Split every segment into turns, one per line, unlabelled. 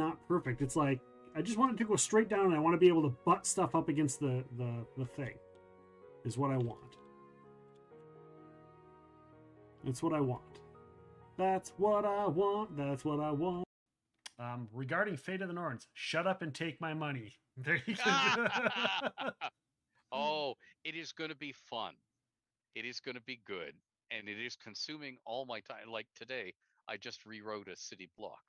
not perfect. It's like I just want it to go straight down, and I want to be able to butt stuff up against the thing. Is what I want. That's what I want. That's what I want. That's what I want. Regarding Fate of the Norns, shut up and take my money. There you go.
Oh, it is going to be fun. It is going to be good, and it is consuming all my time. Like today, I just rewrote a city block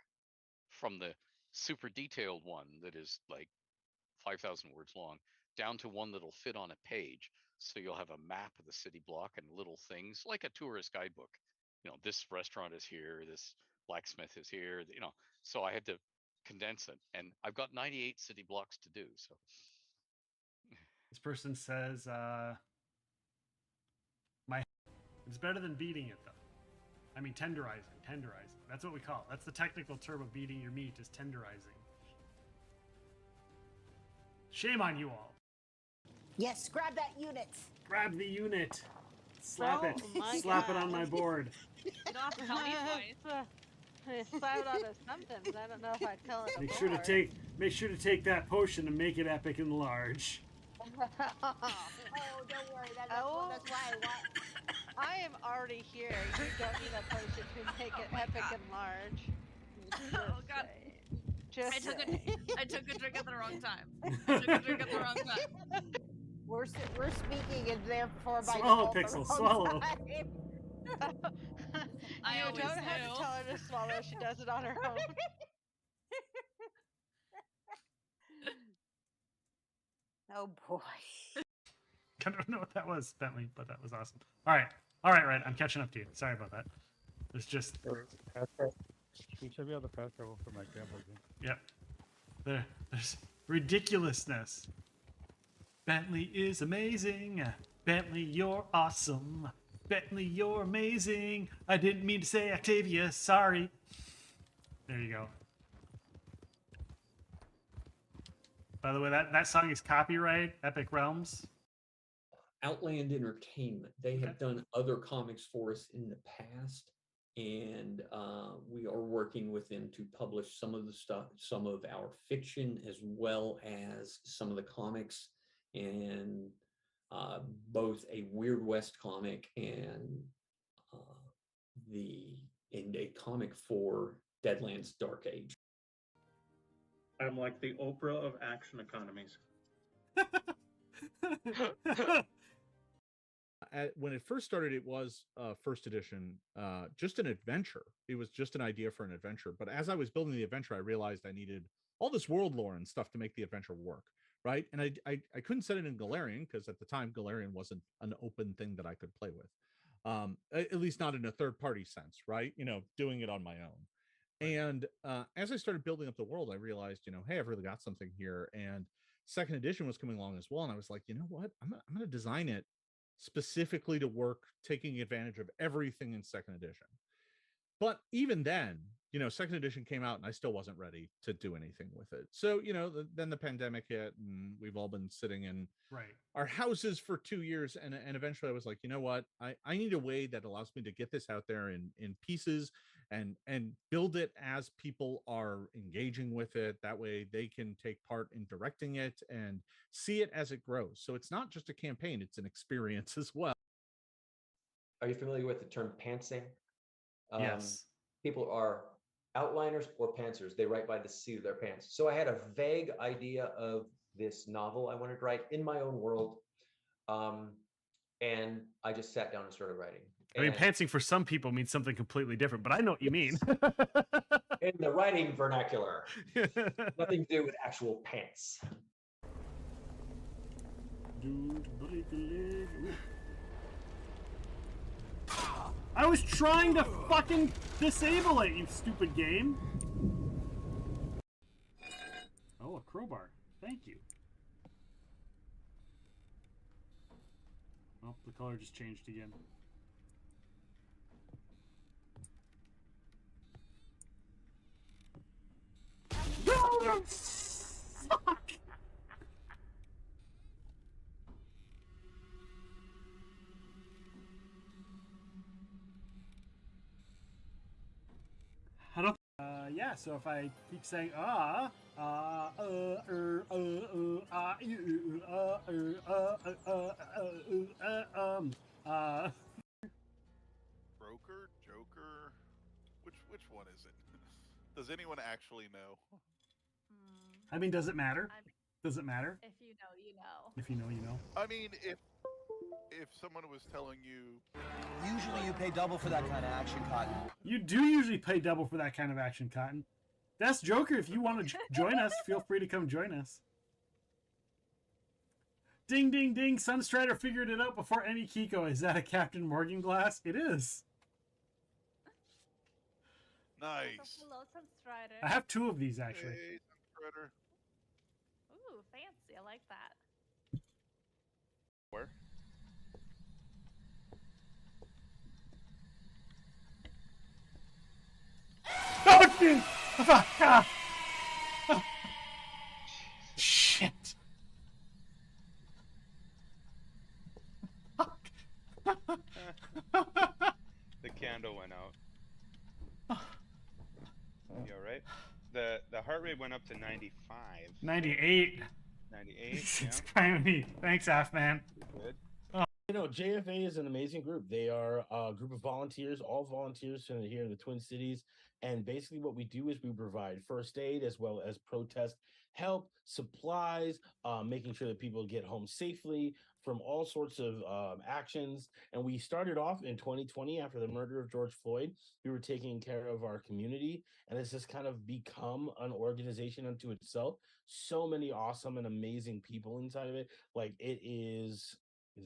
from the super detailed one that is like 5,000 words long down to one that'll fit on a page. So you'll have a map of the city block and little things like a tourist guidebook. You know, this restaurant is here, this blacksmith is here, you know. So I had to condense it, and I've got 98 city blocks to do. So
This person says, "My it's better than beating it, though. I mean, tenderizing. That's what we call it. That's the technical term of beating your meat is tenderizing. Shame on you all.
Yes, grab that unit.
Grab the unit. Slap it.
My
Slap
God.
it on my board.
You don't have to tell me twice.
Slap it onto something, but I don't know if I tell it.
Make sure to take that potion and make it epic and large.
Oh, don't worry. That's why I want.
I am already here. You don't need a potion to make it epic and large.
Oh God.
Just
I took a drink at the wrong time.
We're speaking, and therefore by
Swallow,
default, the
Pixel,
wrong
swallow.
time.
I
you
always
don't have to
do.
tell her to swallow. She does it on her own.
Oh boy.
I don't know what that was, Bentley, but that was awesome. All right, Red. I'm catching up to you. Sorry about that. It's just.
You should be able to fast travel for my grandpa's game.
Yep. There's ridiculousness. Bentley is amazing. Bentley, you're awesome. Bentley, you're amazing. I didn't mean to say Octavia. Sorry. There you go. By the way, that song is copyright Epic Realms.
Outland Entertainment. They have done other comics for us in the past, and we are working with them to publish some of the stuff, some of our fiction, as well as some of the comics, and both a Weird West comic and a comic for Deadlands Dark Age.
I'm like the Oprah of action economies.
When it first started, it was first edition, just an adventure. It was just an idea for an adventure. But as I was building the adventure, I realized I needed all this world lore and stuff to make the adventure work, right? And I couldn't set it in Galarian because at the time Galarian wasn't an open thing that I could play with, at least not in a third-party sense, right? You know, doing it on my own. And as I started building up the world, I realized, you know, hey, I've really got something here. And second edition was coming along as well, and I was like, you know what, I'm going to design it specifically to work, taking advantage of everything in second edition. But even then, you know, second edition came out and I still wasn't ready to do anything with it. So, you know, then the pandemic hit and we've all been sitting in our houses for 2 years. And eventually I was like, you know what, I need a way that allows me to get this out there in pieces and build it as people are engaging with it. That way they can take part in directing it and see it as it grows. So it's not just a campaign, it's an experience as well.
Are you familiar with the term pantsing?
Yes.
People are outliners or pantsers. They write by the seat of their pants. So I had a vague idea of this novel I wanted to write in my own world. And I just sat down and started writing.
I mean, pantsing for some people means something completely different, but I know what you mean.
In the writing vernacular. Nothing to do with actual pants.
I was trying to fucking disable it, you stupid game. Oh, a crowbar. Thank you. Oh, the color just changed again. No, fuck. I don't. Yes. So if I keep saying
Broker, Joker, which one is it? Does anyone actually know?
I mean, does it matter?
I mean,
Does it matter?
if you know, you know.
If you know, you know.
I mean, if someone was telling you,
Usually you pay double for that kind of action, Cotton.
You do usually pay double for that kind of action, Cotton. That's Joker. If you want to join us, feel free to come join us. Ding, ding, ding. Sunstrider figured it out before any Kiko. Is that a Captain Morgan glass? It is.
nice.
So hello, Sunstrider.
I have 2 of these, actually.
Hey, Sunstrider.
Ooh, fancy. I like that.
Where?
Oh, dude! Fuck! Ah. Shit!
The candle went out. You alright? The heart rate went up to 95.
98.
98,
It's
yeah.
kind of neat. Thanks, Half Man.
Good.
You know, JFA is an amazing group. They are a group of volunteers, all volunteers from here in the Twin Cities. And basically what we do is we provide first aid as well as protest help, supplies, making sure that people get home safely from all sorts of actions. And we started off in 2020 after the murder of George Floyd. We were taking care of our community, and it's just kind of become an organization unto itself. So many awesome and amazing people inside of it. Like, it is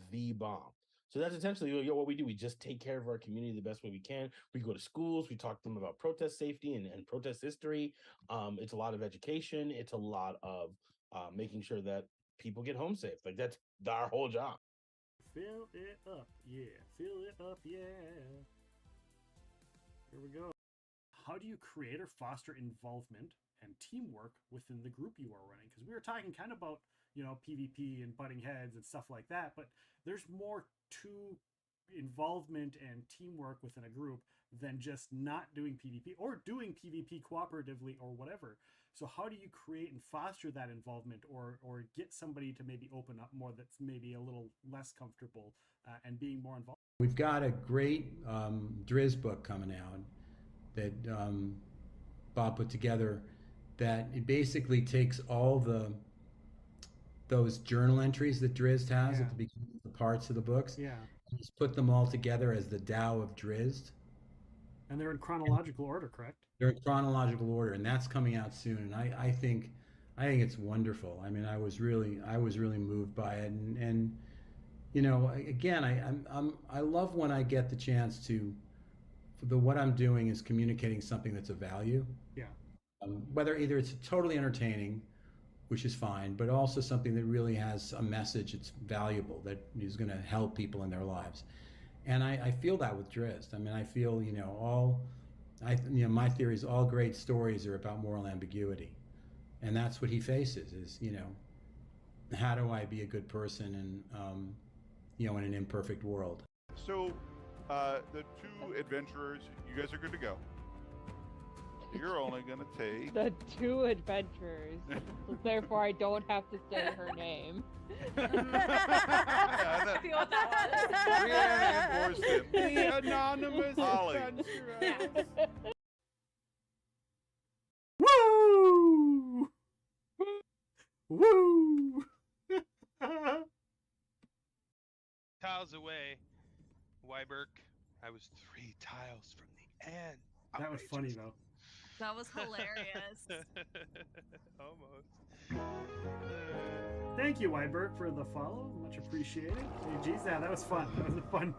the bomb. So that's essentially what we do. We just take care of our community the best way we can. We go to schools, we talk to them about protest safety and protest history. It's a lot of education. It's a lot of making sure that people get home safe. Like, that's our whole job.
Fill it up, yeah. Fill it up, yeah. Here we go. How do you create or foster involvement and teamwork within the group you are running? Because we were talking kind of about, you know, PvP and butting heads and stuff like that, but there's more to involvement and teamwork within a group than just not doing PvP or doing PvP cooperatively or whatever. So how do you create and foster that involvement, or get somebody to maybe open up more that's maybe a little less comfortable and being more involved?
We've got a great Driz book coming out that Bob put together, that it basically takes all those journal entries that Drizzt has at the beginning of the parts of the books.
Yeah.
He's put them all together as the Tao of Drizzt.
And they're in chronological order, correct?
They're in chronological order, and that's coming out soon. And I think it's wonderful. I mean, I was really moved by it, and you know, again, I love when I get the chance to. What I'm doing is communicating something that's of value.
Yeah.
Whether either it's totally entertaining, which is fine, but also something that really has a message that's valuable, that is going to help people in their lives. And I feel that with Drizzt. I mean, I feel, you know, my theory is all great stories are about moral ambiguity. And that's what he faces is, you know, how do I be a good person and, you know, in an imperfect world?
So, the 2 adventurers, you guys are good to go. You're only gonna take
the 2 adventurers. So therefore, I don't have to say her name.
Yeah,
See what that was?
Rhiannon enforced him.
The anonymous
Holly.
adventurers.
Woo! Woo!
Tiles away. Wyberg, I was 3 tiles from the end.
That was funny though.
That was hilarious.
Almost.
Thank you, Wyberg, for the follow. Much appreciated. Hey, geez, that was fun. That was fun.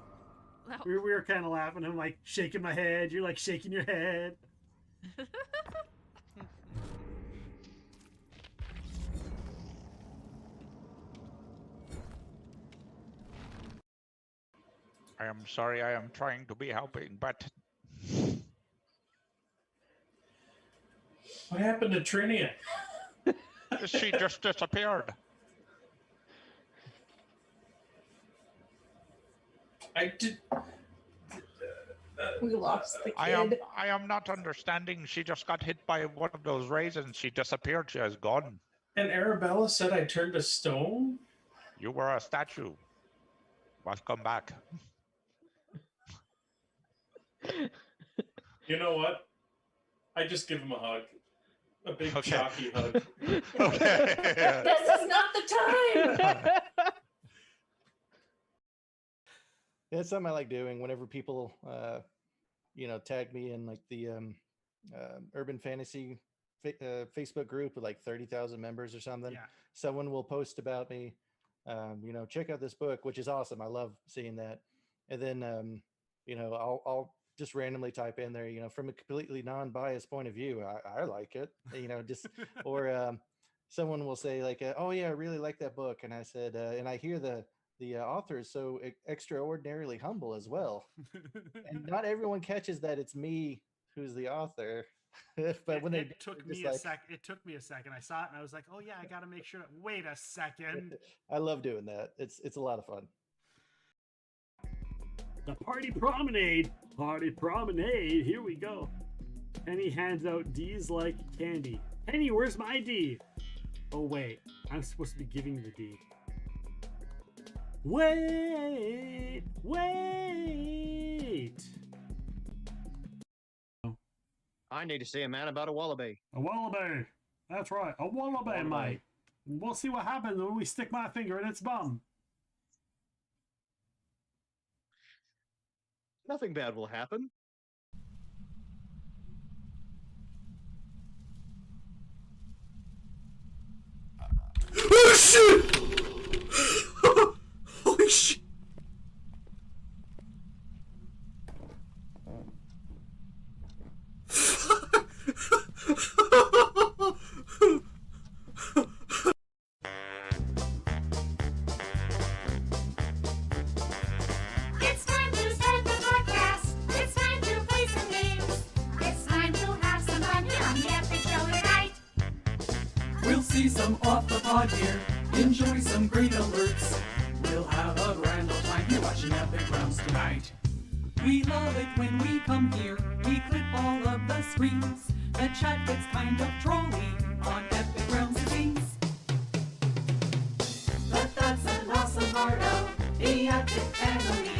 We were kind of laughing. I'm like shaking my head. You're like shaking your head.
I am sorry, I am trying to be helping, but...
What happened to Trinia?
She just disappeared.
I did.
We lost the
I
kid.
am not understanding. She just got hit by one of those raisins. She disappeared. She is gone.
And Arabella said I turned to stone?
You were a statue. Welcome back.
You know what? I just give him a hug. A big
Okay.
chalky hug.
Okay.
This is not the time.
It's something I like doing whenever people, tag me in like the urban fantasy Facebook group with like 30,000 members or something.
Yeah.
Someone will post about me, check out this book, which is awesome. I love seeing that. And then, I'll just randomly type in there, from a completely non-biased point of view, I like it, or someone will say like, oh yeah, I really like that book. And I said, and I hear the author is so extraordinarily humble as well. And not everyone catches that it's me who's the author. But when
it took me a second. I saw it and I was like, oh yeah, I got to make sure. Wait a second.
I love doing that. It's a lot of fun.
The party promenade. Party promenade. Here we go. Penny hands out D's like candy. Penny, where's my D? Oh wait, I'm supposed to be giving the D. Wait.
I need to see a man about a wallaby.
A wallaby. That's right. A wallaby, mate. We'll see what happens when we stick my finger in its bum.
Nothing bad will happen.
Oh shit! Holy shit!
It's time to start the podcast. It's time to play some games. It's time to have some fun here on the Epic Show tonight.
We'll see some off the pod here, enjoy some great alerts. We'll have a grand old time here watching Epic Rounds tonight. We love it when we come here, we clip all of the screens. The chat gets kind of trolly on Epic Rounds scenes. But that's an awesome part of the Epic family.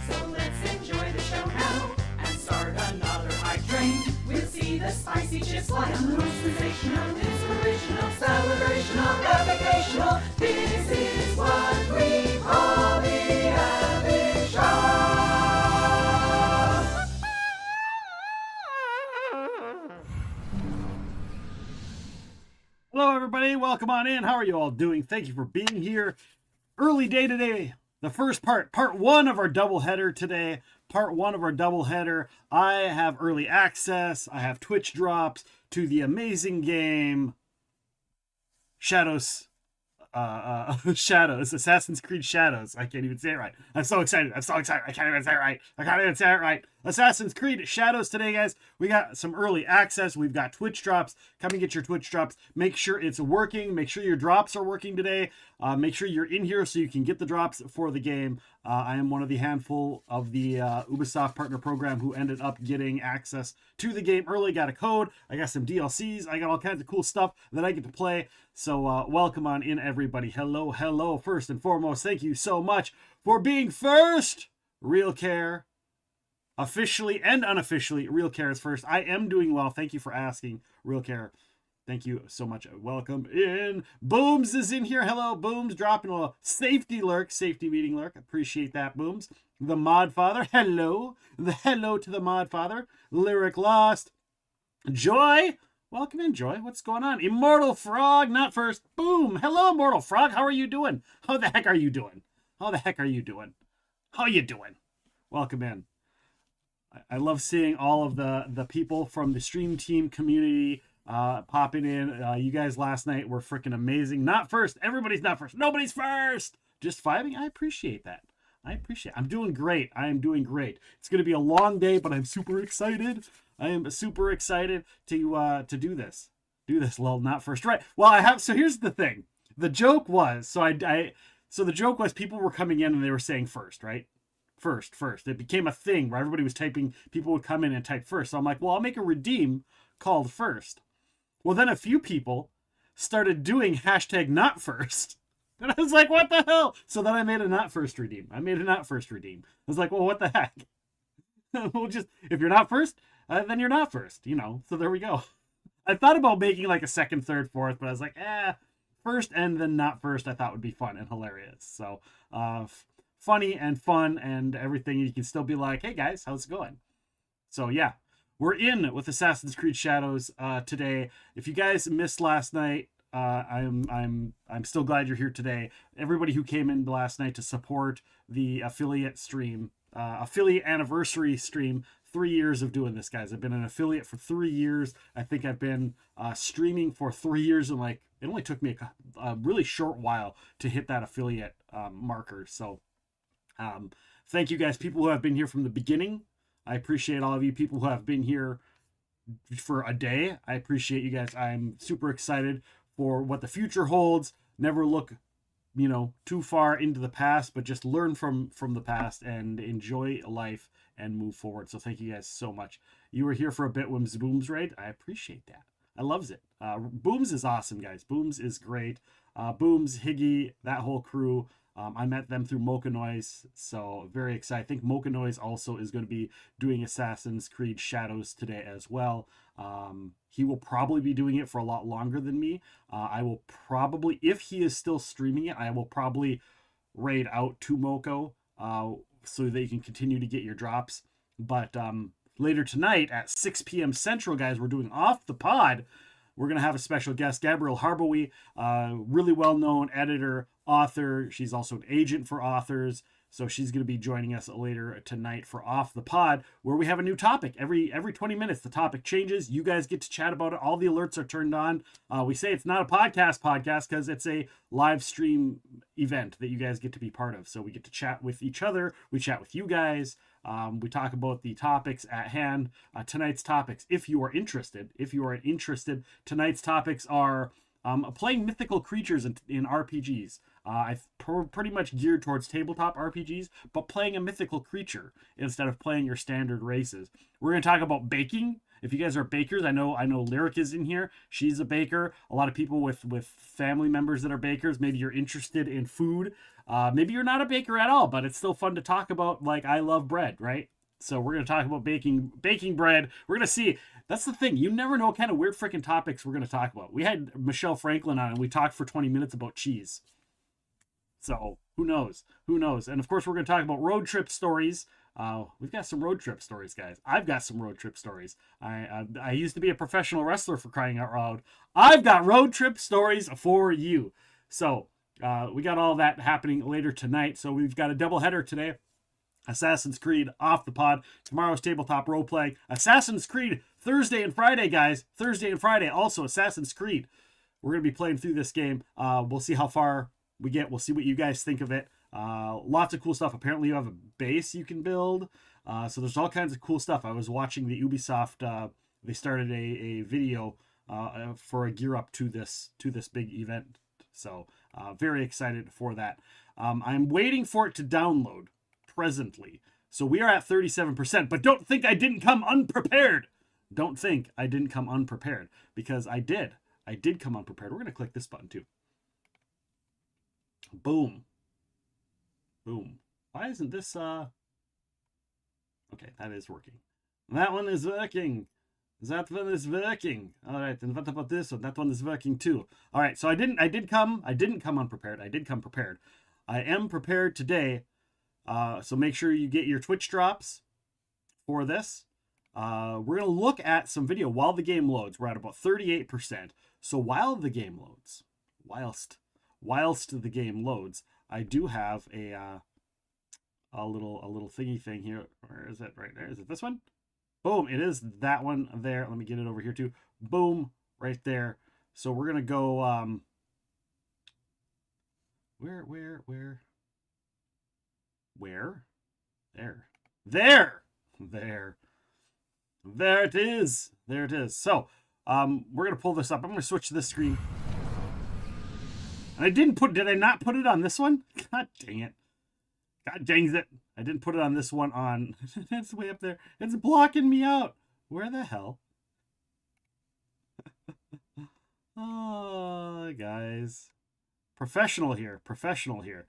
So let's enjoy the show now and start another hype train. We'll see the spicy chips fly on the most sensational, inspirational, celebrational, epicational. This is what we call the Epic Show.
Hello, everybody. Welcome on in. How are you all doing? Thank you for being here. Early day today. The first part one of our doubleheader today. Part one of our doubleheader. I have early access. I have Twitch drops to the amazing game Shadows. Assassin's Creed Shadows. I can't even say it right. I'm so excited. I can't even say it right. Assassin's Creed Shadows today, guys. We got some early access. We've got Twitch drops. Come and get your Twitch drops. Make sure it's working. Make sure your drops are working today. Make sure you're in here so you can get the drops for the game. I am one of the handful of the Ubisoft partner program who ended up getting access to the game early. Got a code. I got some DLCs. I got all kinds of cool stuff that I get to play. So welcome on in, everybody. Hello. First and foremost, thank you so much for being first. Real Care. Officially and unofficially, Real Care is first. I am doing well. Thank you for asking, Real Care. Thank you so much. Welcome in. Booms is in here. Hello, Booms. Dropping a safety meeting lurk. Appreciate that, Booms. The Mod Father. Hello. Hello to the Mod Father. Lyric Lost. Joy. Welcome in, Joy. What's going on? Immortal Frog, not first. Boom. Hello, Immortal Frog. How are you doing? How the heck are you doing? How you doing? Welcome in. I love seeing all of the people from the stream team community popping in. You guys last night were freaking amazing. Not first. Everybody's not first. Nobody's first. Just vibing. I appreciate that. I'm doing great. I am doing great. It's going to be a long day, but I'm super excited. I am super excited to do this. Lol, not first. Right. Well, so here's the thing. The joke was, so the joke was people were coming in and they were saying first, right? First. It became a thing where everybody was typing, people would come in and type first. So I'm like, well, I'll make a redeem called first. Well, then a few people started doing hashtag not first. And I was like, what the hell? So then I made a not first redeem. I was like, well, what the heck? We'll just, if you're not first, then you're not first, you know. So there we go. I thought about making like a second, third, fourth, but I was like, first and then not first, I thought would be fun and hilarious. So funny and fun and everything. You can still be like, hey guys, how's it going? So yeah, we're in with Assassin's Creed Shadows today. If you guys missed last night, I'm still glad you're here today. Everybody who came in last night to support the affiliate stream, affiliate anniversary stream. 3 years of doing this, guys. I've been an affiliate for 3 years. I think I've been streaming for 3 years, and like it only took me a really short while to hit that affiliate marker. So thank you guys, people who have been here from the beginning. I appreciate all of you people who have been here for a day. I appreciate you guys. I'm super excited for what the future holds. Never look, you know, too far into the past, but just learn from the past and enjoy life and move forward. So thank you guys so much. You were here for a bit when Booms raid. I appreciate that. I loves it. Booms is awesome, guys. Booms is great. Booms, Higgy, that whole crew. I met them through Mocha Noise, so very excited. I think Mocha Noise also is going to be doing Assassin's Creed Shadows today as well. He will probably be doing it for a lot longer than me. I will probably, if he is still streaming it, I will probably raid out to Moko so that you can continue to get your drops. But later tonight at 6 p.m. Central, guys, we're doing Off the Pod. We're going to have a special guest, Gabrielle Harbowy, really well-known editor, author. She's also an agent for authors. So she's going to be joining us later tonight for Off the Pod, where we have a new topic. Every 20 minutes, the topic changes. You guys get to chat about it. All the alerts are turned on. We say it's not a podcast because it's a live stream event that you guys get to be part of. So we get to chat with each other. We chat with you guys. We talk about the topics at hand. Tonight's topics, if you are interested, tonight's topics are playing mythical creatures in RPGs. I've pretty much geared towards tabletop RPGs, but playing a mythical creature instead of playing your standard races. We're going to talk about baking. If you guys are bakers, I know Lyric is in here. She's a baker. A lot of people with family members that are bakers. Maybe you're interested in food. Maybe you're not a baker at all, but it's still fun to talk about. Like, I love bread, right? So we're going to talk about baking bread. We're going to see. That's the thing. You never know what kind of weird freaking topics we're going to talk about. We had Michelle Franklin on, and we talked for 20 minutes about cheese. So who knows? And of course, we're going to talk about road trip stories. We've got some road trip stories, guys. I've got some road trip stories. I used to be a professional wrestler, for crying out loud. I've got road trip stories for you. So we got all that happening later tonight. So we've got a doubleheader today. Assassin's Creed Off the Pod. Tomorrow's tabletop roleplay. Assassin's Creed Thursday and Friday, guys. Thursday and Friday. Also Assassin's Creed. We're going to be playing through this game. We'll see how far we get. We'll see what you guys think of it. Lots of cool stuff. Apparently you have a base you can build. So there's all kinds of cool stuff. I was watching the Ubisoft. They started a video for a gear up to this big event. So very excited for that. I'm waiting for it to download presently. So we are at 37%, but don't think I didn't come unprepared. Don't think I didn't come unprepared, because I did. I did come unprepared. We're going to click this button too. Boom. Boom. Why isn't this, okay, that is working. That one is working. That one is working. All right, and what about this one? That one is working too. All right, so I didn't come unprepared. I did come prepared. I am prepared today. So make sure you get your Twitch drops for this. We're going to look at some video while the game loads. We're at about 38%. So while the game loads, whilst the game loads, I do have a little thingy thing here. Where is it? Right there. Is it this one? Boom. It is that one there. Let me get it over here too. Boom. Right there. So we're going to go, where? There it is. So, we're going to pull this up. I'm going to switch to this screen. And did I not put it on this one? God dang it. I I didn't put it on this one on. It's way up there. It's blocking me out. Where the hell? Oh, guys. Professional here. Professional here.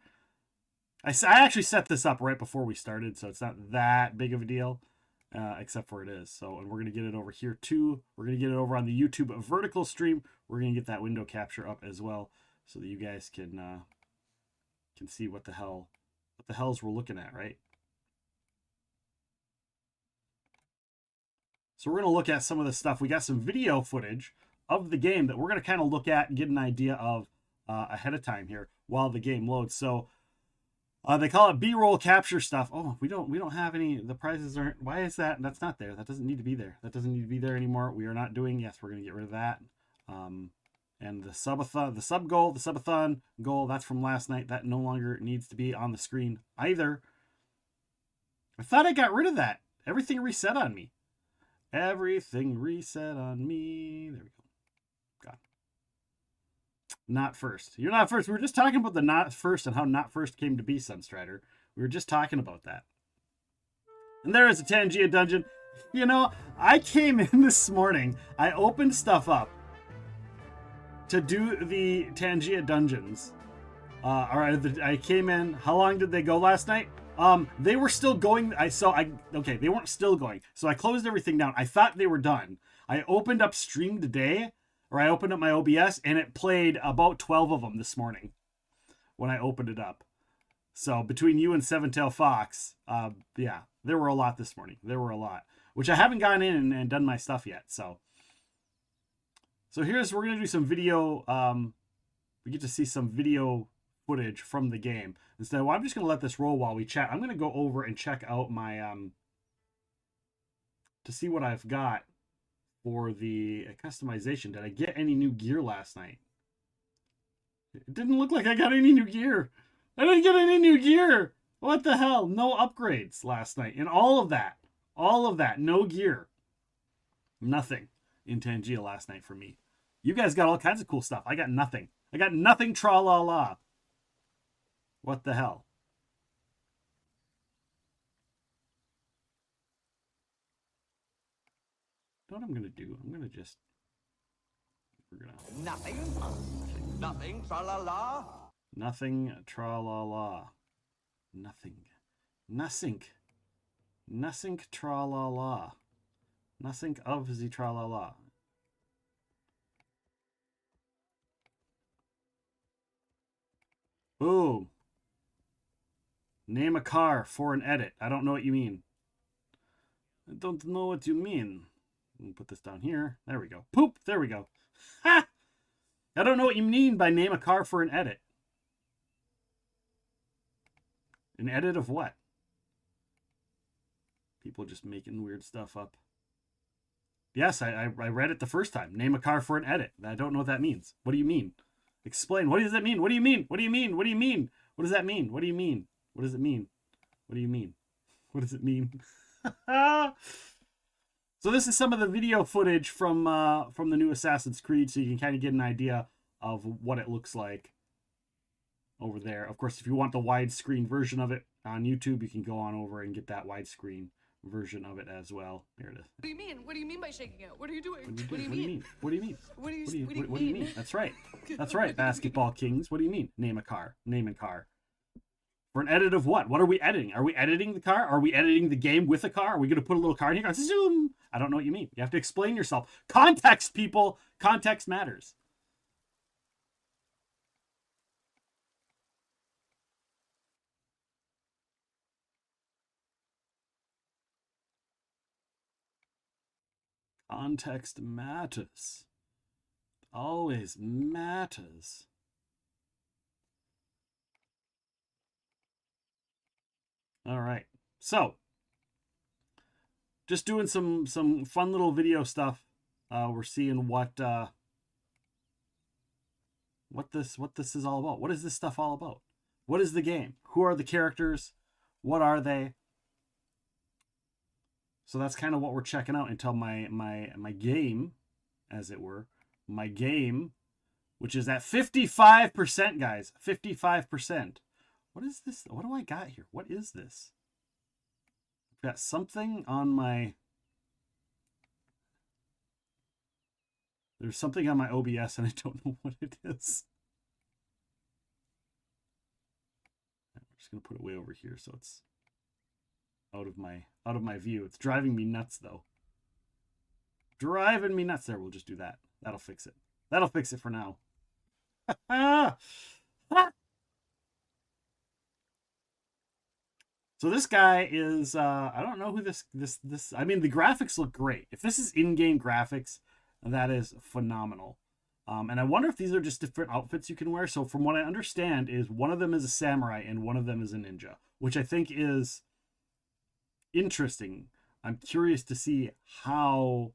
I actually set this up right before we started, so it's not that big of a deal, except for it is. So, and we're going to get it over here too. We're going to get it over on the YouTube vertical stream. We're going to get that window capture up as well, so that you guys can see what the hells we're looking at, right? So we're going to look at some of the stuff. We got some video footage of the game that we're going to kind of look at and get an idea of ahead of time here while the game loads. So they call it B-roll capture stuff. Oh, we don't have any. The prizes aren't. Why is that? That's not there. That doesn't need to be there. That doesn't need to be there anymore. We are not doing. Yes, we're going to get rid of that. And the subathon, the sub goal, the subathon goal, that's from last night. That no longer needs to be on the screen either. I thought I got rid of that. Everything reset on me. Everything reset on me. There we go. God. Not first. You're not first. We were just talking about the not first and how not first came to be, Sunstrider. We were just talking about that. And there is a Tangia dungeon. You know, I came in this morning. I opened stuff up to do the Tangia dungeons. All right, I came in. How long did they go last night? They were still going. Okay, they weren't still going. So I closed everything down. I thought they were done. I opened up Stream Today, or I opened up my OBS, and it played about 12 of them this morning when I opened it up. So between you and Seven Tail Fox, yeah, there were a lot this morning. There were a lot, which I haven't gone in and done my stuff yet. So we're gonna do some video. We get to see some video footage from the game. Instead, well, I'm just gonna let this roll while we chat. I'm gonna go over and check out my to see what I've got for the customization. Did I get any new gear last night? It didn't look like I got any new gear. I didn't get any new gear. What the hell? No upgrades last night. And all of that, no gear. Nothing in Tangia last night for me. You guys got all kinds of cool stuff. I got nothing. I got nothing tra-la-la. What the hell? You know what I'm going to do? I'm going to just...
Nothing. Nothing. Tra-la-la.
Nothing tra-la-la. Nothing. Nothing. Nothing tra-la-la. Nothing of the tra-la-la. Boom. Name a car for an edit. I don't know what you mean. I don't know what you mean. Let me put this down here. There we go. Poop. There we go. Ha! I don't know what you mean by name a car for an edit. An edit of what? People just making weird stuff up. Yes, I read it the first time. Name a car for an edit. I don't know what that means. What do you mean? Explain. What does that mean? What do you mean? What do you mean? What do you mean? What does that mean? What do you mean? What does it mean? What do you mean? What does it mean? So this is some of the video footage from the new Assassin's Creed, so you can kind of get an idea of what it looks like over there. Of course, if you want the widescreen version of it on YouTube, you can go on over and get that widescreen version of it as well. Here it is.
What do you mean? What do you mean by shaking out? What are you doing?
What do you mean? What do you mean?
What do you
What do you mean? That's right. That's right. Basketball Kings. What do you mean? Name a car. Name a car. For an edit of what? What are we editing? Are we editing the car? Are we editing the game with a car? Are we going to put a little car in here? Zoom. I don't know what you mean. You have to explain yourself. Context, people. Context matters. Context matters. Always matters. All right. So, just doing some fun little video stuff. We're seeing what this is all about. What is this stuff all about? What is the game? Who are the characters? What are they? So that's kind of what we're checking out until my game, as it were, my game, which is at 55%, guys. 55%. What is this? What do I got here? What is this? got something on my... There's something on my OBS and I don't know what it is. I'm just gonna put it way over here so it's out of my view. It's driving me nuts though. Driving me nuts. There, we'll just do that. That'll fix it. That'll fix it for now. So this guy is I don't know who this I mean the graphics look great. If this is in-game graphics, that is phenomenal. And I wonder if these are just different outfits you can wear. So from what I understand is one of them is a samurai and one of them is a ninja, which I think is interesting. I'm curious to see how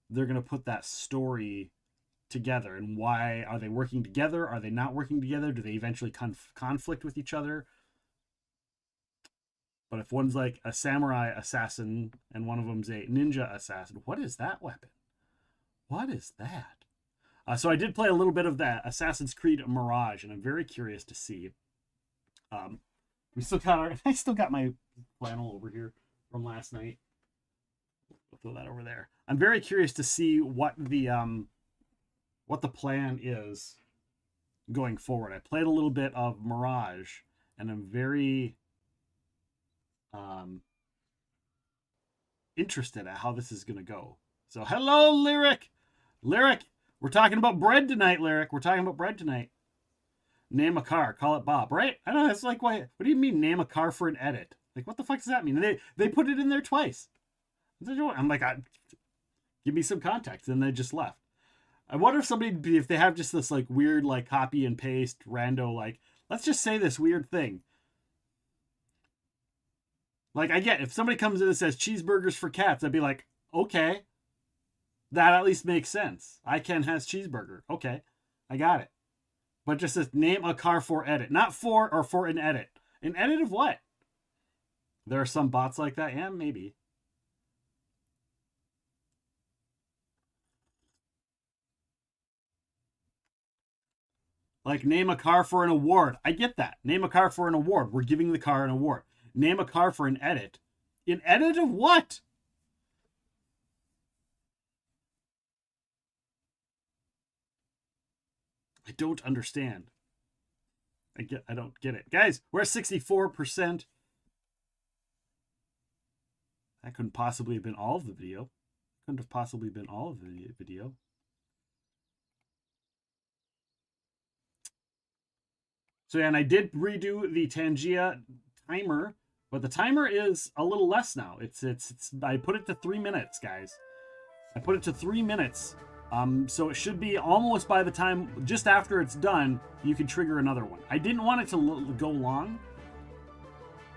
they're going to put that story together and why are they working together? Are they not working together? Do they eventually conflict with each other? But if one's like a samurai assassin and one of them's a ninja assassin, what is that weapon? What is that? So I did play a little bit of that Assassin's Creed Mirage, and I'm very curious to see. We still got I still got my flannel over here from last night. We'll throw that over there. I'm very curious to see what the plan is going forward. I played a little bit of Mirage, and I'm very interested at how this is going to go. So hello, Lyric. We're talking about bread tonight, Lyric. We're talking about bread tonight. Name a car, call it Bob, right? I know, it's like, why? What do you mean name a car for an edit? Like, what the fuck does that mean? They put it in there twice. I'm like, give me some context, and they just left. I wonder if they have just this like weird like copy and paste rando like, let's just say this weird thing. Like, I get if somebody comes in and says cheeseburgers for cats, I'd be like, okay. That at least makes sense. Ken has cheeseburger. Okay, I got it. But just says name a car for edit. Not for or for an edit. An edit of what? There are some bots like that? Yeah, maybe. Like name a car for an award. I get that. Name a car for an award. We're giving the car an award. Name a car for an edit. An edit of what? I don't understand. I don't get it. Guys, we're at 64%. That couldn't possibly have been all of the video. Couldn't have possibly been all of the video. So yeah, and I did redo the Tangia timer, but the timer is a little less now. It's I put it to 3 minutes, guys. I put it to 3 minutes. So it should be almost by the time, just after it's done, you can trigger another one. I didn't want it to go long,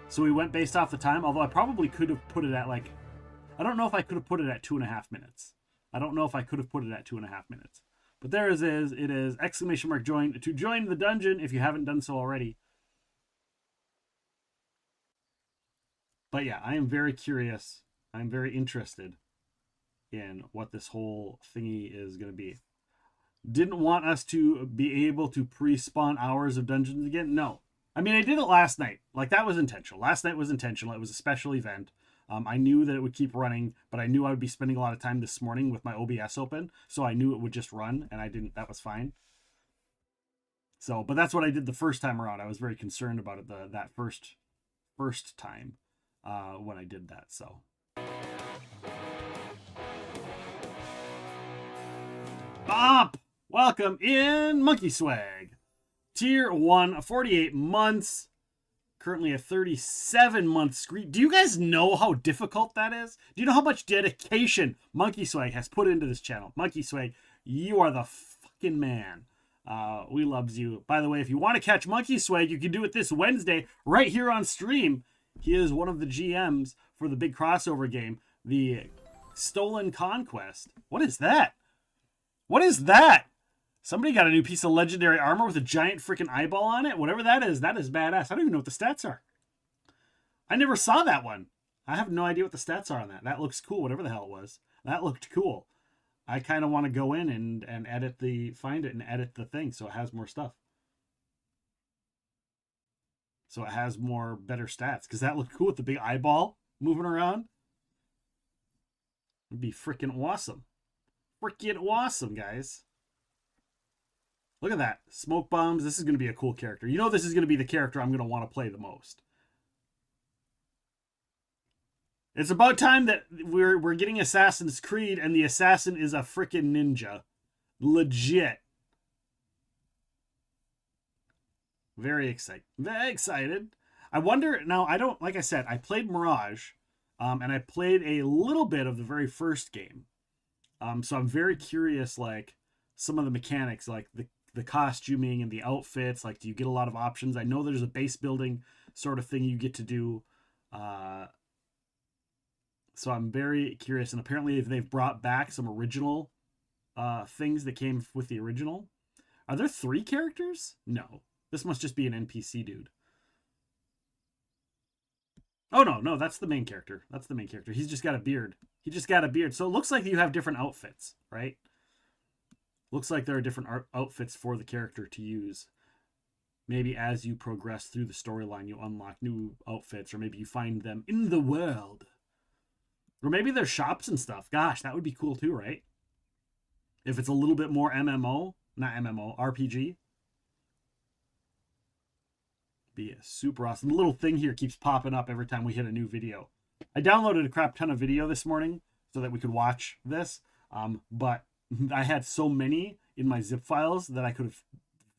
so we went based off the time, although I probably could have put it at like, I don't know if I could have put it at 2.5 minutes. I don't know if I could have put it at 2.5 minutes. But there it is. It is ! Join to join the dungeon if you haven't done so already. But yeah, I am very curious. I'm very interested in what this whole thingy is going to be. Didn't want us to be able to pre-spawn hours of dungeons again? No. I mean, I did it last night. Like, that was intentional. Last night was intentional. It was a special event. I knew that it would keep running, but I knew I would be spending a lot of time this morning with my OBS open, so I knew it would just run, and I didn't. That was fine. So, but that's what I did the first time around. I was very concerned about it that first time when I did that, so... Bop! Welcome in, Monkey Swag. Tier 1, 48 months. Currently a 37-month screen. Do you guys know how difficult that is? Do you know how much dedication Monkey Swag has put into this channel? Monkey Swag, you are the fucking man. We loves you. By the way, if you want to catch Monkey Swag, you can do it this Wednesday right here on stream. He is one of the GMs for the big crossover game, the Stolen Conquest. What is that? What is that? Somebody got a new piece of legendary armor with a giant freaking eyeball on it. Whatever that is badass. I don't even know what the stats are. I never saw that one. I have no idea what the stats are on that. That looks cool, whatever the hell it was. That looked cool. I kind of want to go in and edit find it and edit the thing so it has more stuff. So it has better stats. Because that looked cool with the big eyeball. moving around. It'd be freaking awesome. Freaking awesome, guys. Look at that. Smoke bombs. This is going to be a cool character. You know this is going to be the character I'm going to want to play the most. It's about time that we're getting Assassin's Creed, and the assassin is a freaking ninja. Legit. Very excited. Very excited. I wonder, now I don't, like I said, I played Mirage, and I played a little bit of the very first game. So I'm very curious, like, some of the mechanics, like the costuming and the outfits. Like, do you get a lot of options? I know there's a base building sort of thing you get to do. So I'm very curious. And apparently they've brought back some original things that came with the original. Are there 3 characters? No. This must just be an NPC dude. Oh, no, that's the main character. That's the main character. He's just got a beard. He just got a beard. So it looks like you have different outfits, right? Looks like there are different outfits for the character to use. Maybe as you progress through the storyline, you unlock new outfits, or maybe you find them in the world. Or maybe there's shops and stuff. Gosh, that would be cool too, right? If it's a little bit more MMO, not MMO, RPG. Be super awesome. The little thing here keeps popping up every time we hit a new video. I downloaded a crap ton of video this morning so that we could watch this, but I had so many in my zip files that I could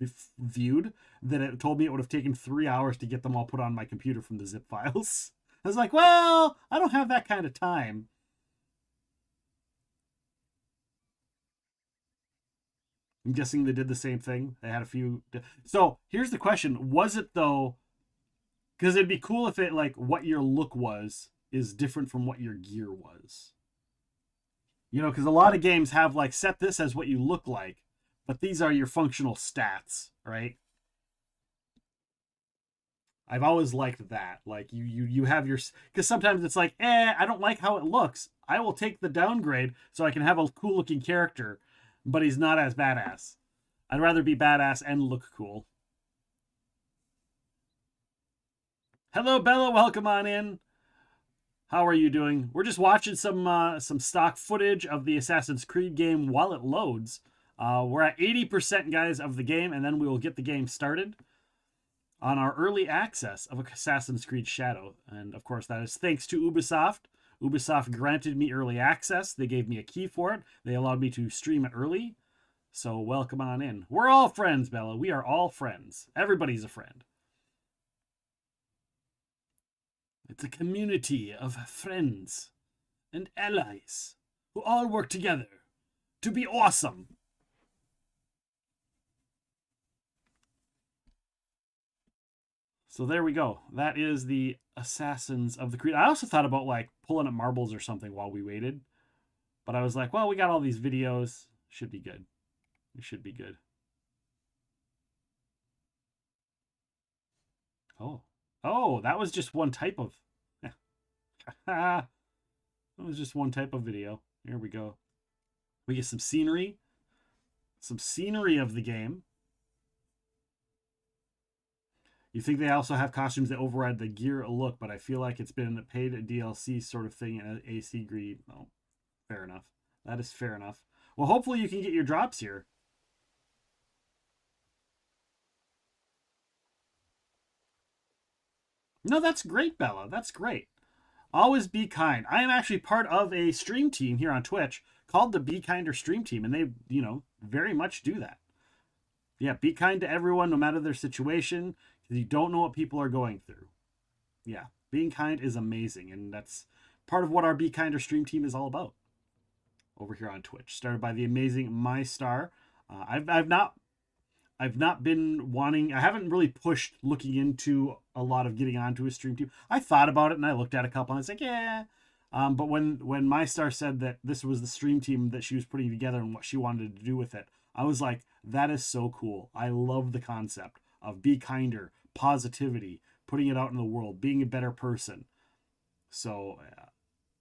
have viewed that it told me it would have taken 3 hours to get them all put on my computer from the zip files. I was like, well, I don't have that kind of time. I'm guessing they did the same thing. They had a few. So here's the question. Was it though? Because it'd be cool if it, like, what your look was is different from what your gear was. You know, because a lot of games have, like, set this as what you look like, but these are your functional stats, right? I've always liked that. Like, you have your... Because sometimes it's like, I don't like how it looks. I will take the downgrade so I can have a cool-looking character, but he's not as badass. I'd rather be badass and look cool. Hello, Bella. Welcome on in. How are you doing? We're just watching some stock footage of the Assassin's Creed game while it loads. We're at 80%, guys, of the game, and then we will get the game started on our early access of Assassin's Creed Shadow. And, of course, that is thanks to Ubisoft. Ubisoft granted me early access. They gave me a key for it. They allowed me to stream it early. So welcome on in. We're all friends, Bella. We are all friends. Everybody's a friend. It's a community of friends and allies who all work together to be awesome. So there we go. That is the Assassins of the Creed. I also thought about, like, pulling up marbles or something while we waited. But I was like, well, we got all these videos. Should be good. It should be good. Oh, that was just one type of... that was just one type of video. Here we go. We get some scenery. Some scenery of the game. You think they also have costumes that override the gear look, but I feel like it's been a paid DLC sort of thing in AC Greed. Oh, fair enough. That is fair enough. Well, hopefully you can get your drops here. No, that's great, Bella. That's great. Always be kind. I am actually part of a stream team here on Twitch called the Be Kinder Stream Team, and they, you know, very much do that. Yeah, be kind to everyone, no matter their situation, because you don't know what people are going through. Yeah, being kind is amazing, and that's part of what our Be Kinder Stream Team is all about over here on Twitch. Started by the amazing MyStar. I've not been wanting, I haven't really pushed looking into a lot of getting onto a stream team. I thought about it and I looked at a couple and I was like, yeah. But when MyStar said that this was the stream team that she was putting together and what she wanted to do with it, I was like, that is so cool. I love the concept of be kinder, positivity, putting it out in the world, being a better person. So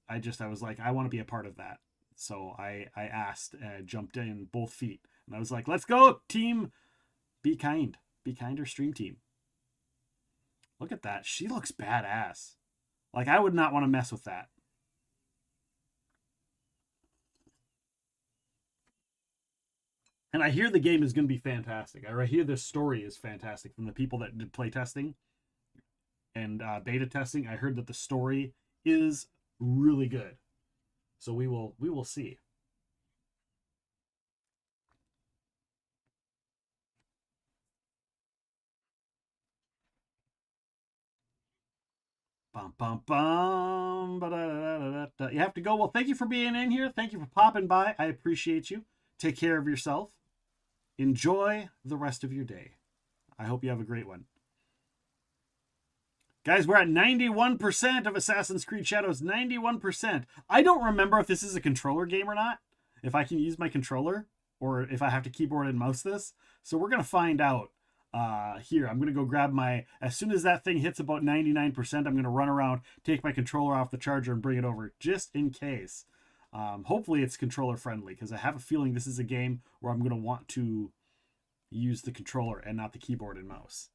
I was like, I want to be a part of that. So I asked, jumped in both feet. And I was like, let's go, team. Be kind. Be kinder stream team. Look at that. She looks badass. Like, I would not want to mess with that. And I hear the game is going to be fantastic. I hear the story is fantastic from the people that did playtesting and beta testing. I heard that the story is really good. So we will see. Bum, bum, bum. You have to go. Well, thank you for being in here. Thank you for popping by. I appreciate you. Take care of yourself. Enjoy the rest of your day. I hope you have a great one. Guys, we're at 91% of Assassin's Creed Shadows. 91%. I don't remember if this is a controller game or not. If I can use my controller or if I have to keyboard and mouse this. So we're going to find out here. I'm going to go grab my... As soon as that thing hits about 99%, I'm going to run around, take my controller off the charger and bring it over just in case. Hopefully it's controller friendly because I have a feeling this is a game where I'm going to want to use the controller and not the keyboard and mouse.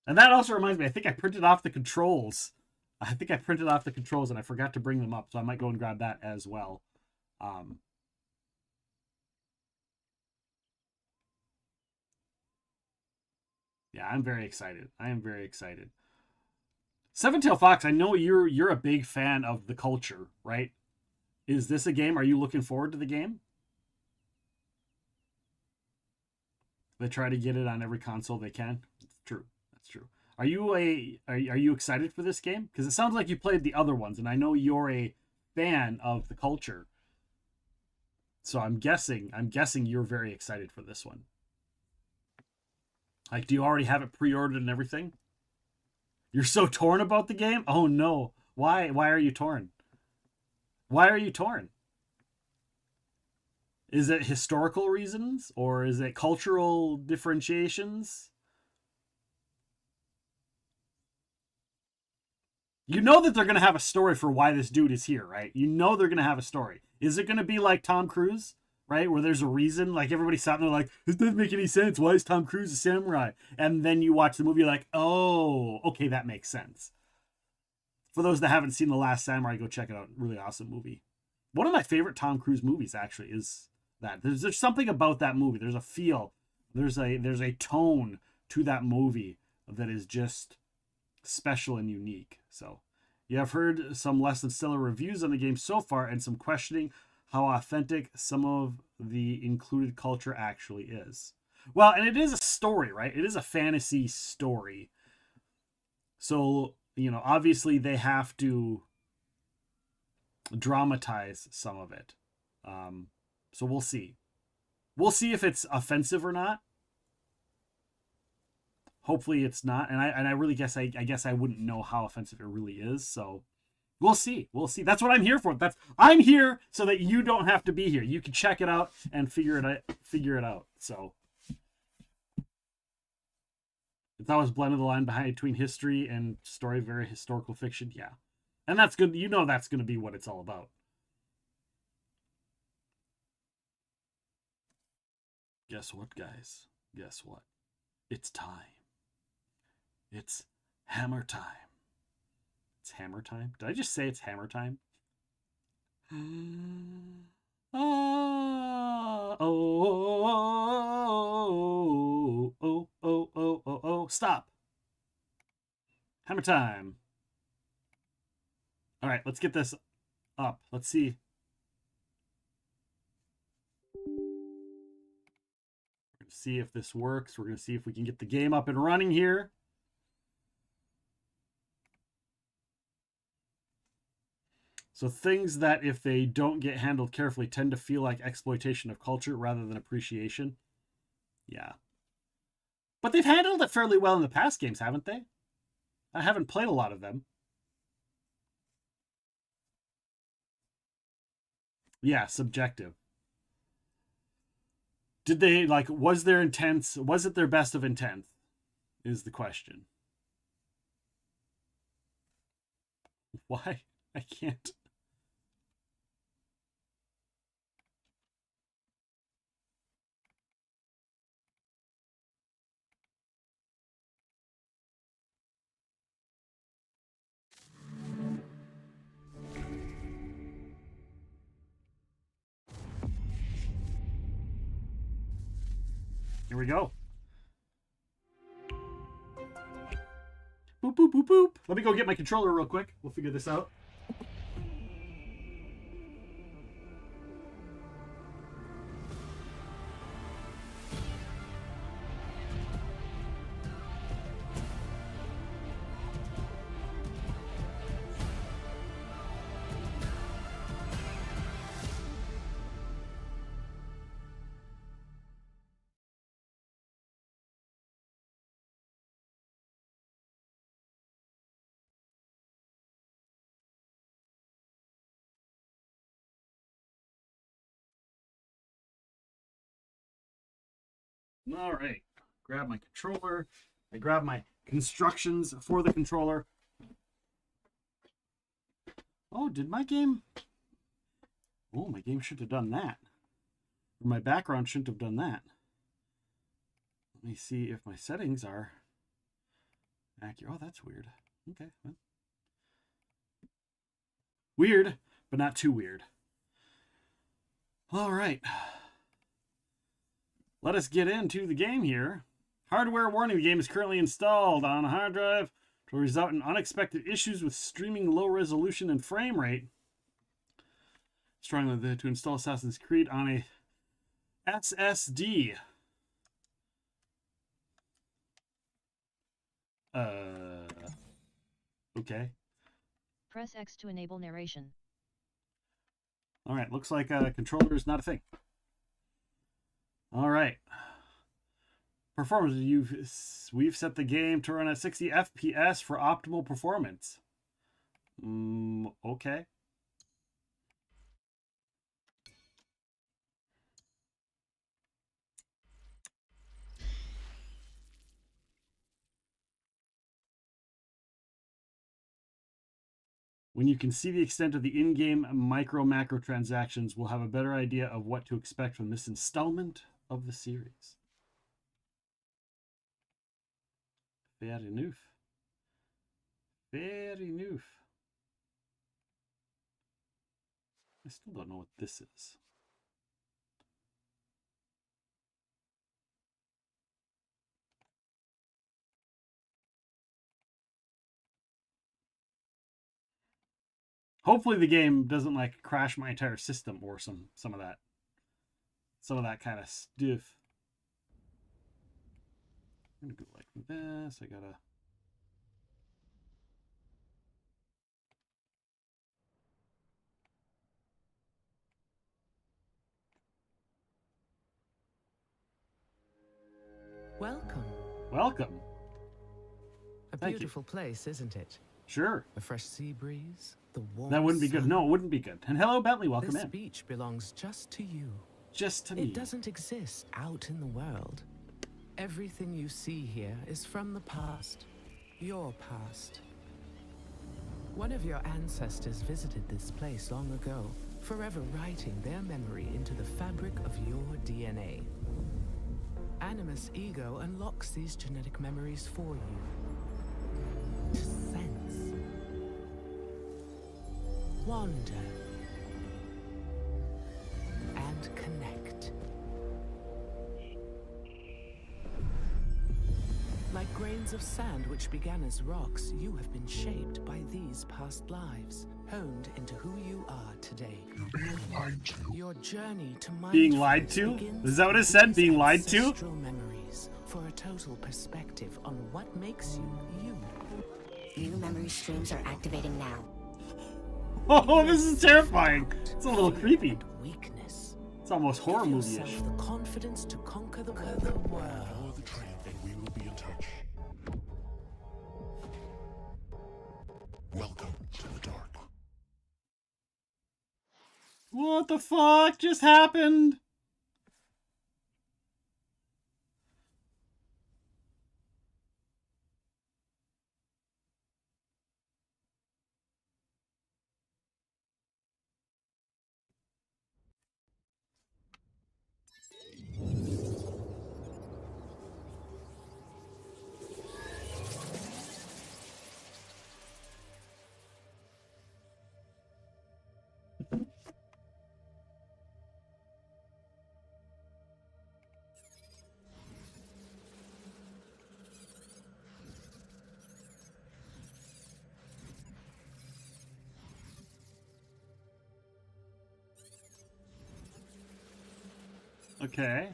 And that also reminds me, I think I printed off the controls. I think I printed off the controls and I forgot to bring them up, so I might go and grab that as well. Yeah, I'm very excited. I am very excited. Seven-Tail Fox, I know you're a big fan of the culture, right? Is this a game? Are you looking forward to the game? They try to get it on every console they can. It's true. That's true. Are you excited for this game? Because it sounds like you played the other ones, and I know you're a fan of the culture. So I'm guessing you're very excited for this one. Like, do you already have it pre-ordered and everything? You're so torn about the game? Oh no. Why? Why are you torn? Why are you torn? Is it historical reasons or is it cultural differentiations? You know that they're going to have a story for why this dude is here, right? You know they're going to have a story. Is it going to be like Tom Cruise, right? Where there's a reason, like everybody sat there like, this doesn't make any sense. Why is Tom Cruise a samurai? And then you watch the movie, you're like, oh, okay, that makes sense. For those that haven't seen The Last Samurai, go check it out. Really awesome movie. One of my favorite Tom Cruise movies actually is that. There's something about that movie. There's a feel. There's a tone to that movie that is just special and unique. So you have heard some less than stellar reviews on the game so far and some questioning how authentic some of the included culture actually is. Well, and it is a story, right? It is a fantasy story. So, you know, obviously they have to dramatize some of it. So we'll see. We'll see if it's offensive or not. Hopefully it's not. And I really guess I guess I wouldn't know how offensive it really is. So we'll see. We'll see. That's what I'm here for. I'm here so that you don't have to be here. You can check it out and figure it out. So it's always blended the line between history and story, very historical fiction. Yeah. And that's good. You know that's going to be what it's all about. Guess what, guys? Guess what? It's time. It's hammer time. It's hammer time? Did I just say it's hammer time? Oh, oh, oh, oh, oh, oh, oh, stop. Hammer time. All right, let's get this up. Let's see. We're going to see if this works. We're going to see if we can get the game up and running here. So things that, if they don't get handled carefully, tend to feel like exploitation of culture rather than appreciation. Yeah. But they've handled it fairly well in the past games, haven't they? I haven't played a lot of them. Yeah, subjective. Did they, like, was their intent, was it their best of intent? Is the question. Why? I can't. Here we go. Boop, boop, boop, boop. Let me go get my controller real quick. We'll figure this out. All right, grab my controller. I grab my constructions for the controller. Oh, did my game? Oh, my game shouldn't have done that. Or my background shouldn't have done that. Let me see if my settings are accurate. Oh, that's weird. Okay. Well. Weird, but not too weird. All right. Let us get into the game here. Hardware warning: the game is currently installed on a hard drive. It will result in unexpected issues with streaming, low resolution, and frame rate. Strongly to install Assassin's Creed on a SSD. Okay.
Press X to enable narration.
All right, looks like a controller is not a thing. All right. Performance: we've set the game to run at 60 FPS for optimal performance. Okay. When you can see the extent of the in-game micro-macro transactions, we'll have a better idea of what to expect from this installment of the series. Fair enough. Fair enough. I still don't know what this is. Hopefully the game doesn't like crash my entire system or some of that kind of stuff. I'm gonna go like this. I gotta.
Welcome.
Welcome.
A
Thank
beautiful place, isn't it?
Sure.
A fresh sea breeze, the warm
That wouldn't be good.
sun.
No, it wouldn't be good. And hello, Bentley. Welcome
This
in.
beach belongs just to you.
Just to me.
It doesn't exist out in the world. Everything you see here is from the past. Your past. One of your ancestors visited this place long ago, forever writing their memory into the fabric of your DNA. Animus Ego unlocks these genetic memories for you. To sense. Wander. And connect. Like grains of sand which began as rocks, you have been shaped by these past lives, honed into who you are today. Your journey to
Being lied to? Is that what it said? Being lied to?
ancestral memories for a total perspective on what makes you you.
New memory streams are activating now.
Oh, this is terrifying. It's a little creepy.
Weakness.
It's almost horror
Give
movie-ish.
yourself the confidence to conquer the world.
We will be in touch. Welcome to the dark.
What the fuck just happened? Okay.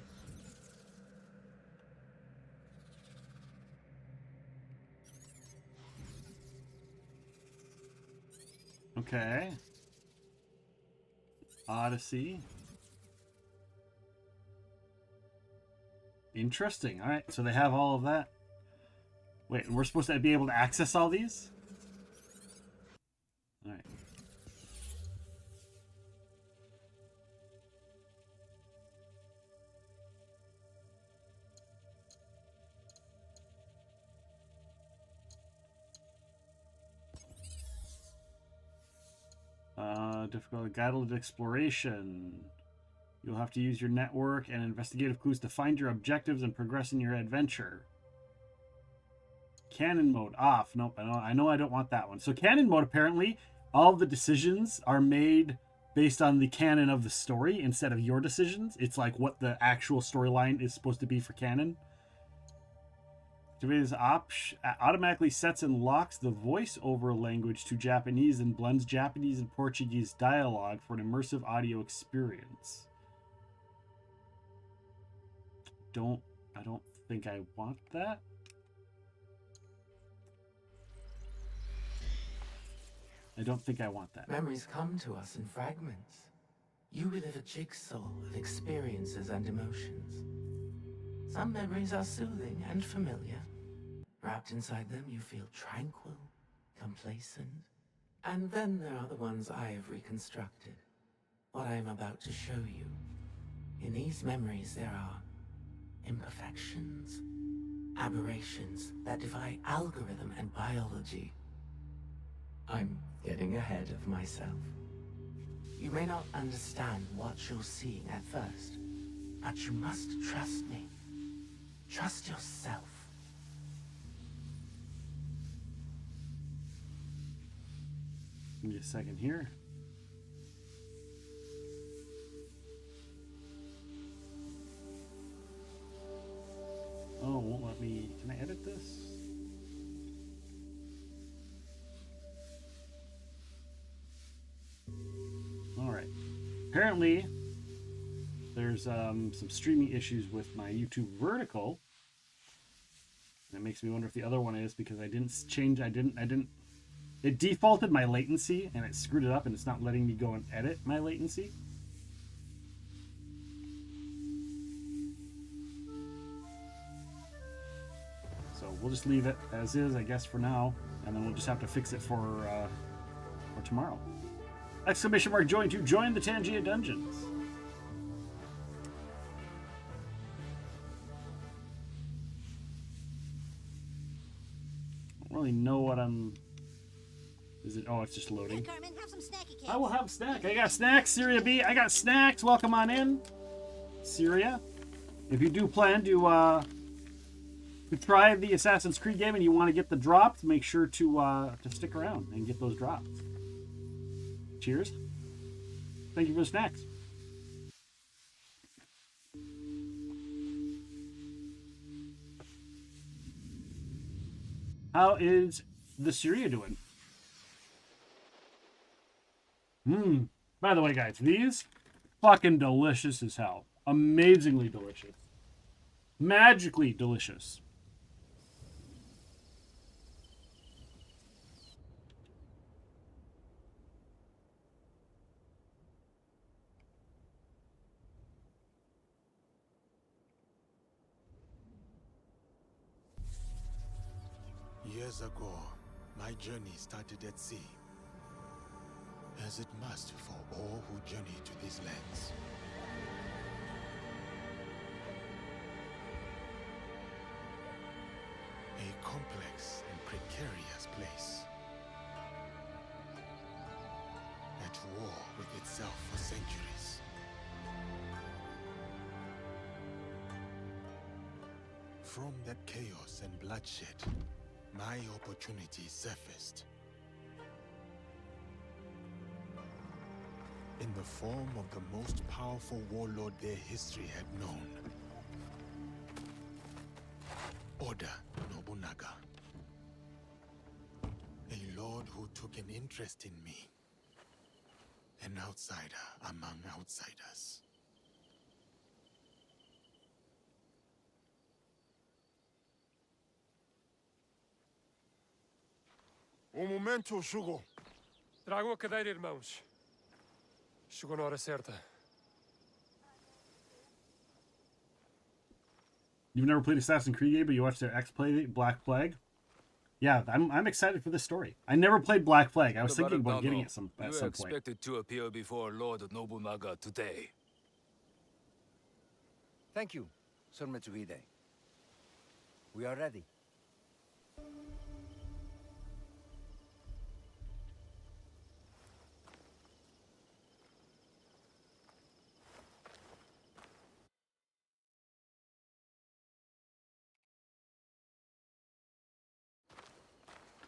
Okay. Odyssey. Interesting. All right, so they have all of that. Wait, and we're supposed to be able to access all these? All right. Difficult guided exploration. You'll have to use your network and investigative clues to find your objectives and progress in your adventure. Canon mode off. Nope, I know I don't want that one. So canon mode, apparently, all of the decisions are made based on the canon of the story instead of your decisions. It's like what the actual storyline is supposed to be for canon. Activates automatically sets and locks the voice-over language to Japanese and blends Japanese and Portuguese dialogue for an immersive audio experience. I don't think I want that. I don't think I want that.
Memories come to us in fragments. You relive a jigsaw of experiences and emotions. Some memories are soothing and familiar. Wrapped inside them, you feel tranquil, complacent. And then there are the ones I have reconstructed. What I am about to show you. In these memories, there are imperfections, aberrations that defy algorithm and biology. I'm getting ahead of myself. You may not understand what you're seeing at first, but you must trust me. Trust yourself.
Give me a second here. Oh, it won't let me. Can I edit this? All right. Apparently, there's some streaming issues with my YouTube vertical. That makes me wonder if the other one is because I didn't change. It defaulted my latency and it screwed it up, and it's not letting me go and edit my latency. So we'll just leave it as is, I guess, for now, and then we'll just have to fix it for tomorrow. Exclamation mark join to join the Tangia Dungeons. I don't really know what I'm. Is it? Oh, it's just loading.
Hey, Carmen, have some snacky cakes.
I will have a snack. I got snacks, Syria B. I got snacks. Welcome on in, Syria. If you do plan to try the Assassin's Creed game and you want to get the drops, make sure to stick around and get those drops. Cheers. Thank you for the snacks. How is the Syria doing? By the way, guys, these fucking delicious as hell. Amazingly delicious. Magically delicious.
Years ago, my journey started at sea, as it must for all who journey to these lands. A complex and precarious place, at war with itself for centuries. From that chaos and bloodshed, my opportunity surfaced. In the form of the most powerful warlord their history had known. Oda Nobunaga. A lord who took an interest in me. An outsider among outsiders. momento chegou.
Tragam a cadeira, irmãos. Chegou na hora certa.
You've never played Assassin's Creed game, but you watched their X play Black Flag. Yeah, I'm excited for this story. I never played Black Flag. I was thinking about getting it at some point.
expected to appear before Lord Nobunaga today.
Thank you, Sir Mitsuhide. We are ready.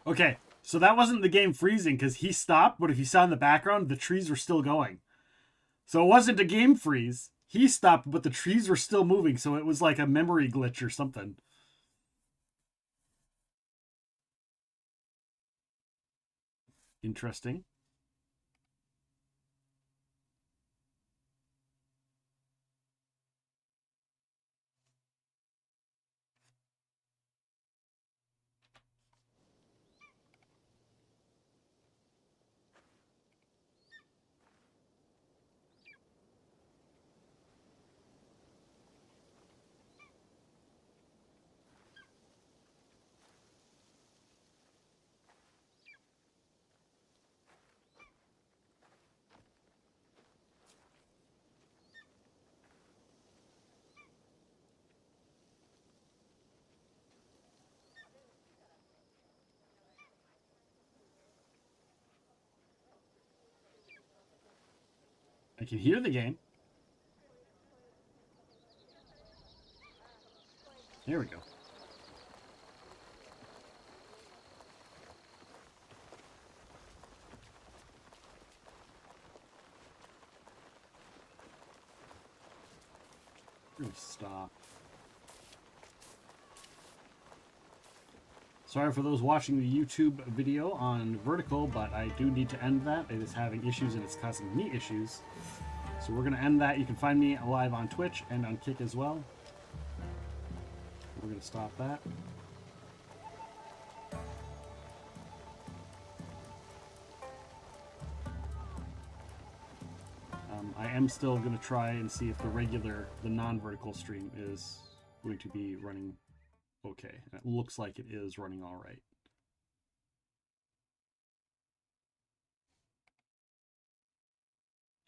Okay, so that wasn't the game freezing because he stopped, but if you saw in the background, the trees were still going. So it wasn't a game freeze. He stopped, but the trees were still moving, so it was like a memory glitch or something. Interesting. I can hear the game. There we go. Stop. Sorry for those watching the YouTube video on vertical, but I do need to end that. It is having issues and it's causing me issues. So we're going to end that. You can find me live on Twitch and on Kick as well. We're going to stop that. I am still going to try and see if the non-vertical stream is going to be running okay. And it looks like it is running all right.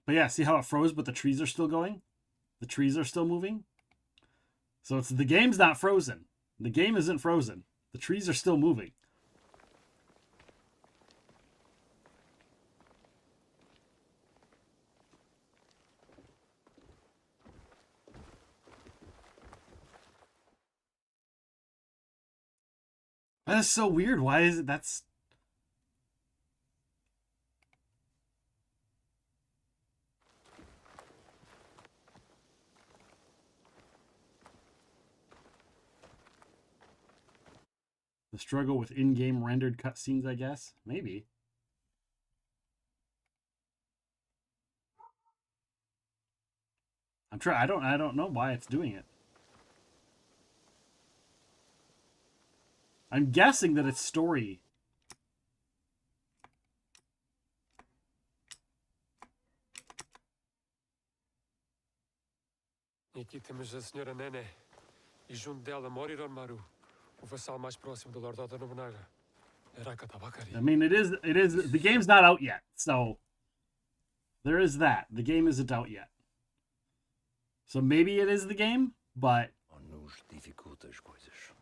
But yeah, see how it froze, but the trees are still going? The trees are still moving? So it's the game's not frozen. The game isn't frozen. The trees are still moving. That is so weird. Why is it that's... The struggle with in-game rendered cutscenes, I guess? Maybe. I'm trying. I don't know why it's doing it. I'm guessing that it's story.
E aqui temos a senhora Nene. E junto dela mora Maru, o vassal mais próximo do Lord Oda Nobunaga. Araka Tabakari.
I mean, it is, the game's not out yet, so there is that. The game isn't out yet. So maybe it is the game, but...
Nos dificulta as coisas.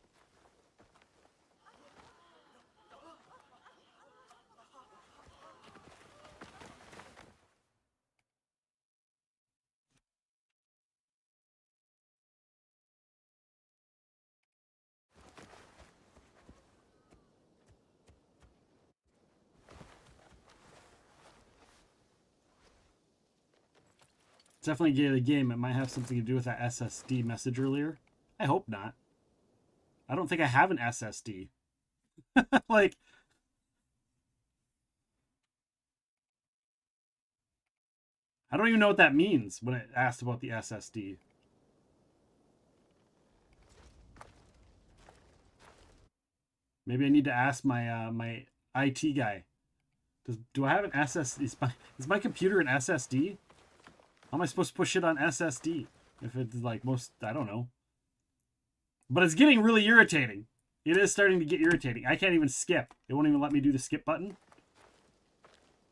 Definitely the game. It might have something to do with that SSD message earlier. I hope not. I don't think I have an SSD. Like... I don't even know what that means when it asked about the SSD. Maybe I need to ask my IT guy. Do I have an SSD? Is my computer an SSD? How am I supposed to push it on SSD? If it's like most, I don't know. But it's getting really irritating. It is starting to get irritating. I can't even skip. It won't even let me do the skip button.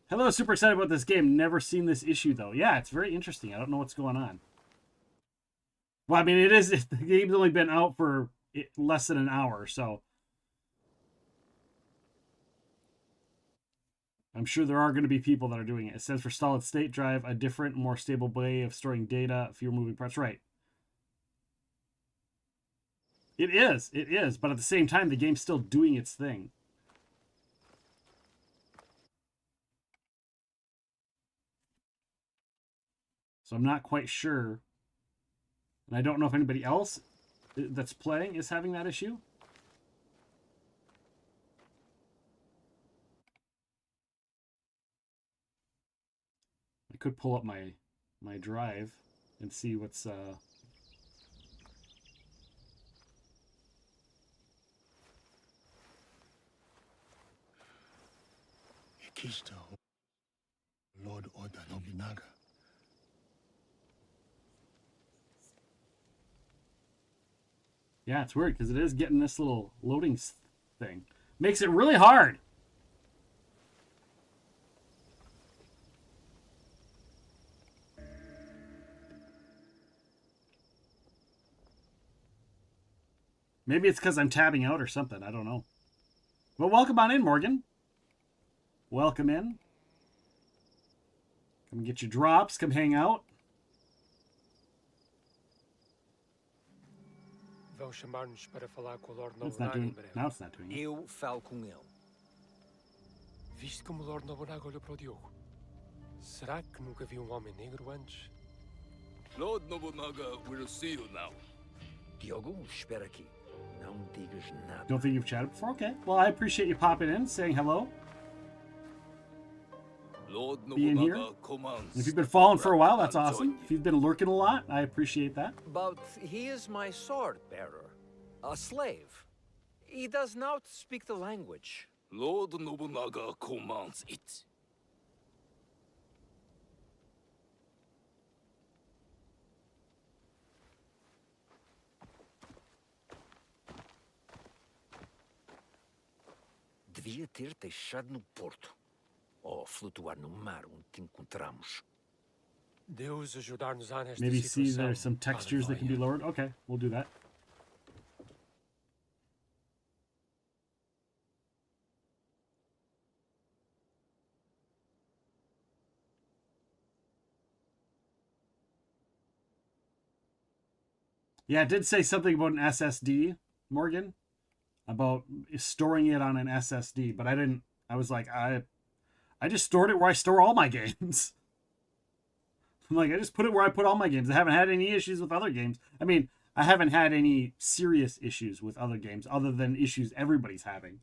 Hello, super excited about this game. Never seen this issue though. Yeah, it's very interesting. I don't know what's going on. Well, I mean, it is. The game's only been out for less than an hour, so I'm sure there are going to be people that are doing it. It says for solid state drive, a different, more stable way of storing data, fewer moving parts. Right. It is, but at the same time, the game's still doing its thing. So I'm not quite sure. And I don't know if anybody else that's playing is having that issue. I could pull up my drive and see what's
Ikishta, Lord Oda Nobunaga.
Yeah, it's weird because it is getting this little loading thing. Makes it really hard. Maybe it's because I'm tabbing out or something. I don't know. Well, welcome on in, Morgan. Welcome in. Come get your drops. Come hang out.
Vão chamar-nos para falar com o Lord
It's not
Nobunaga em
doing.
breve.
Now it's not doing it.
Eu falo com ele.
Viste como o Lord Nobunaga olhou para o Diogo? Será que nunca viu um homem negro antes?
Lord Nobunaga will see you now. Diogo, espera aqui. Não digas nada.
Don't think you've chatted before? Okay. Well, I appreciate you popping in, saying hello.
Lord
Being here.
Nobunaga commands.
And if you've been following for a while, that's awesome. If you've been lurking a lot, I appreciate that.
But he is my sword bearer, a slave. He does not speak the language. Lord Nobunaga commands it. Devia ter deixado no porto. Ou flutuar no mar onde te encontramos.
Deus ajudar-nos-á nesta
Maybe see
situação.
there's some textures that can be lowered. Okay, we'll do that. Yeah, it did say something about an SSD, Morgan, about storing it on an SSD, but I didn't. I was like, I just stored it where I store all my games. I'm like, I just put it where I put all my games. I haven't had any issues with other games. I mean, I haven't had any serious issues with other games other than issues everybody's having.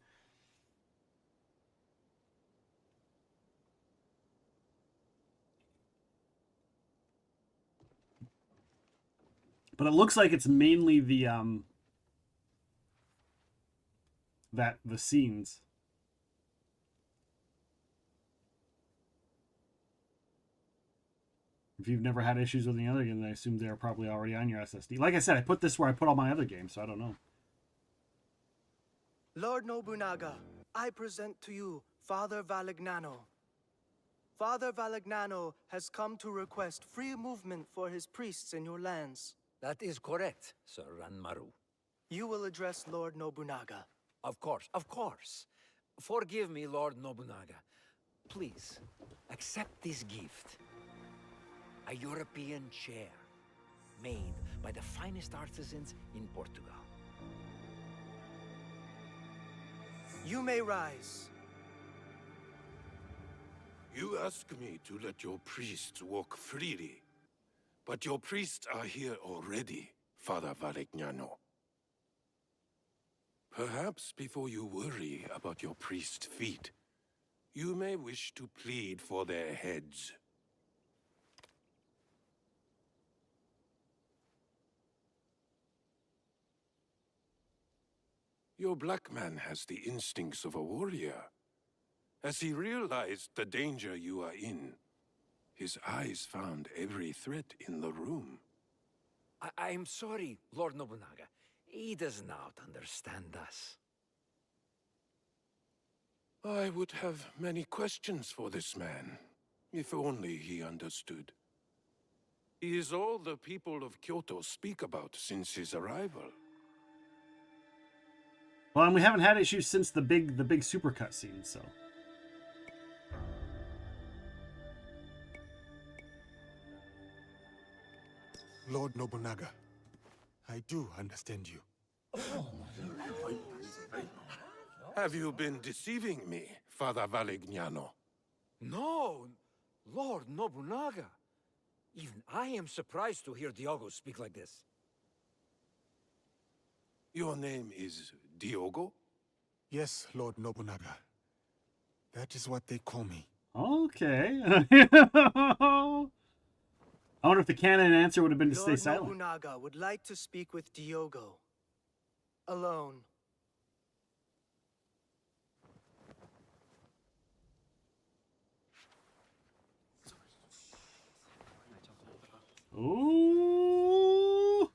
But it looks like it's mainly the the scenes. If you've never had issues with any other game, I assume they're probably already on your SSD. Like I said, I put this where I put all my other games, so I don't know.
Lord Nobunaga, I present to you Father Valignano. Father Valignano has come to request free movement for his priests in your lands.
That is correct, Sir Ranmaru.
You will address Lord Nobunaga.
Of course, of course. Forgive me, Lord Nobunaga. Please, accept this gift. A European chair, made by the finest artisans in Portugal.
You may rise.
You ask me to let your priests walk freely, but your priests are here already, Father Valignano. Perhaps before you worry about your priest's feet, you may wish to plead for their heads. Your black man has the instincts of a warrior,
As he realized the danger you are in, his eyes found every threat in the room.
I'm sorry, Lord Nobunaga. He does not understand us.
I would have many questions for this man, if only he understood. He is all the people of Kyoto speak about since his arrival.
Well, and we haven't had issues since the big super cutscene, so.
Lord Nobunaga, I do understand you.
Have you been deceiving me, Father Valignano?
No, Lord Nobunaga. Even I am surprised to hear Diogo speak like this.
Your name is Diogo?
Yes, Lord Nobunaga. That is what they call me.
Okay. I wonder if the canon answer would have been to stay
Lord
silent.
Nobunaga would like to speak with Diogo. Alone.
Ooh.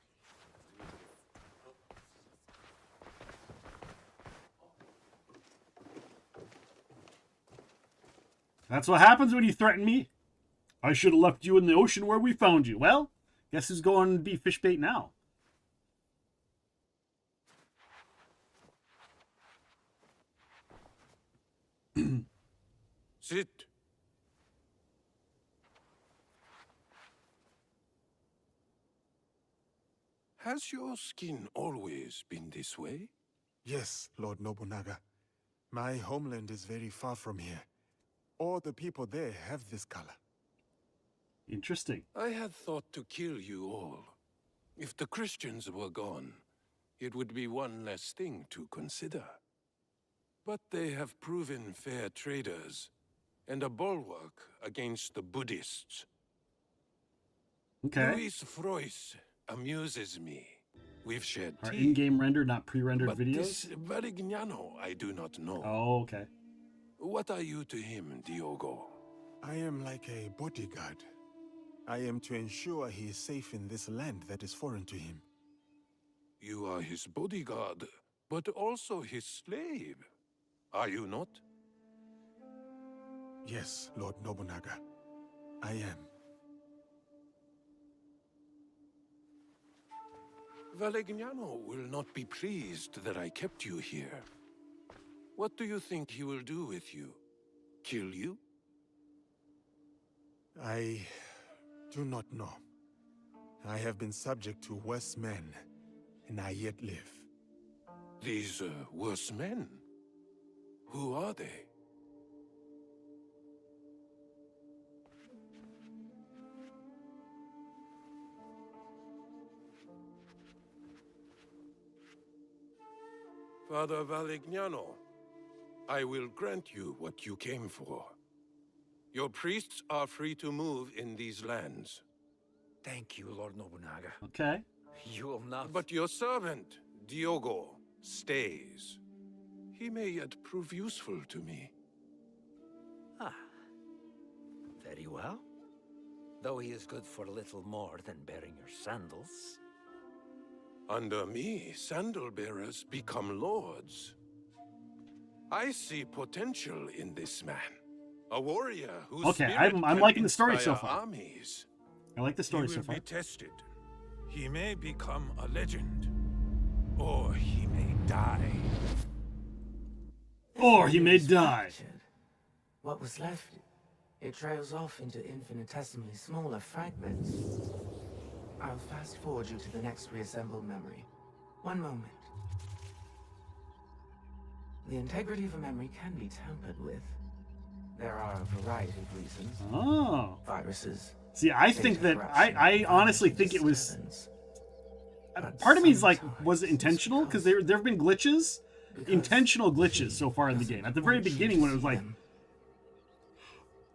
That's what happens when you threaten me. I should have left you in the ocean where we found you. Well, guess who's going to be fish bait now?
Sit. Has your skin always been this way?
Yes, Lord Nobunaga. My homeland is very far from here. All the people there have this color.
Interesting.
I had thought to kill you all. If the Christians were gone, it would be one less thing to consider. But they have proven fair traders, and a bulwark against the Buddhists.
Okay.
Luis Frois amuses me. We've shared
Our
tea.
in-game rendered, not pre-rendered
But
videos?
this Varignano I do not know.
Oh, okay.
What are you to him, Diogo?
I am like a bodyguard. I am to ensure he is safe in this land that is foreign to him.
You are his bodyguard, but also his slave. Are you not?
Yes, Lord Nobunaga. I am.
Valignano will not be pleased that I kept you here. What do you think he will do with you? Kill you?
I do not know. I have been subject to worse men, and I yet live.
These worse men? Who are they? Father Valignano, I will grant you what you came for. Your priests are free to move in these lands.
Thank you, Lord Nobunaga.
Okay.
You will not...
But your servant, Diogo, stays. He may yet prove useful to me.
Ah. Very well. Though he is good for little more than bearing your sandals.
Under me, sandal bearers become lords. I see potential in this man. A warrior whose
Okay,
spirit
I'm
can
liking the story so
inspire
far.
Armies.
I like the story
He
so
will
far.
be tested. He may become a legend. Or he may die.
Or he may die.
What was left, it trails off into infinitesimally smaller fragments. I'll fast forward you to the next reassembled memory. One moment. The integrity of a memory can be tampered with. There are a variety of reasons.
Oh.
Viruses.
See, I think that I honestly think it was. Part of me is like, was it intentional? Because there have been glitches, intentional glitches so far in the game. At the very beginning, when it was like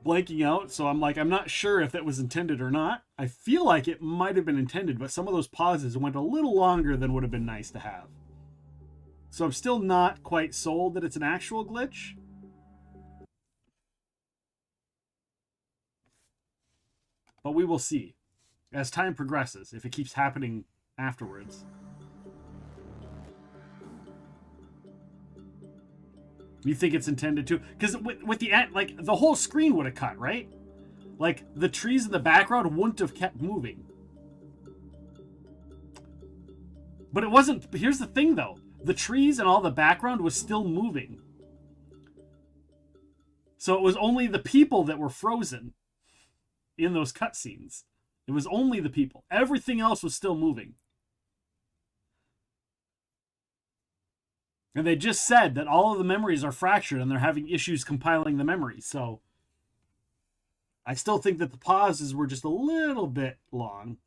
blanking out, so I'm like, I'm not sure if that was intended or not. I feel like it might have been intended, but some of those pauses went a little longer than would have been nice to have. So I'm still not quite sold that it's an actual glitch. But we will see as time progresses if it keeps happening afterwards. You think it's intended to? Because with the like the whole screen would have cut, right? Like the trees in the background wouldn't have kept moving. But it wasn't. Here's the thing, though: the trees and all the background was still moving. So it was only the people that were frozen in those cutscenes. It was only the people. Everything else was still moving. And they just said that all of the memories are fractured and they're having issues compiling the memories. So I still think that the pauses were just a little bit long.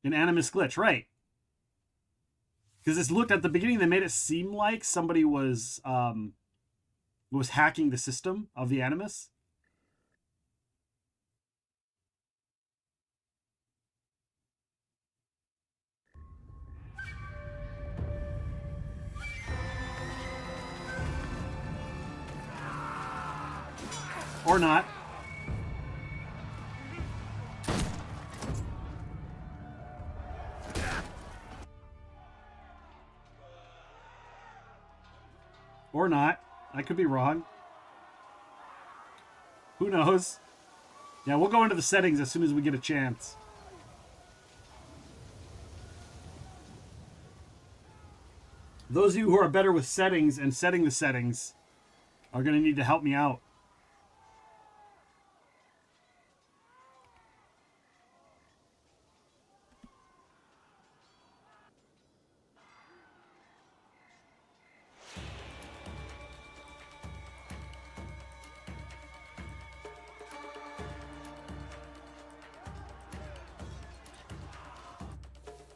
An animus glitch, right? Because it's looked at the beginning, they made it seem like somebody was hacking the system of the animus. Or not. Or not. I could be wrong. Who knows? Yeah, we'll go into the settings as soon as we get a chance. Those of you who are better with settings and setting the settings are going to need to help me out.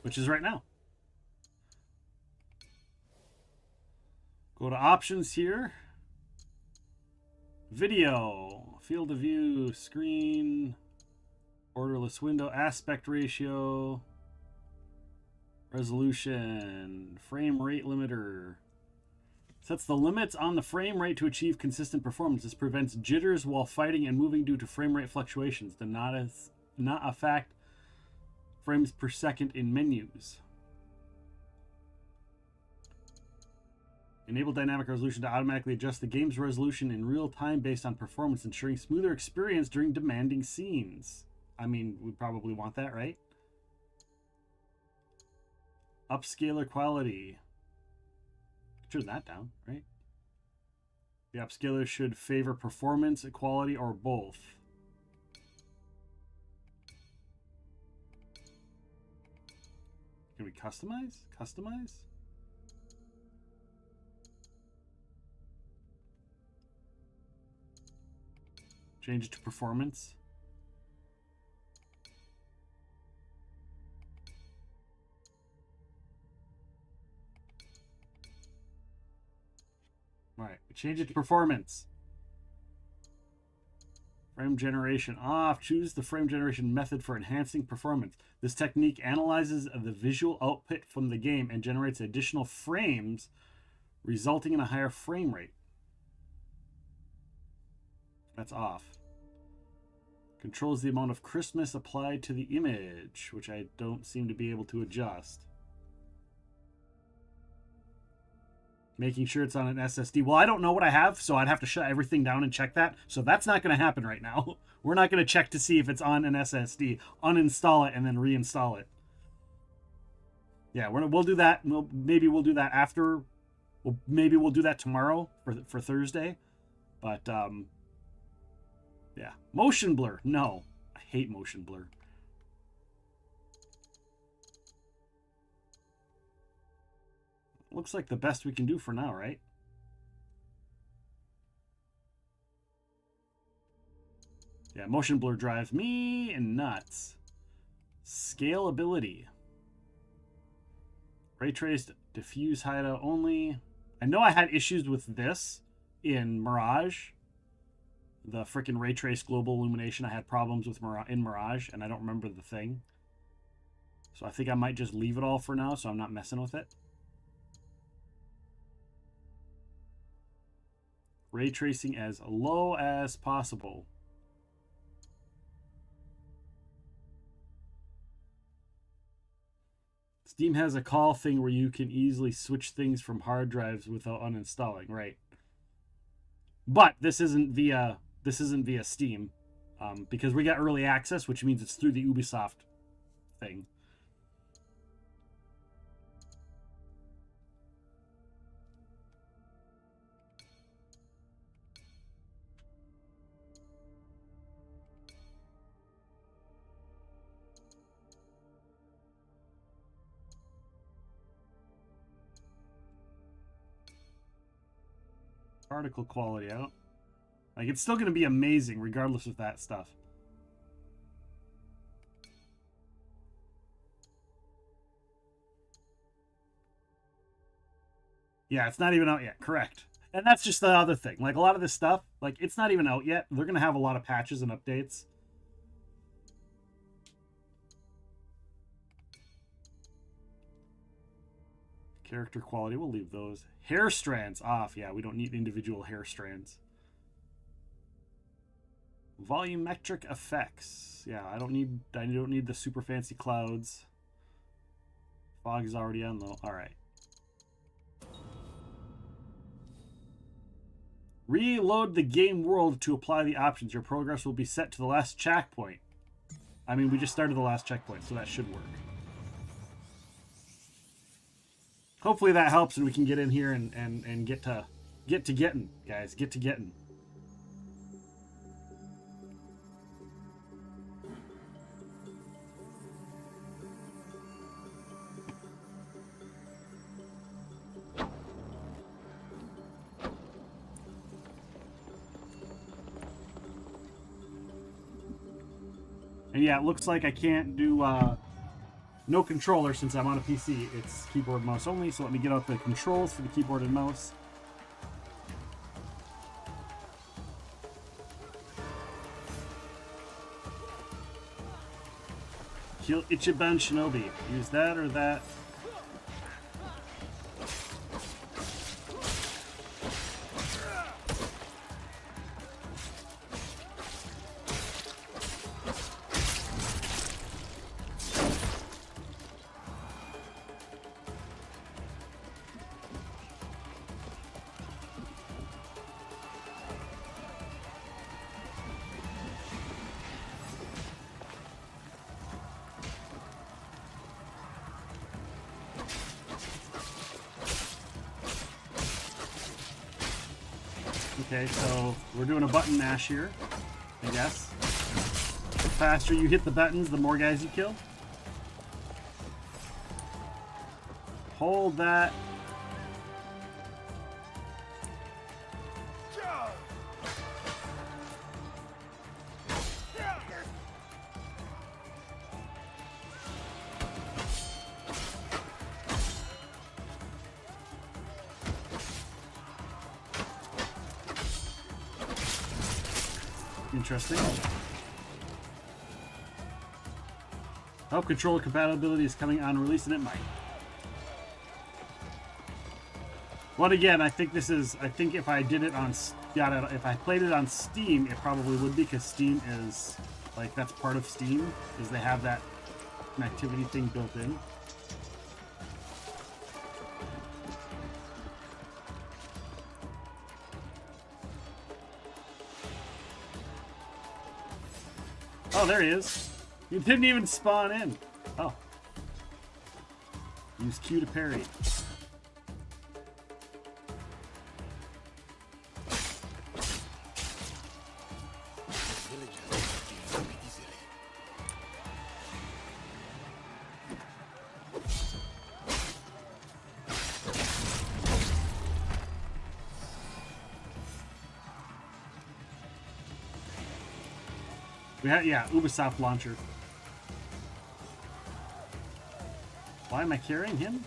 Which is right now. Go to options here. Video, field of view, screen, borderless window, aspect ratio, resolution, frame rate limiter. Sets the limits on the frame rate to achieve consistent performance. This prevents jitters while fighting and moving due to frame rate fluctuations. Do not affect frames per second in menus. Enable dynamic resolution to automatically adjust the game's resolution in real time based on performance, ensuring smoother experience during demanding scenes. I mean, we probably want that, right? Upscaler quality. Turn that down, right? The upscaler should favor performance, quality, or both. Can we customize? Customize? Change it to performance. All right, change it to performance. Frame generation off. Choose the frame generation method for enhancing performance. This technique analyzes the visual output from the game and generates additional frames, resulting in a higher frame rate. That's off. Controls the amount of crispness applied to the image, which I don't seem to be able to adjust. Making sure it's on an SSD. Well, I don't know what I have, so I'd have to shut everything down and check that. So that's not going to happen right now. We're not going to check to see if it's on an SSD. Uninstall it and then reinstall it. Yeah, we'll do that. Maybe we'll do that after. Maybe we'll do that tomorrow for Thursday. But yeah, motion blur. No, I hate motion blur. Looks like the best we can do for now, right? Yeah, motion blur drives me nuts. Scalability. Ray traced diffuse hideout only. I know I had issues with this in Mirage. The freaking ray trace global illumination. I had problems with in Mirage, and I don't remember the thing. So I think I might just leave it all for now, so I'm not messing with it. Ray tracing as low as possible. Steam has a call thing where you can easily switch things from hard drives without uninstalling, right? But this isn't via Steam, because we got early access, which means it's through the Ubisoft thing. Particle quality out. Like, it's still going to be amazing regardless of that stuff. Yeah, it's not even out yet. Correct. And that's just the other thing. Like, a lot of this stuff, like, it's not even out yet. They're going to have a lot of patches and updates. Character quality, we'll leave those. Hair strands off. Yeah, we don't need individual hair strands. Volumetric effects. Yeah, I don't need the super fancy clouds. Fog is already on though. All right. Reload the game world to apply the options. Your progress will be set to the last checkpoint. I mean, we just started the last checkpoint, so that should work. Hopefully that helps and we can get in here and get to getting, guys. Get to getting. And yeah, it looks like I can't do no controller since I'm on a PC. It's keyboard and mouse only, so let me get out the controls for the keyboard and mouse. Kill Ichiban Shinobi. Use that or that. Okay, so we're doing a button mash here, I guess. The faster you hit the buttons, the more guys you kill. Hold that. Interesting. Oh, controller compatibility is coming on release, and it might. Well, again, I think this is. I think if I did it on, if I played it on Steam, it probably would be because Steam is like that's part of Steam, is they have that connectivity thing built in. Oh, there he is. You didn't even spawn in. Oh. Use Q to parry. Yeah, Ubisoft launcher. Why am I carrying him?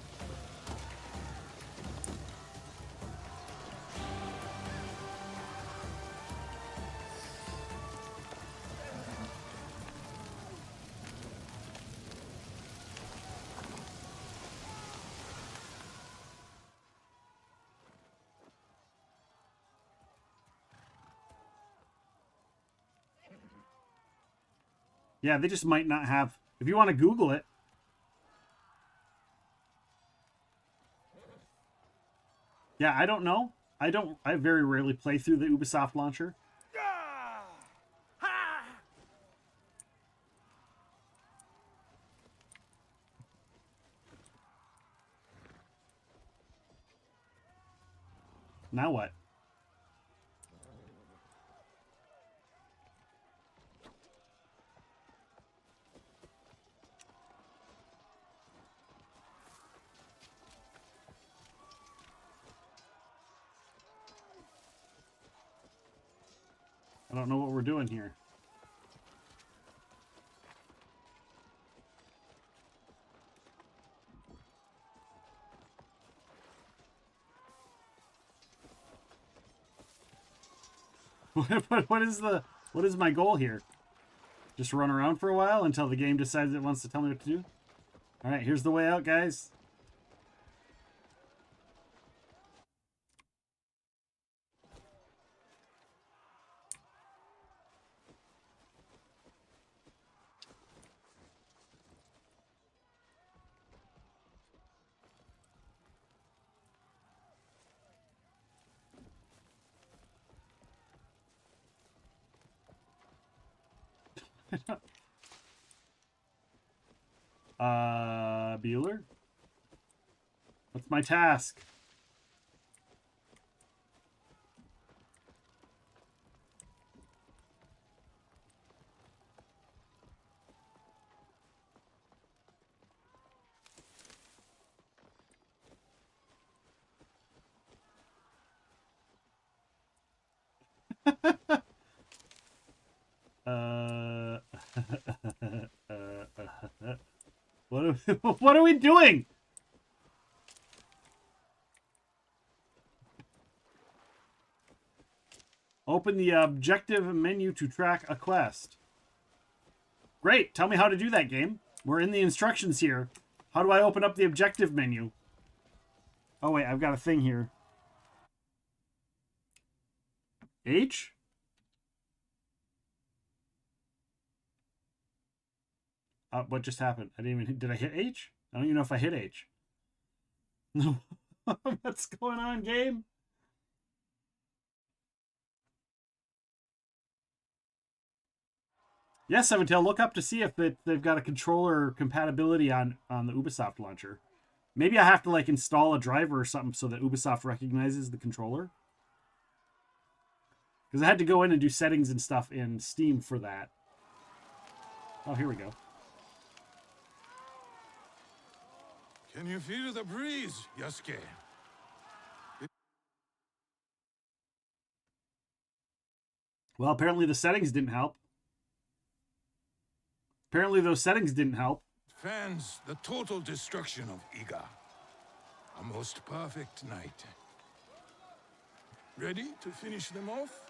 Yeah, they just might not have. If you want to Google it. Yeah, I don't know. I very rarely play through the Ubisoft launcher. Now what? I don't know what we're doing here. What is my goal here? Just run around for a while until the game decides it wants to tell me what to do? All right, here's the way out, guys. Bueller? What's my task? What are we doing? Open the objective menu to track a quest. Great. Tell me how to do that, game. We're in the instructions here. How do I open up the objective menu? Oh, wait. I've got a thing here. H? What just happened? I didn't even... Did I hit H? I don't even know if I hit H. No. What's going on, game? Yes, Seven-Tail, look up to see if they've got a controller compatibility on the Ubisoft launcher. Maybe I have to like install a driver or something so that Ubisoft recognizes the controller. Because I had to go in and do settings and stuff in Steam for that. Oh, here we go.
Can you feel the breeze, Yasuke?
Well, apparently the settings didn't help. Apparently those settings didn't help.
Fans, the total destruction of Iga. A most perfect night. Ready to finish them off?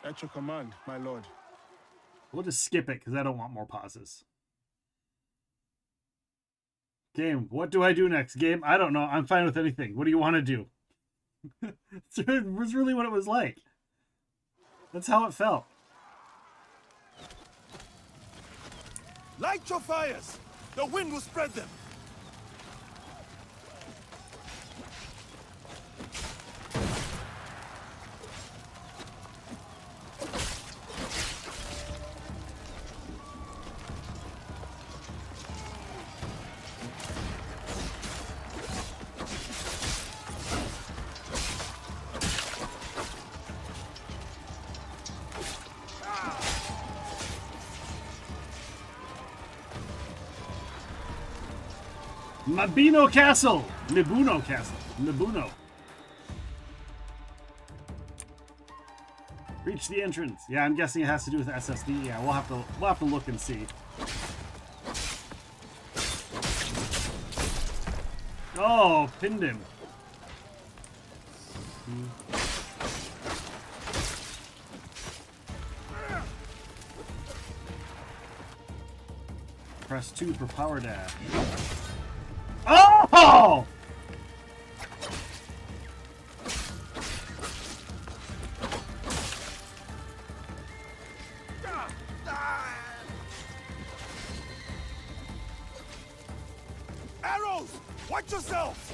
At your command, my lord.
We'll just skip it because I don't want more pauses. Game, what do I do next? Game, I don't know. I'm fine with anything. What do you want to do? It was really what it was like. That's how it felt.
Light your fires! The wind will spread them!
Mabino Castle! Mibuno Castle. Mibuno. Reach the entrance. Yeah, I'm guessing it has to do with SSD. Yeah, we'll have to look and see. Oh, pinned him. Press 2 for power dash. Oh!
Watch yourself!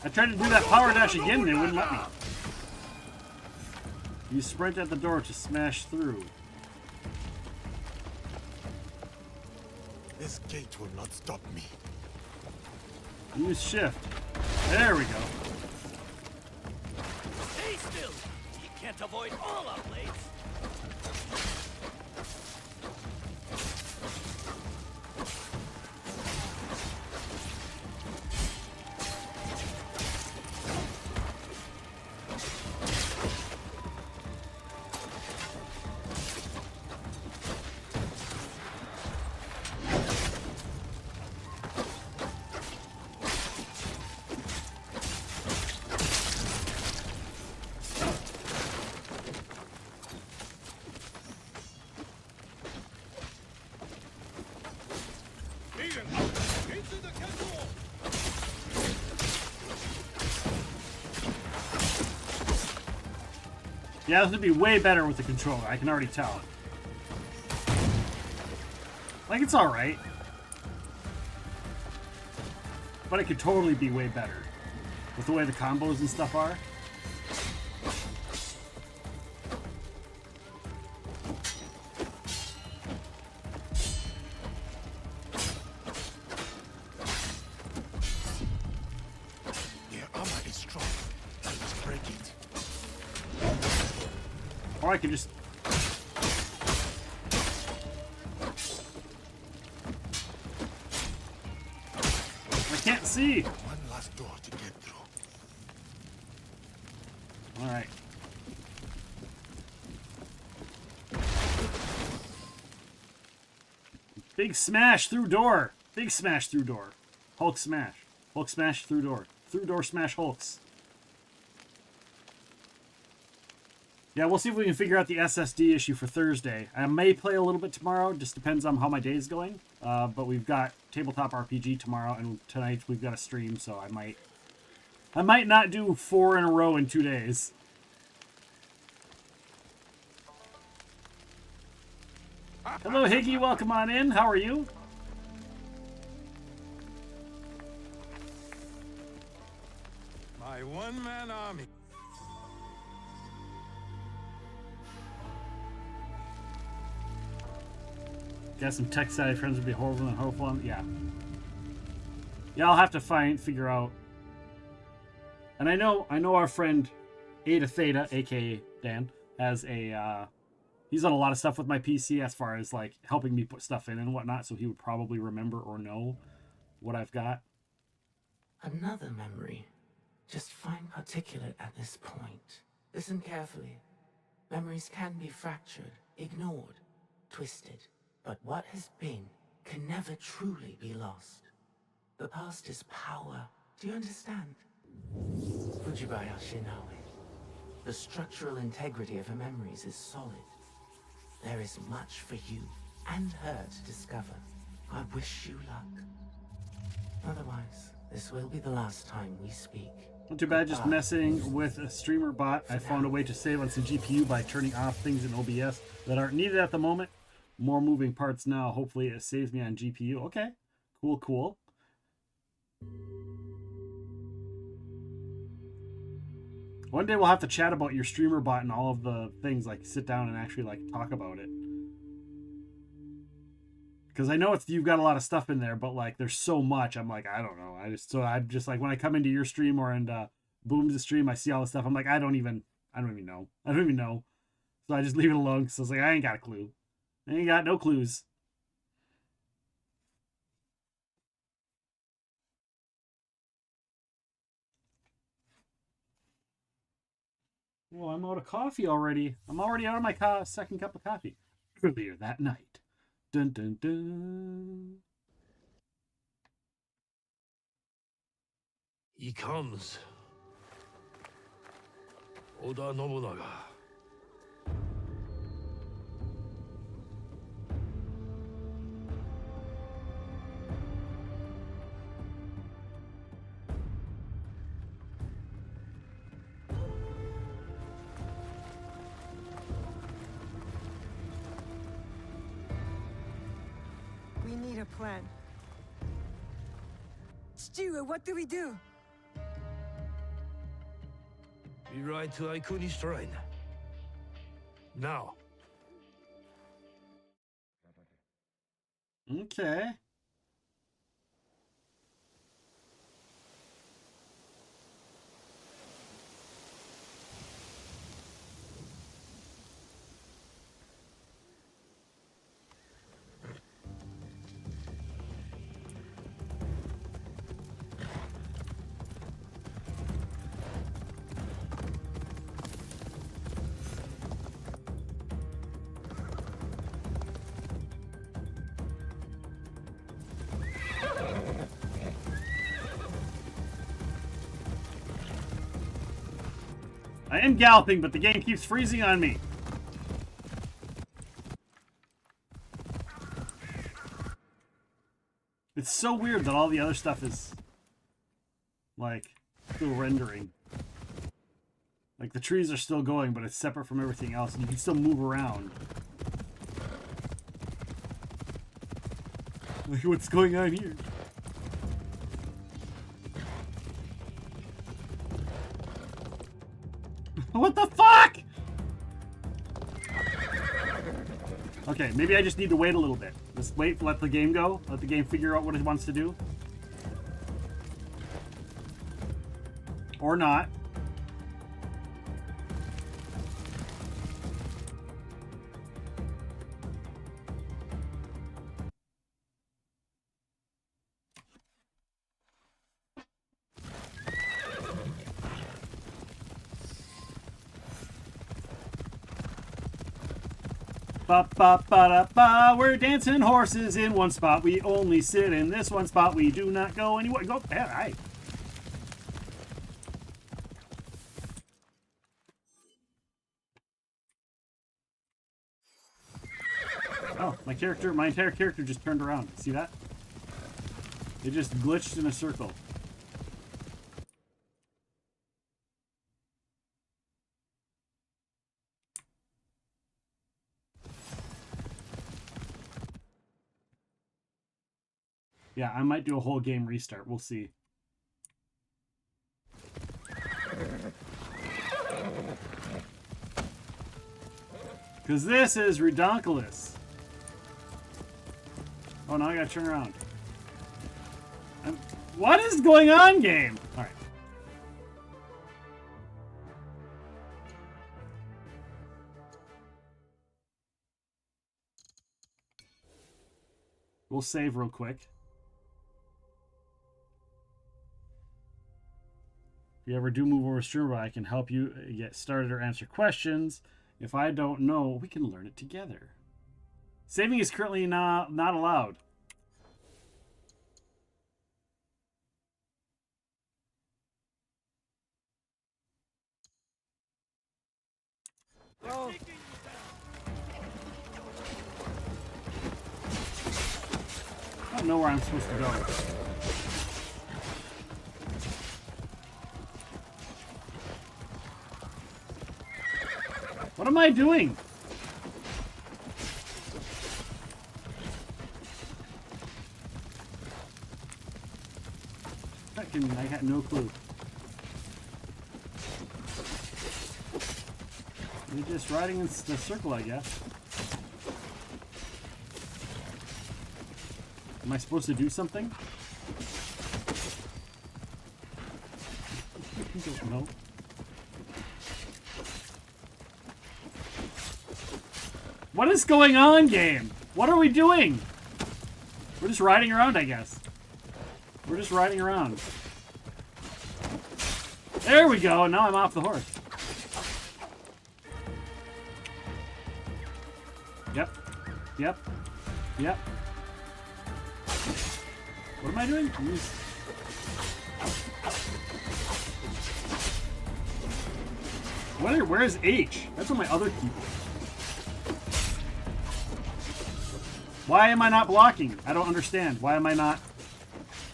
I tried to do that power dash again and it wouldn't let me. You sprint at the door to smash through.
This gate will not stop me.
Use shift. There we go.
Stay still! You can't avoid all outlays!
Yeah, this would be way better with the controller. I can already tell. Like, it's alright. But it could totally be way better. With the way the combos and stuff are.
Their armor is strong. Let's break it.
Or I could just... I can't see!
One last door to get through.
Alright. Big smash through door! Big smash through door. Hulk smash. Hulk smash through door. Through door smash Hulks. Yeah, we'll see if we can figure out the SSD issue for Thursday. I may play a little bit tomorrow, just depends on how my day is going. But we've got Tabletop RPG tomorrow, and tonight we've got a stream, so I might not do 4 in a row in 2 days. Hello, Higgy, welcome on in. How are you?
My one-man army.
Got some tech-savvy friends would be horrible and hopeful. Yeah. Yeah, I'll have to figure out. And I know our friend Ada Theta, aka Dan, has a he's done a lot of stuff with my PC as far as like helping me put stuff in and whatnot, so he would probably remember or know what I've got.
Another memory. Just fine particulate at this point. Listen carefully. Memories can be fractured, ignored, twisted. But what has been can never truly be lost. The past is power. Do you understand? Fujibaya Shinawe. The structural integrity of her memories is solid. There is much for you and her to discover. I wish you luck. Otherwise, this will be the last time we speak.
Not too bad, just messing with a streamer bot. I found a way to save on some GPU by turning off things in OBS that aren't needed at the moment. More moving parts now. Hopefully it saves me on GPU. Okay. Cool, cool. One day we'll have to chat about your streamer bot and all of the things, like sit down and actually like talk about it. Because I know you've got a lot of stuff in there, but like there's so much. I'm like, I don't know. I'm just like when I come into your stream or into Boom's stream, I see all the stuff. I'm like, I don't even know. So I just leave it alone. So I was like, I ain't got a clue. I ain't got no clues. Well, I'm out of coffee already. I'm already out of my second cup of coffee. Earlier that night. Dun dun dun.
He comes. Oda Nobunaga.
We need a plan. Steward, what do we do?
We ride to Aikuni Shrine. Now.
Okay. I am galloping, but the game keeps freezing on me. It's so weird that all the other stuff is, like, still rendering. Like, the trees are still going, but it's separate from everything else, and you can still move around. Like, what's going on here? What the fuck? Okay, maybe I just need to wait a little bit. Just wait, let the game go. Let the game figure out what it wants to do. Or not. Ba ba ba da ba. We're dancing horses in one spot. We only sit in this one spot. We do not go anywhere. Go. All right. Oh, my entire character just turned around. See that? It just glitched in a circle. Yeah, I might do a whole game restart. We'll see. Because this is redonkulous. Oh, now I gotta turn around. What is going on, game? All right. We'll save real quick. If you ever do move over streamer, I can help you get started or answer questions. If I don't know, we can learn it together. Saving is currently not allowed.
Oh.
I don't know where I'm supposed to go. What am I doing? I got no clue. You're just riding in the circle, I guess. Am I supposed to do something? No. What is going on, game? What are we doing? We're just riding around, I guess. We're just riding around. There we go. Now I'm off the horse. Yep. Yep. Yep. What am I doing? Where is H? That's on my other keyboard. Why am I not blocking? I don't understand. Why am I not?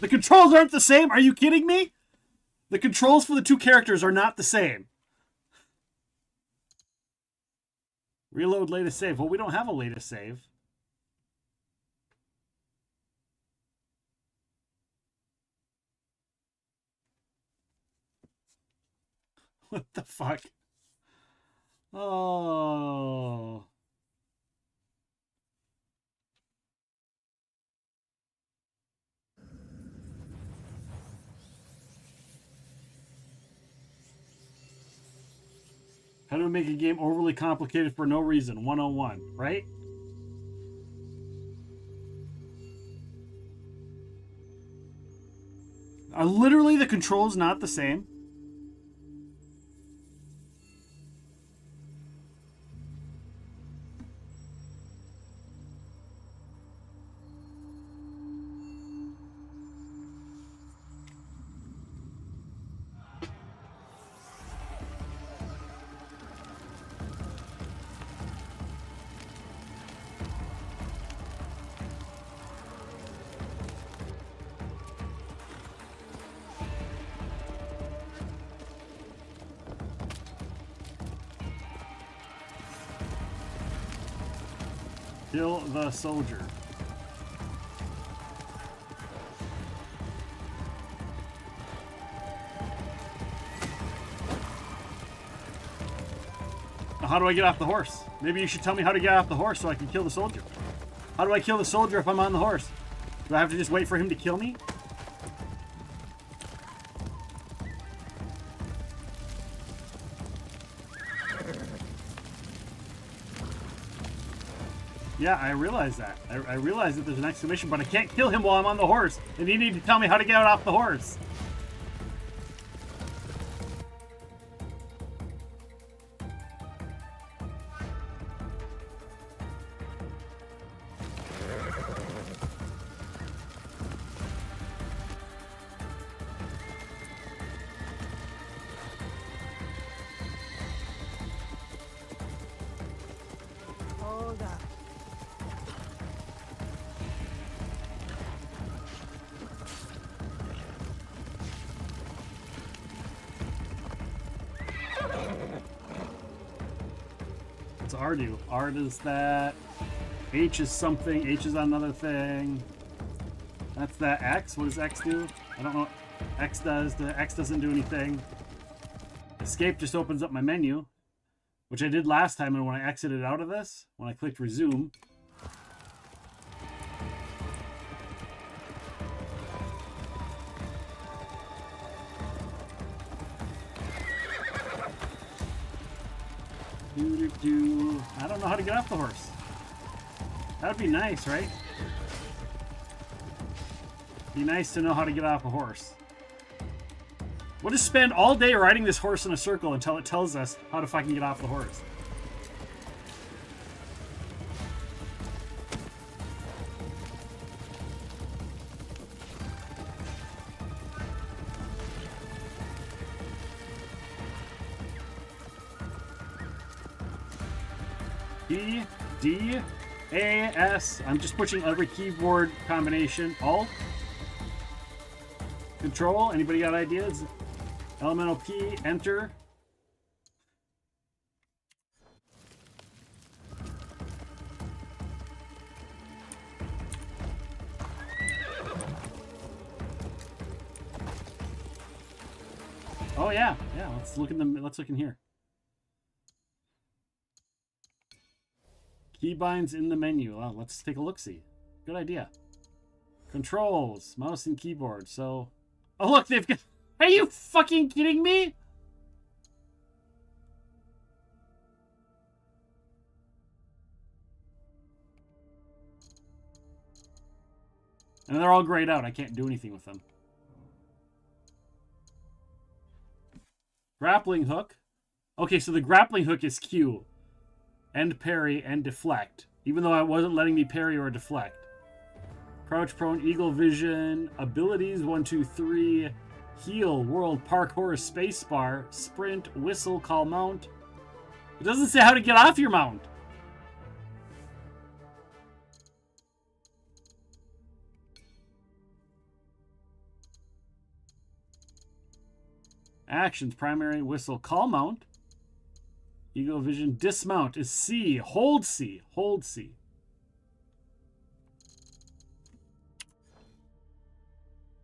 The controls aren't the same? Are you kidding me? The controls for the two characters are not the same. Reload latest save. Well, we don't have a latest save. What the fuck? Oh. How to make a game overly complicated for no reason? 101, right? Are literally the controls not the same? Kill the soldier. How do I get off the horse? Maybe you should tell me how to get off the horse so I can kill the soldier. How do I kill the soldier if I'm on the horse? Do I have to just wait for him to kill me? Yeah, I realize that. I realize that there's an exclamation, but I can't kill him while I'm on the horse. And you need to tell me how to get off the horse.
Hold up.
What's R do? R does that. H is something. H is another thing. That's that X. What does X do? I don't know what X does. The X doesn't do anything. Escape just opens up my menu, which I did last time, and when I exited out of this, when I clicked resume, I don't know how to get off the horse. That would be nice, right? Be nice to know how to get off a horse. We'll just spend all day riding this horse in a circle until it tells us how to fucking get off the horse. B, D, A, S. I'm just pushing every keyboard combination. Alt. Control. Anybody got ideas? Elemental P. Enter. Oh yeah, yeah. Let's look in the. Let's look in here. Keybinds in the menu. Well, let's take a look-see. Good idea. Controls, mouse and keyboard. So, oh look, they've got. Are you fucking kidding me? And they're all grayed out. I can't do anything with them. Grappling hook. Okay, so the grappling hook is Q. And parry and deflect. Even though I wasn't letting me parry or deflect. Crouch, prone, eagle vision, abilities, 1, 2, 3, heal, world, parkour, spacebar, sprint, whistle, call mount. It doesn't say how to get off your mount. Actions, primary, whistle, call mount. Eagle vision, dismount is C, hold C, hold C.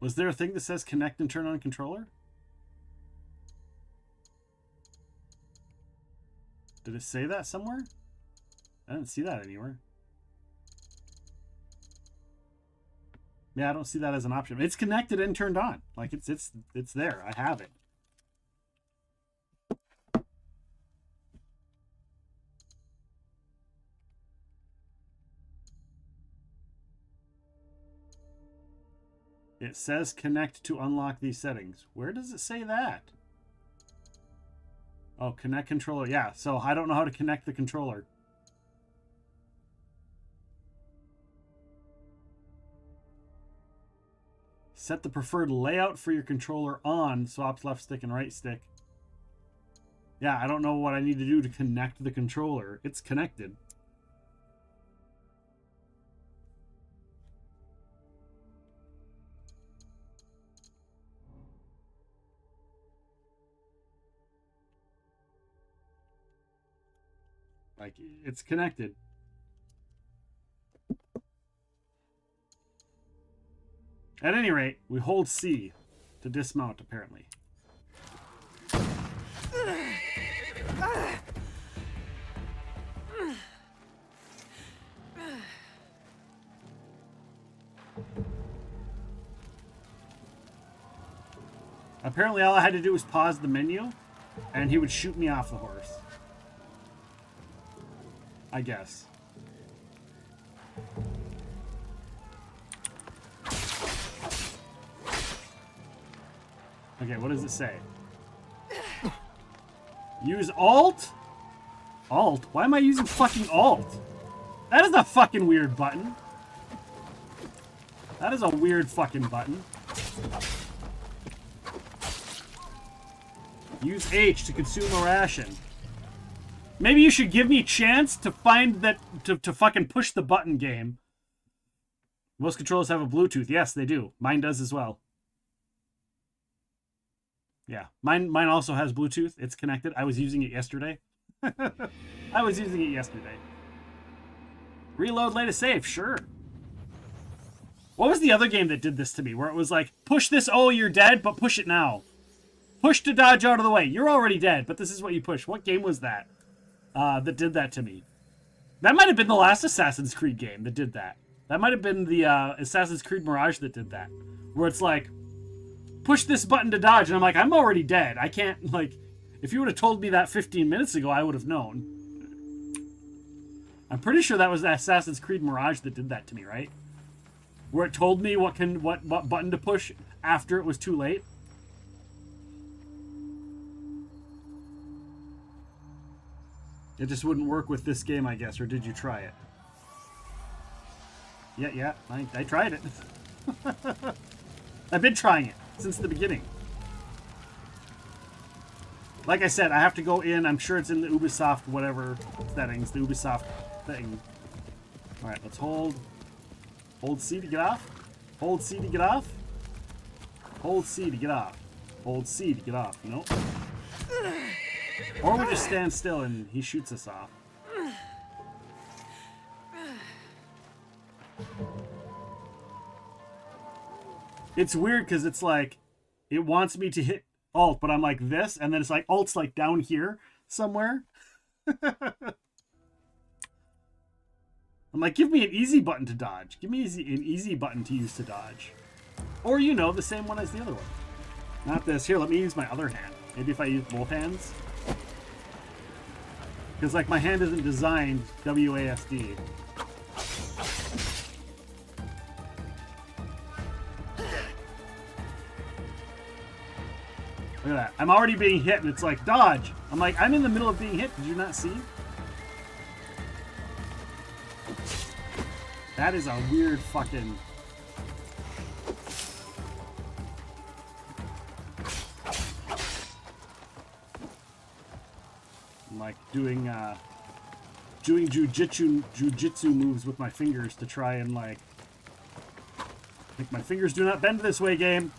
Was there a thing that says connect and turn on controller? Did it say that somewhere? I didn't see that anywhere. Yeah, I don't see that as an option. It's connected and turned on. Like it's there. I have it. It says connect to unlock these settings. Where does it say that? Oh, connect controller. Yeah, so I don't know how to connect the controller. Set the preferred layout for your controller on. Swaps left stick and right stick. Yeah, I don't know what I need to do to connect the controller. It's connected. Like, it's connected. At any rate, we hold C to dismount, apparently. Apparently all I had to do was pause the menu, and he would shoot me off the horse. I guess. Okay, what does it say? Use Alt? Alt? Why am I using fucking Alt? That is a fucking weird button. That is a weird fucking button. Use H to consume a ration. Maybe you should give me a chance to find that, to fucking push the button game. Most controllers have a Bluetooth. Yes, they do. Mine does as well. Yeah, mine also has Bluetooth. It's connected. I was using it yesterday. I was using it yesterday. Reload latest save, sure. What was the other game that did this to me? Where it was like, push this, oh, you're dead, but push it now. Push to dodge out of the way. You're already dead, but this is what you push. What game was that? That did that to me. That might have been the last Assassin's Creed game that did that. That might have been the Assassin's Creed Mirage that did that. Where it's like, push this button to dodge, and I'm like, I'm already dead. I can't, like, if you would have told me that 15 minutes ago, I would have known. I'm pretty sure that was Assassin's Creed Mirage that did that to me, right? Where it told me what button to push after it was too late. It just wouldn't work with this game, I guess, or did you try it? Yeah, I tried it. I've been trying it since the beginning. Like I said, I have to go in. I'm sure it's in the Ubisoft whatever settings, the Ubisoft thing. All right, let's hold C to get off. Hold C to get off. Hold C to get off. Hold C to get off. Nope. Or we just stand still and he shoots us off. It's weird because it's like, it wants me to hit Alt, but I'm like this, and then it's like, Alt's like down here somewhere. I'm like, give me an easy button to dodge. Give me an easy button to use to dodge. Or, you know, the same one as the other one. Not this. Here, let me use my other hand. Maybe if I use both hands. Because, like, my hand isn't designed WASD. Look at that. I'm already being hit, and it's like, dodge. I'm like, I'm in the middle of being hit. Did you not see? That is a weird fucking... I'm like doing jujitsu moves with my fingers to try and like... I think my fingers do not bend this way, game.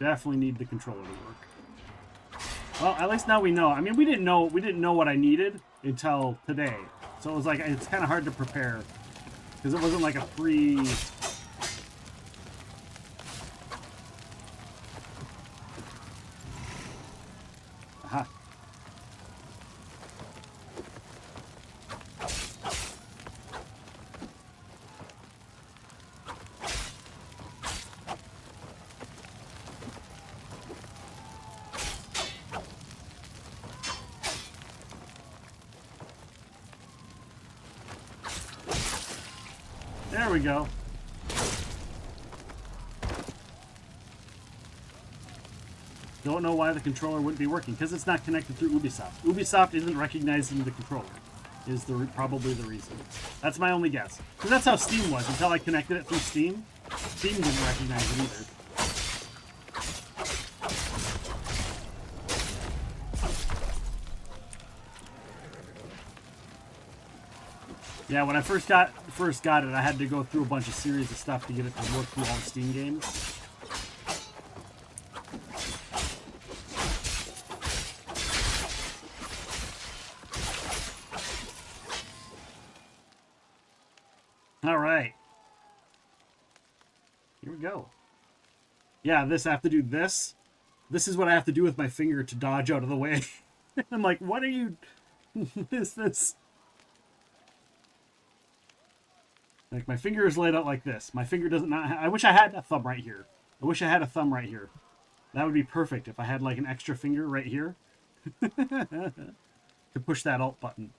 Definitely need the controller to work. Well, at least now we know. I mean, we didn't know what I needed until today. So it was like, it's kind of hard to prepare because it wasn't like a free. Aha. There we go. Don't know why the controller wouldn't be working, because it's not connected through Ubisoft. Ubisoft isn't recognizing the controller, is probably the reason. That's my only guess. Because that's how Steam was, until I connected it through Steam. Steam didn't recognize it either. Yeah, when I first got it, I had to go through a bunch of series of stuff to get it to work through all the Steam games. All right. Here we go. Yeah, I have to do this. This is what I have to do with my finger to dodge out of the way. I'm like, what are you... this... Like, my finger is laid out like this. My finger doesn't not... I wish I had a thumb right here. I wish I had a thumb right here. That would be perfect if I had, like, an extra finger right here. To push that Alt button.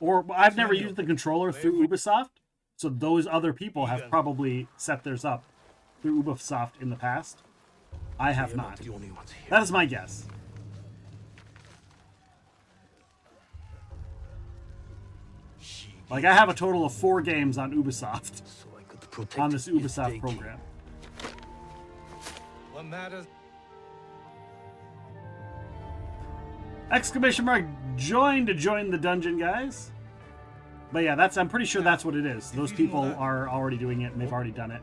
Or, I've never used the controller through Ubisoft, so those other people have probably set theirs up through Ubisoft in the past. I have not. That is my guess. Like, I have a total of 4 games on Ubisoft. On this Ubisoft program.
What matters?
Exclamation mark join to join the dungeon, guys. But yeah, I'm pretty sure that's what it is. Those people are already doing it and they've already done it.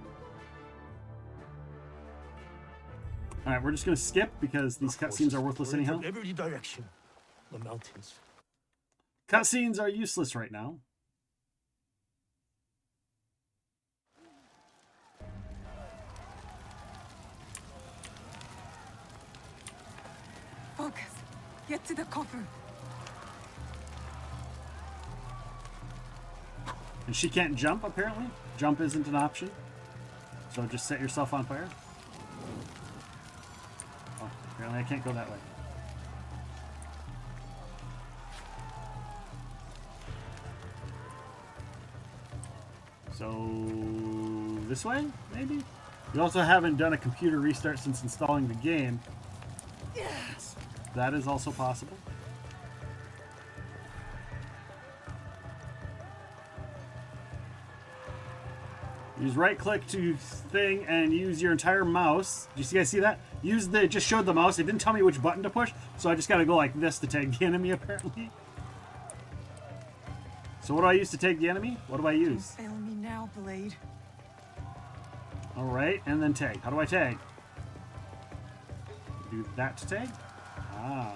Alright, we're just gonna skip because these cutscenes are worthless anyhow.
Every direction. The mountains.
Cutscenes are useless right now.
Focus. Get to the copper.
And she can't jump, apparently. Jump isn't an option. So just set yourself on fire. Oh, apparently I can't go that way. So... this way, maybe? You also haven't done a computer restart since installing the game. That is also possible. Use right click to thing and use your entire mouse. Do you guys see that? It just showed the mouse. It didn't tell me which button to push, so I just gotta go like this to tag the enemy apparently. So what do I use to tag the enemy? What do I use?
Fail me now, Blade.
Alright, and then tag. How do I tag? Do that to tag? Ah.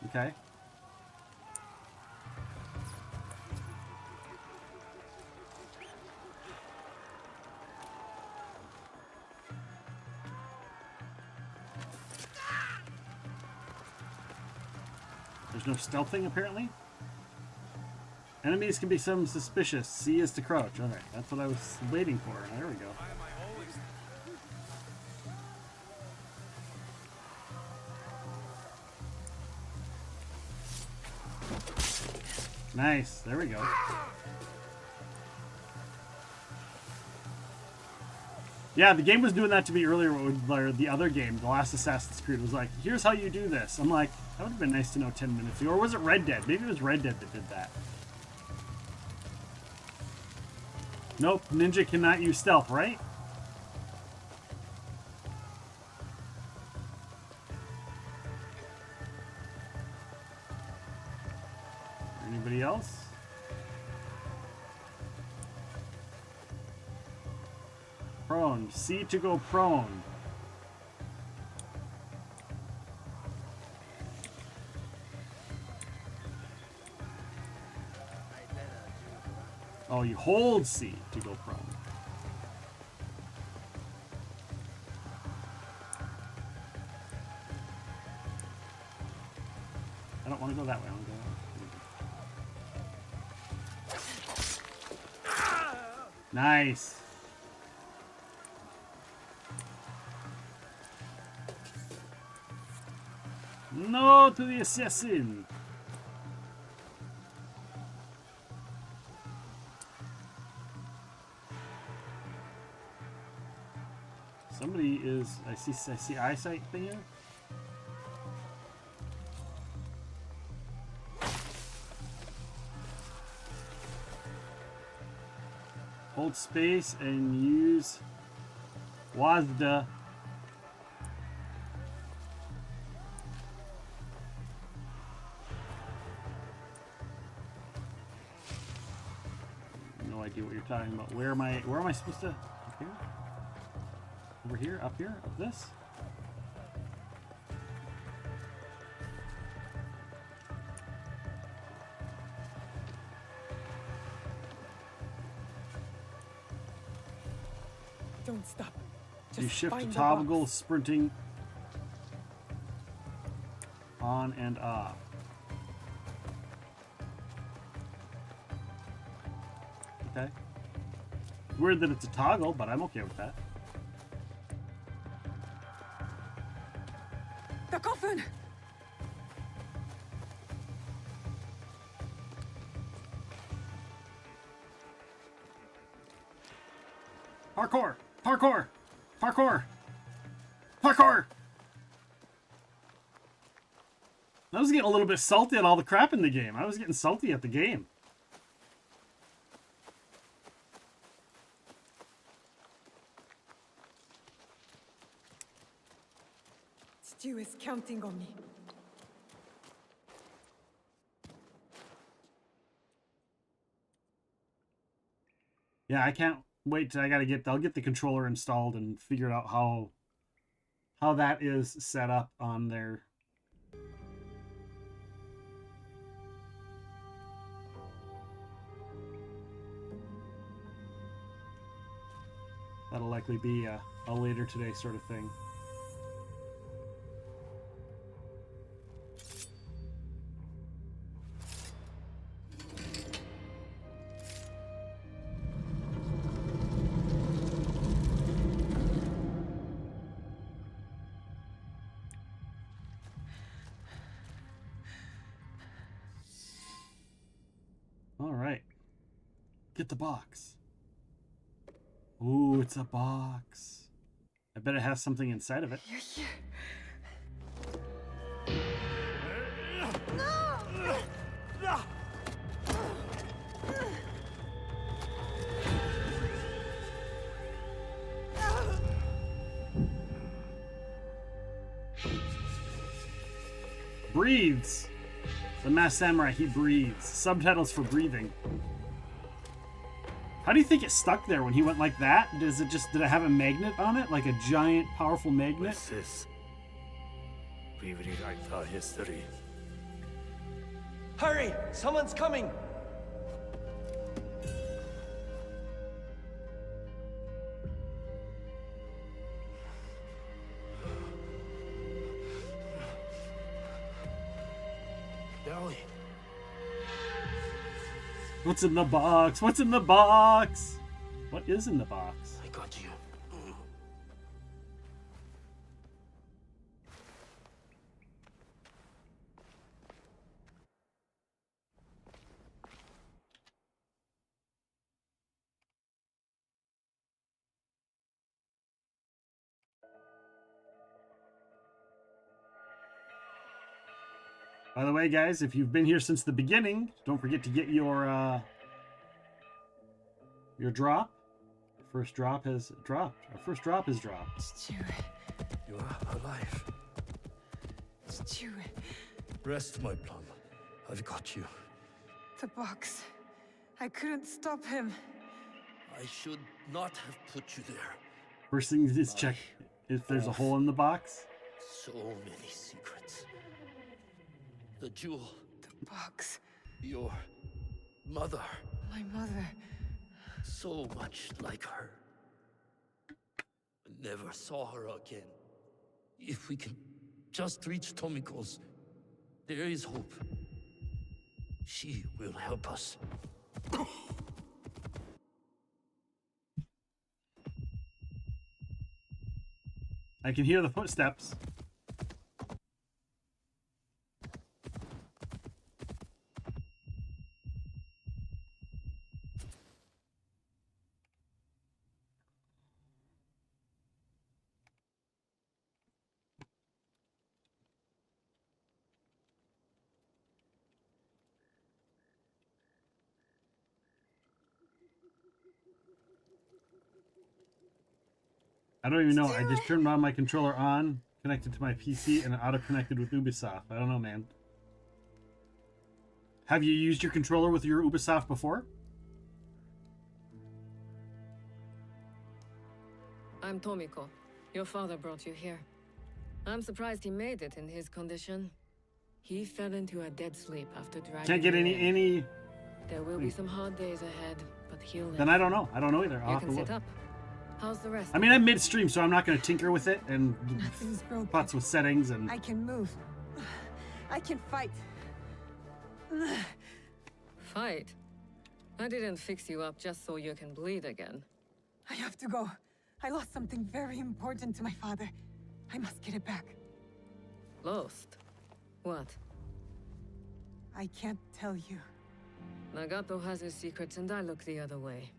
Okay. There's no stealthing, apparently. Enemies can be some suspicious. C is to crouch. Okay, that's what I was waiting for. There we go. Nice. There we go. Yeah, the game was doing that to me earlier with the other game, the last Assassin's Creed, was like, here's how you do this. I'm like, that would have been nice to know 10 minutes ago. Or was it Red Dead? Maybe it was Red Dead that did that. Nope, ninja cannot use stealth, right? Anybody else? Prone. C to go prone. Oh, you hold C to go prone. I don't want to go that way. I want to go that way. Nice. No to the assassin. Somebody is. I see eyesight thing here. Hold space and use WASD. No idea what you're talking about. Where am I supposed to? Up here? Over here? Up here? Up this?
Don't stop.
You
Just
shift to
find the
toggle
box.
sprinting on and off. Okay. Weird that it's a toggle, but I'm okay with that.
The coffin!
Parkour! Parkour! Parkour! Parkour! I was getting a little bit salty at all the crap in the game. I was getting salty at the game.
Stu is counting on me.
Yeah, I can't wait till I'll get the controller installed and figure out how that is set up on there. That'll likely be a later today sort of thing. All right. Get the box. Ooh, it's a box. I bet it has something inside of it.
You're here.
Breathes. The Masked Samurai, he breathes. Subtitles for breathing. How do you think it stuck there when he went like that? Did it have a magnet on it? Like a giant, powerful magnet?
What's this? We rewrite our history.
Hurry! Someone's coming!
Dolly.
What's in the box? What's in the box? What is in the box?
I got you.
By the way, guys, if you've been here since the beginning, don't forget to get your drop. Your first drop has dropped. Our first drop is dropped.
Stu.
You are alive.
Stu.
Rest, my plum. I've got you.
The box. I couldn't stop him.
I should not have put you there.
First thing is check if there's a hole in the box.
So many secrets. The jewel.
The box.
Your mother.
My mother.
So much like her. Never saw her again. If we can just reach Tomiko's, there is hope. She will help us.
I can hear the footsteps. I don't even know. I just turned my controller on, connected to my PC, and it auto-connected with Ubisoft. I don't know, man. Have you used your controller with your Ubisoft before?
I'm Tomiko. Your father brought you here. I'm surprised he made it in his condition. He fell into a dead sleep after dragging.
Can't get any.
There will be some hard days ahead, but he'll live.
Then I don't know. I don't know either. I'll
You
have
can
to
sit
look.
up. How's the rest?
I mean, I'm mid-stream, so I'm not going to tinker with it and
Nothing's broken.
putz with settings and.
I can move. I can fight. Fight? I didn't fix you up just so you can bleed again.
I have to go. I lost something very important to my father. I must get it back.
Lost? What?
I can't tell you.
Nagato has his secrets and I look the other way.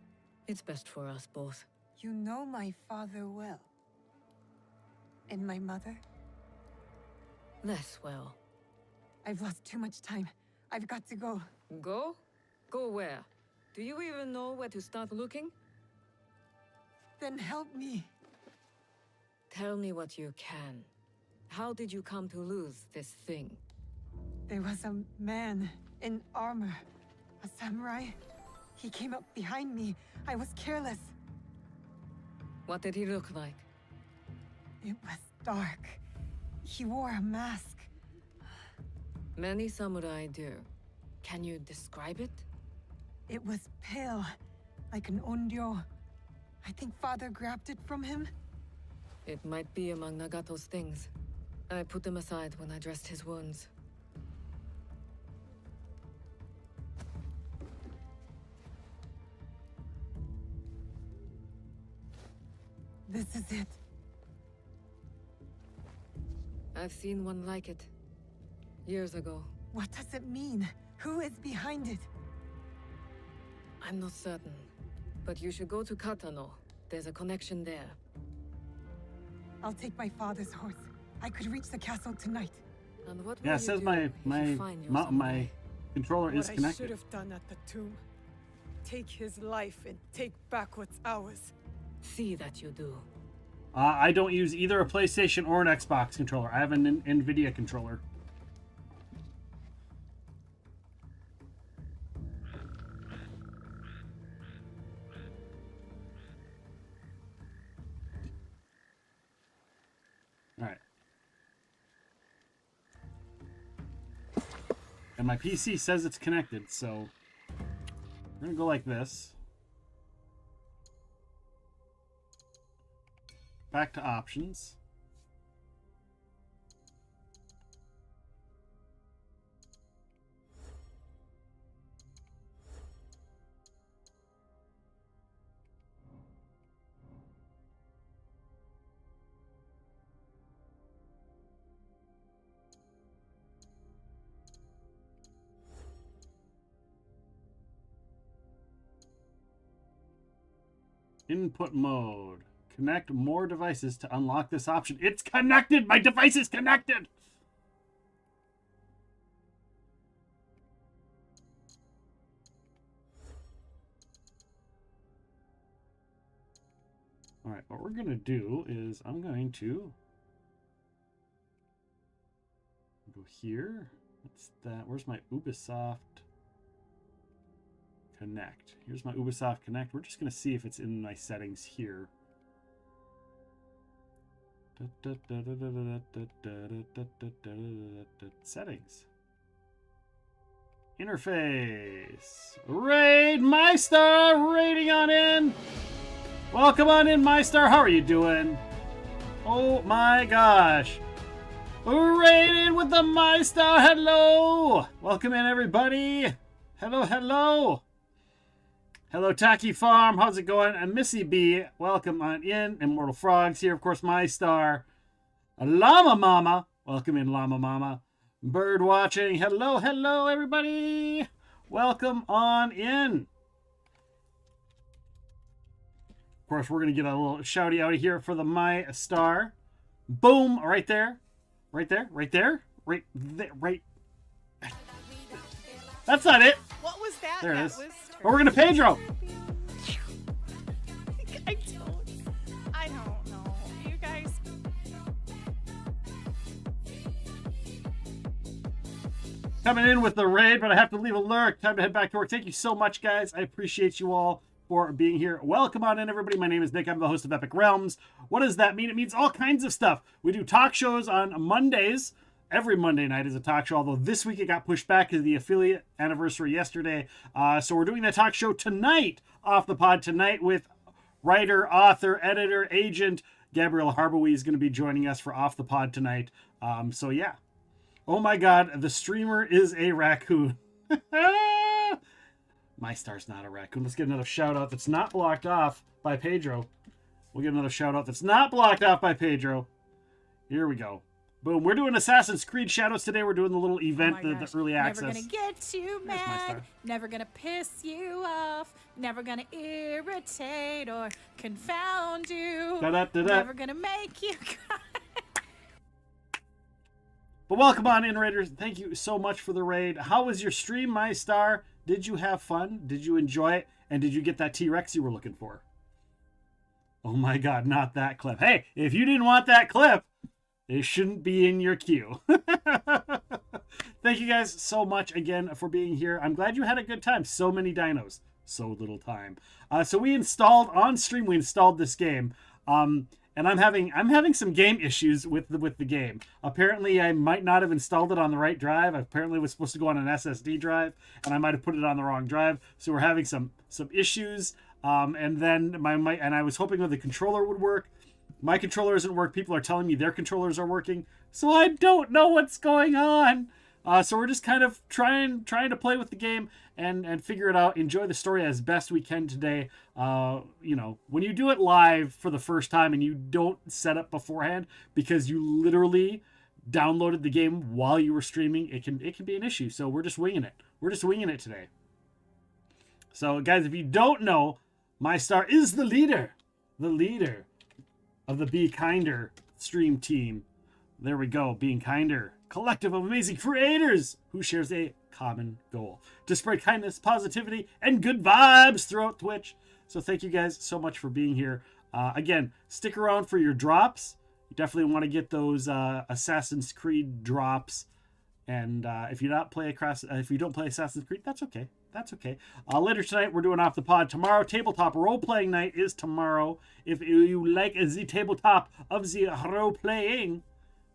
It's best for us both.
You know my father well. And my mother?
Less well.
I've lost too much time. I've got to go.
Go? Go where? Do you even know where to start looking?
Then help me.
Tell me what you can. How did you come to lose this thing?
There was a man in armor. A samurai. He came up behind me. I was careless.
What did he look like?
It was dark. He wore a mask.
Many samurai do. Can you describe it?
It was pale, like an onryo. I think father grabbed it from him.
It might be among Nagato's things. I put them aside when I dressed his wounds.
This is it.
I've seen one like it. Years ago.
What does it mean? Who is behind it?
I'm not certain. But you should go to Katano. There's a connection there.
I'll take my father's horse. I could reach the castle tonight.
And what
Yeah, it says my controller is
What I should
connected.
have done at the tomb. Take his life and take back what's ours.
See that you do.
I don't use either a PlayStation or an Xbox controller. I have an NVIDIA controller. All right. And my PC says it's connected, so we're gonna go like this. Back to options. Input mode. Connect more devices to unlock this option. It's connected! My device is connected! Alright, what we're going to do is I'm going to go here. What's that? Where's my Ubisoft Connect? Here's my Ubisoft Connect. We're just going to see if it's in my settings here. Settings. Interface. Raid MyStar raiding on in. Welcome on in, MyStar. How are you doing? Oh my gosh. Raiding with the MyStar. Hello. Welcome in, everybody. Hello, hello. Hello, Tacky Farm. How's it going? And Missy B. Welcome on in. Immortal Frogs here. Of course, MyStar. Llama Mama. Welcome in, Llama Mama. Bird watching. Hello, hello, everybody. Welcome on in. Of course, we're going to get a little shouty out of here for the MyStar. Boom. Right there. Right there. Right there. Right there. Right. That's not it.
What was that?
There it
That
is.
was
Oh, we're going to Pedro.
I don't know. You guys.
Coming in with the raid, but I have to leave a lurk. Time to head back to work. Thank you so much, guys. I appreciate you all for being here. Welcome on in, everybody. My name is Nick. I'm the host of Epic Realms. What does that mean? It means all kinds of stuff. We do talk shows on Mondays. Every Monday night is a talk show, although this week it got pushed back because of the affiliate anniversary yesterday. So we're doing that talk show tonight, off the pod tonight, with writer, author, editor, agent Gabrielle Harbowy is going to be joining us for Off the Pod tonight. So yeah. Oh my god, the streamer is a raccoon. MyStar's not a raccoon. Let's get another shout out that's not blocked off by Pedro. We'll get another shout out that's not blocked off by Pedro. Here we go. Boom. We're doing Assassin's Creed shoutouts today. We're doing the little event, the early access.
Never gonna get you mad. Never gonna piss you off. Never gonna irritate or confound you. Never gonna make you cry.
But welcome on in, Raiders. Thank you so much for the raid. How was your stream, MyStar? Did you have fun? Did you enjoy it? And did you get that T-Rex you were looking for? Oh my god, not that clip. Hey, if you didn't want that clip, it shouldn't be in your queue. Thank you guys so much again for being here. I'm glad you had a good time. So many dinos. So little time. So we installed on stream. We installed this game. And I'm having some game issues with the game. Apparently, I might not have installed it on the right drive. Apparently, it was supposed to go on an SSD drive, and I might have put it on the wrong drive. So we're having some issues. And then and I was hoping that the controller would work. My controller doesn't work. People are telling me their controllers are working, so I don't know what's going on. So we're just kind of trying to play with the game and figure it out. Enjoy the story as best we can today. You know, when you do it live for the first time and you don't set up beforehand because you literally downloaded the game while you were streaming, it can be an issue. So we're just winging it. We're just winging it today. So guys, if you don't know, MyStar is the leader of the Be Kinder stream team. There we go, Being Kinder. Collective of amazing creators who shares a common goal to spread kindness, positivity, and good vibes throughout Twitch. So thank you guys so much for being here. Again, stick around for your drops. You definitely want to get those Assassin's Creed drops. And if you don't play Assassin's Creed, that's okay. That's okay. Later tonight, we're doing Off the Pod. Tomorrow, tabletop role-playing night is tomorrow. If you like the tabletop of the role-playing,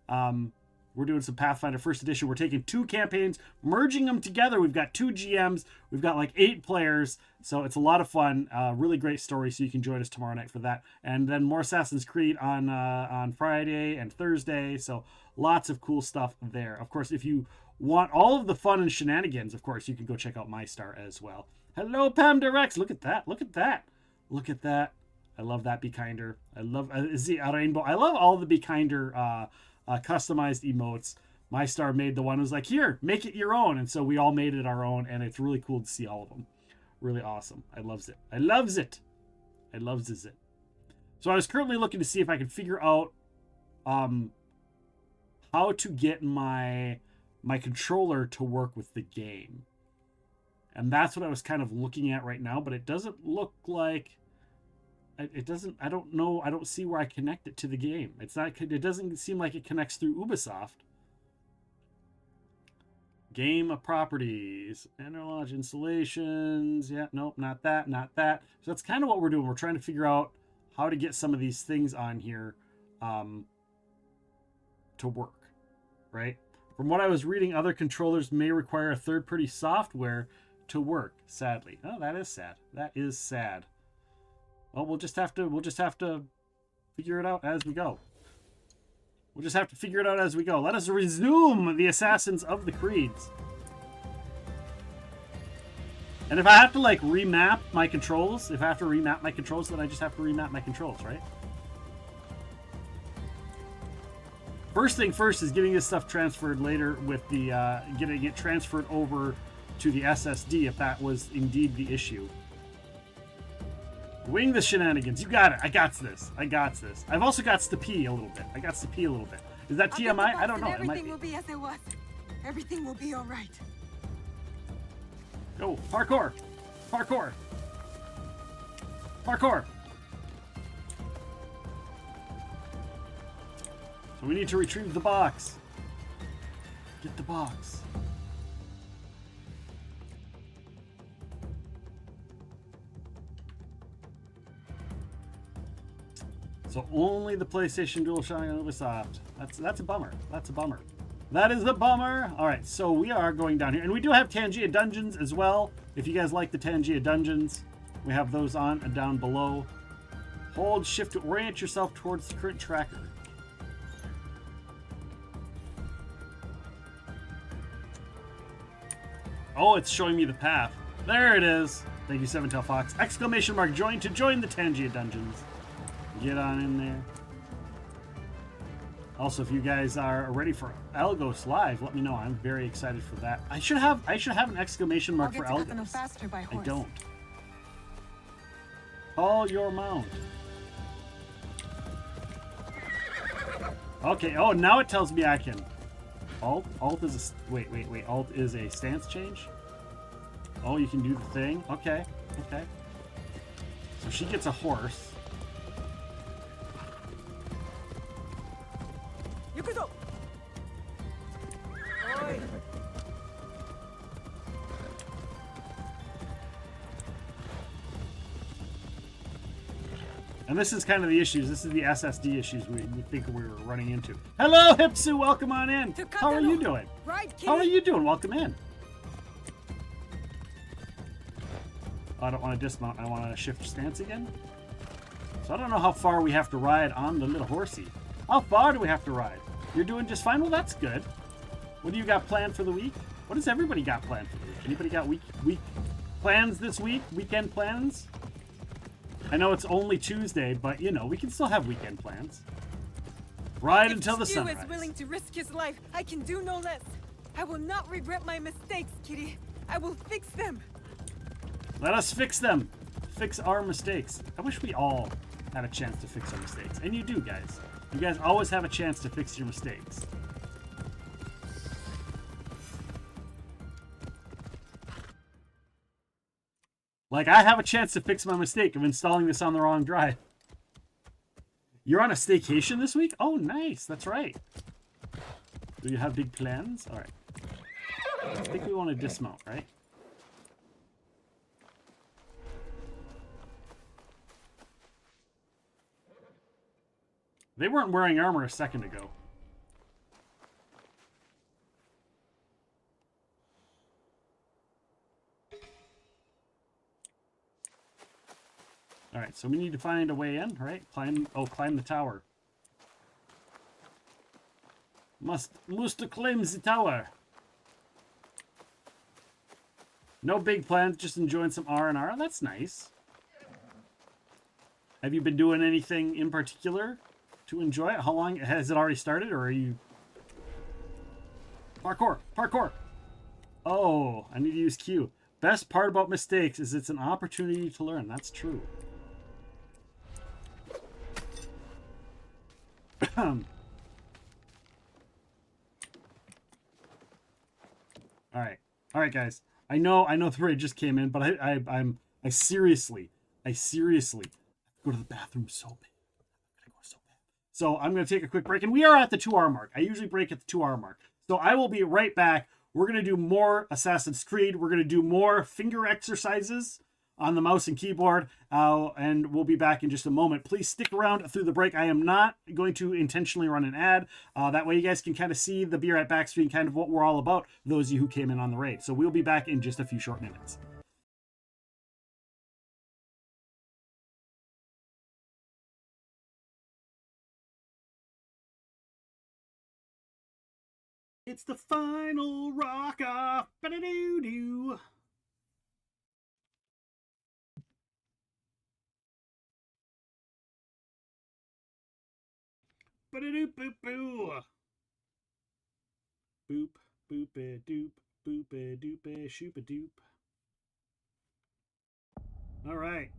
we're doing some Pathfinder First Edition. We're taking 2 campaigns, merging them together. We've got 2 GMs. We've got like 8 players. So it's a lot of fun. Really great story. So you can join us tomorrow night for that. And then more Assassin's Creed on Friday and Thursday. So lots of cool stuff there. Of course, if you want all of the fun and shenanigans, of course, you can go check out MyStar as well. Hello, Pam Directs. Look at that. Look at that. Look at that. I love that. Be Kinder. I love the rainbow. I love all the Be Kinder customized emotes. MyStar made the one who was like, here, make it your own. And so we all made it our own, and it's really cool to see all of them. Really awesome. I loves it. I loves it. I loves it. So I was currently looking to see if I could figure out how to get my controller to work with the game. And that's what I was kind of looking at right now, but it doesn't look like it doesn't. I don't know. I don't see where I connect it to the game. It's not. It doesn't seem like it connects through Ubisoft. Game properties, Interlodge installations. Yeah, nope, not that, not that. So that's kind of what we're doing. We're trying to figure out how to get some of these things on here. to work, right? From what I was reading, other controllers may require a third-party software to work, sadly. Oh, that is sad. That is sad. Well, we'll just have to figure it out as we go. We'll just have to figure it out as we go. Let us resume the Assassins of the Creeds. And if I have to, like, remap my controls, then I just have to remap my controls, right? First thing first is getting this stuff transferred later with the, getting it transferred over to the SSD if that was indeed the issue. Wing the shenanigans. You got it. I got this. I've also got to pee a little bit. Is that TMI? I don't know. It might
Everything
be.
will be as it was. Everything will be all right.
Go. Parkour. So we need to retrieve the box. Get the box. So only the PlayStation DualShock and Ubisoft. That's a bummer. That is a bummer. All right, so we are going down here, and we do have Tangia Dungeons as well. If you guys like the Tangia Dungeons, we have those on and down below. Hold shift to orient yourself towards the current tracker. Oh, it's showing me the path. There it is. Thank you, Seven Tail Fox. Exclamation mark join to join the Tangia Dungeons. Get on in there. Also, if you guys are ready for Elgos Live, let me know. I'm very excited for that. I should have an exclamation mark for Elgos.
Faster by horse.
I don't. Call your mount. Okay. Oh, now it tells me I can. Alt is a wait. Alt is a stance change. Oh, you can do the thing. Okay. So she gets a horse. And this is kind of the issues. This is the SSD issues we think we were running into. Hello, Hipsu. Welcome on in. How are you doing? How are you doing? Welcome in. I don't want to dismount. I want to shift stance again. So I don't know how far we have to ride on the little horsey. How far do we have to ride? You're doing just fine? Well, that's good. What do you got planned for the week? What does everybody got planned for the week? Anybody got week plans this week? Weekend plans? I know it's only Tuesday, but, you know, we can still have weekend plans. Ride until the sunrise.
If Stu is willing to risk his life, I can do no less. I will not regret my mistakes, Kitty. I will fix them.
Let us fix them. Fix our mistakes. I wish we all had a chance to fix our mistakes. And you do, guys. You guys always have a chance to fix your mistakes. Like, I have a chance to fix my mistake of installing this on the wrong drive. You're on a staycation this week? Oh, nice. That's right. Do you have big plans? All right. I think we want to dismount, right? They weren't wearing armor a second ago. All right, so we need to find a way in, right? Climb the tower. Must climb the tower. No big plans, just enjoying some R&R. That's nice. Have you been doing anything in particular to enjoy it? How long has it already started, or are you... Parkour! Oh, I need to use Q. Best part about mistakes is it's an opportunity to learn. That's true. All right, guys. I know the raid just came in, but I seriously go to the bathroom so bad. So I'm gonna take a quick break, and we are at the 2-hour mark. I usually break at the 2-hour mark, so I will be right back. We're gonna do more Assassin's Creed. We're gonna do more finger exercises. on the mouse and keyboard, and we'll be back in just a moment. Please stick around through the break. I am not going to intentionally run an ad. That way you guys can kind of see the Be Right Back stream, kind of what we're all about, those of you who came in on the raid. So we'll be back in just a few short minutes. It's the final rock off. Ba-da-doo-doo. Ba-da-doo-boo-boo. Boop, boop-a-doop, boop-a-doop-a, shoop-a-doop. All right.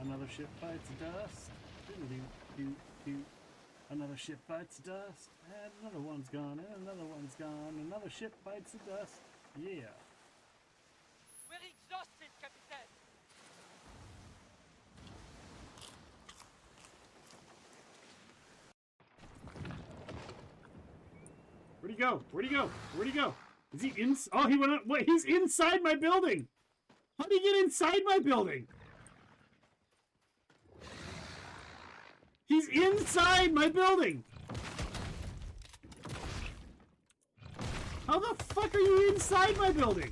Another ship bites the dust. Another ship bites the dust. And another one's gone. And another one's gone. Another ship bites the dust. Yeah.
We're exhausted, Captain.
Where'd he go? Where'd he go? Where'd he go? Is he in? Oh, he went up. Wait, he's inside my building. How did he get inside my building? He's inside my building. How the fuck are you inside my building?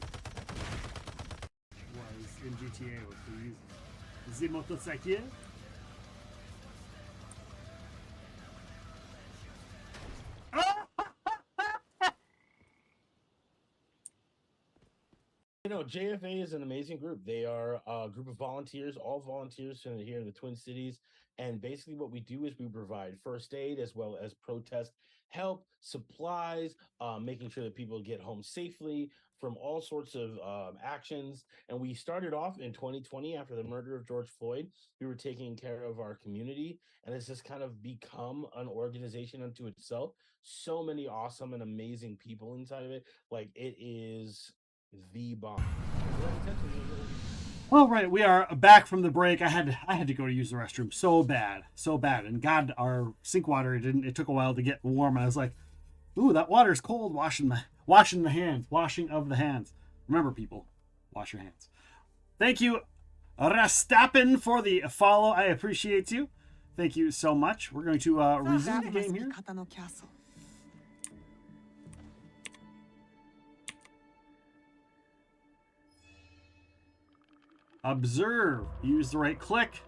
Was in GTA was the motorcycle.
You know, JFA is an amazing group. They are a group of volunteers, all volunteers from here in the Twin Cities. And basically what we do is we provide first aid as well as protest help, supplies, making sure that people get home safely from all sorts of actions. And we started off in 2020 after the murder of George Floyd. We were taking care of our community, and it's just kind of become an organization unto itself. So many awesome and amazing people inside of it. Like, it is the bomb.
All right, we are back from the break. I had to go to use the restroom so bad, and God, our sink water it took a while to get warm. And I was like, "Ooh, that water's cold." Washing the hands, washing of the hands. Remember, people, wash your hands. Thank you, Rastappen, for the follow. I appreciate you. Thank you so much. We're going to resume the game here. Observe. Use the right click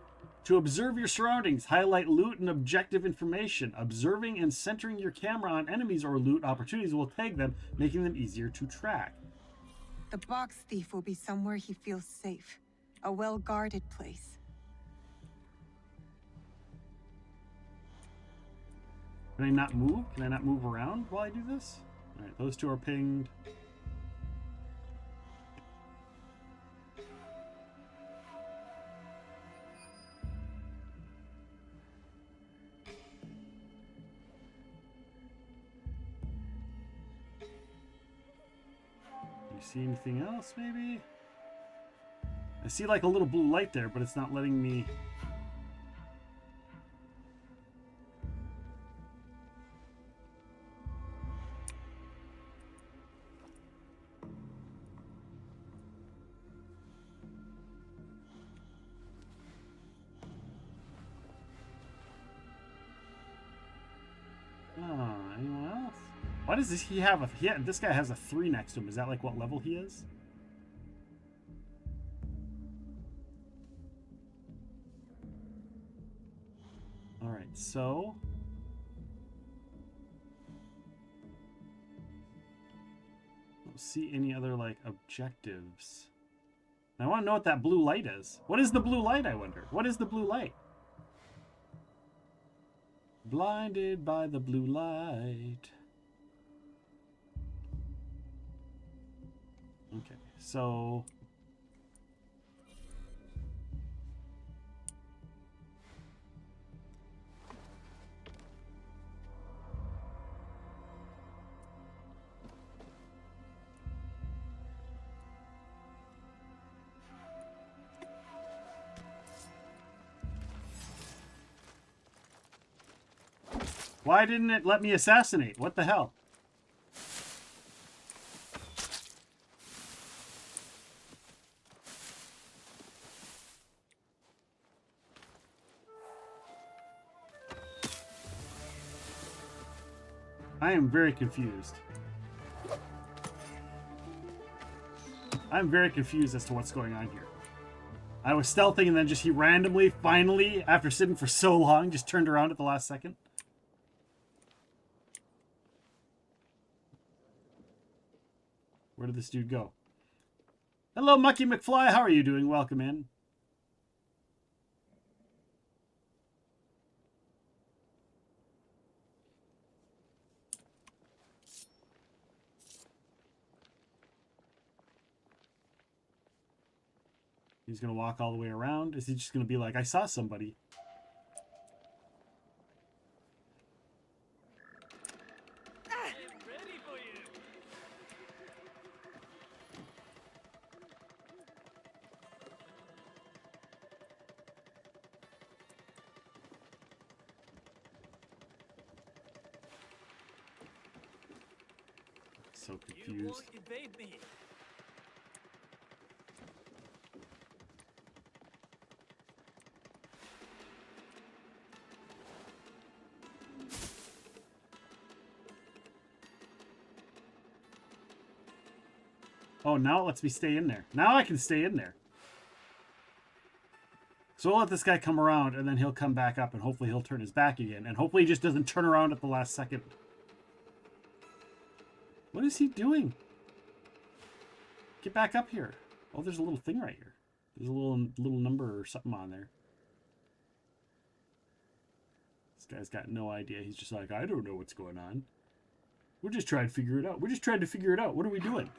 to observe your surroundings. Highlight loot and objective information. Observing and centering your camera on enemies or loot opportunities will tag them, making them easier to track.
The box thief will be somewhere he feels safe. A well-guarded place.
Can I not move? Can I not move around while I do this? All right, those two are pinged. See anything else, maybe? I see like a little blue light there, but it's not letting me... Anyone else? Why does he have a... this guy has a 3 next to him. Is that like what level he is? Alright, so... don't see any other, like, objectives. I want to know what that blue light is. What is the blue light, I wonder? What is the blue light? Blinded by the blue light. Okay, so... Why didn't it let me assassinate? What the hell? I am very confused. I'm very confused as to what's going on here. I was stealthing and then just he randomly, finally, after sitting for so long, just turned around at the last second. Where did this dude go? Hello, Mucky McFly. How are you doing? Welcome in. He's going to walk all the way around. Is he just going to be like, I saw somebody? So confused.
Invade me.
Oh, now it lets me stay in there. Now I can stay in there. So we'll let this guy come around, and then he'll come back up, and hopefully he'll turn his back again. And hopefully he just doesn't turn around at the last second. What is he doing? Get back up here. Oh, there's a little thing right here. There's a little number or something on there. This guy's got no idea. He's just like, I don't know what's going on. We're just trying to figure it out. We're just trying to figure it out. What are we doing?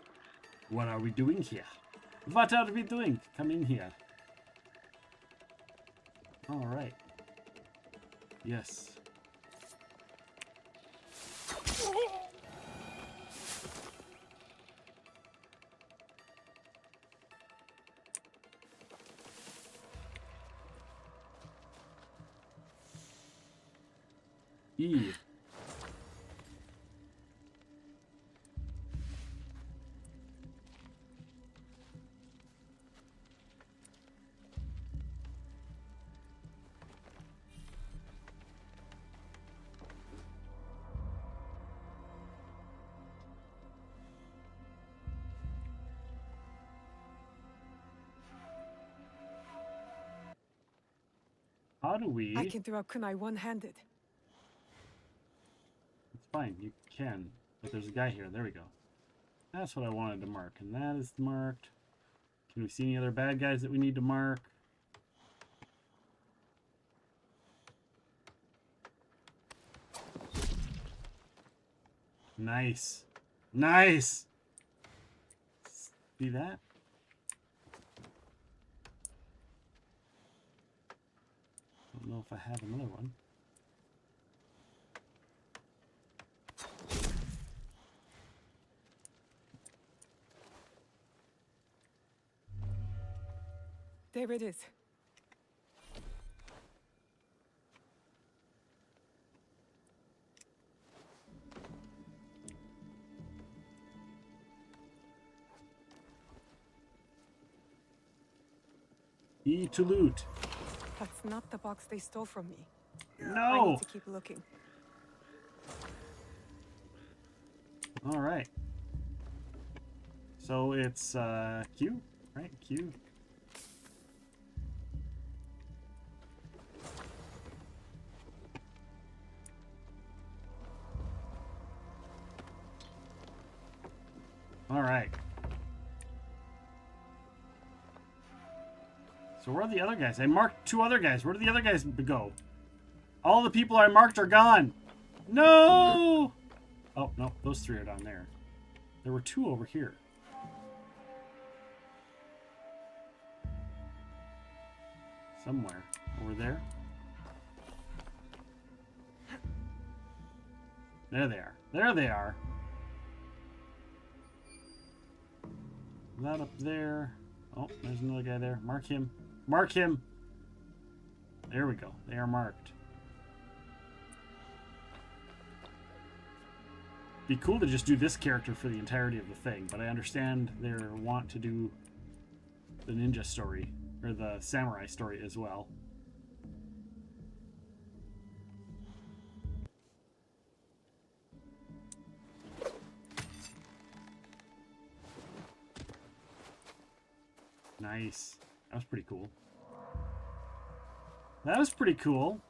What are we doing here? What are we doing? Come in here. All right. Yes. E. How do we...
I can throw a kunai one-handed.
It's fine, you can. But there's a guy here. There we go. That's what I wanted to mark. And that is marked. Can we see any other bad guys that we need to mark? Nice. Nice! See that? Don't know if I have another one.
There it is.
E to loot.
That's not the box they stole from me.
No!
I need to keep looking.
All right. So it's Q, right? Q. All right. So where are the other guys? I marked 2 other guys. Where did the other guys go? All the people I marked are gone. No! Oh, no. Those 3 are down there. There were 2 over here. Somewhere. Over there. There they are. There they are. That up there. Oh, there's another guy there. Mark him. Mark him. There we go. They are marked. Be cool to just do this character for the entirety of the thing, but I understand they want to do the ninja story, or the samurai story as well. Nice. That was pretty cool. That was pretty cool,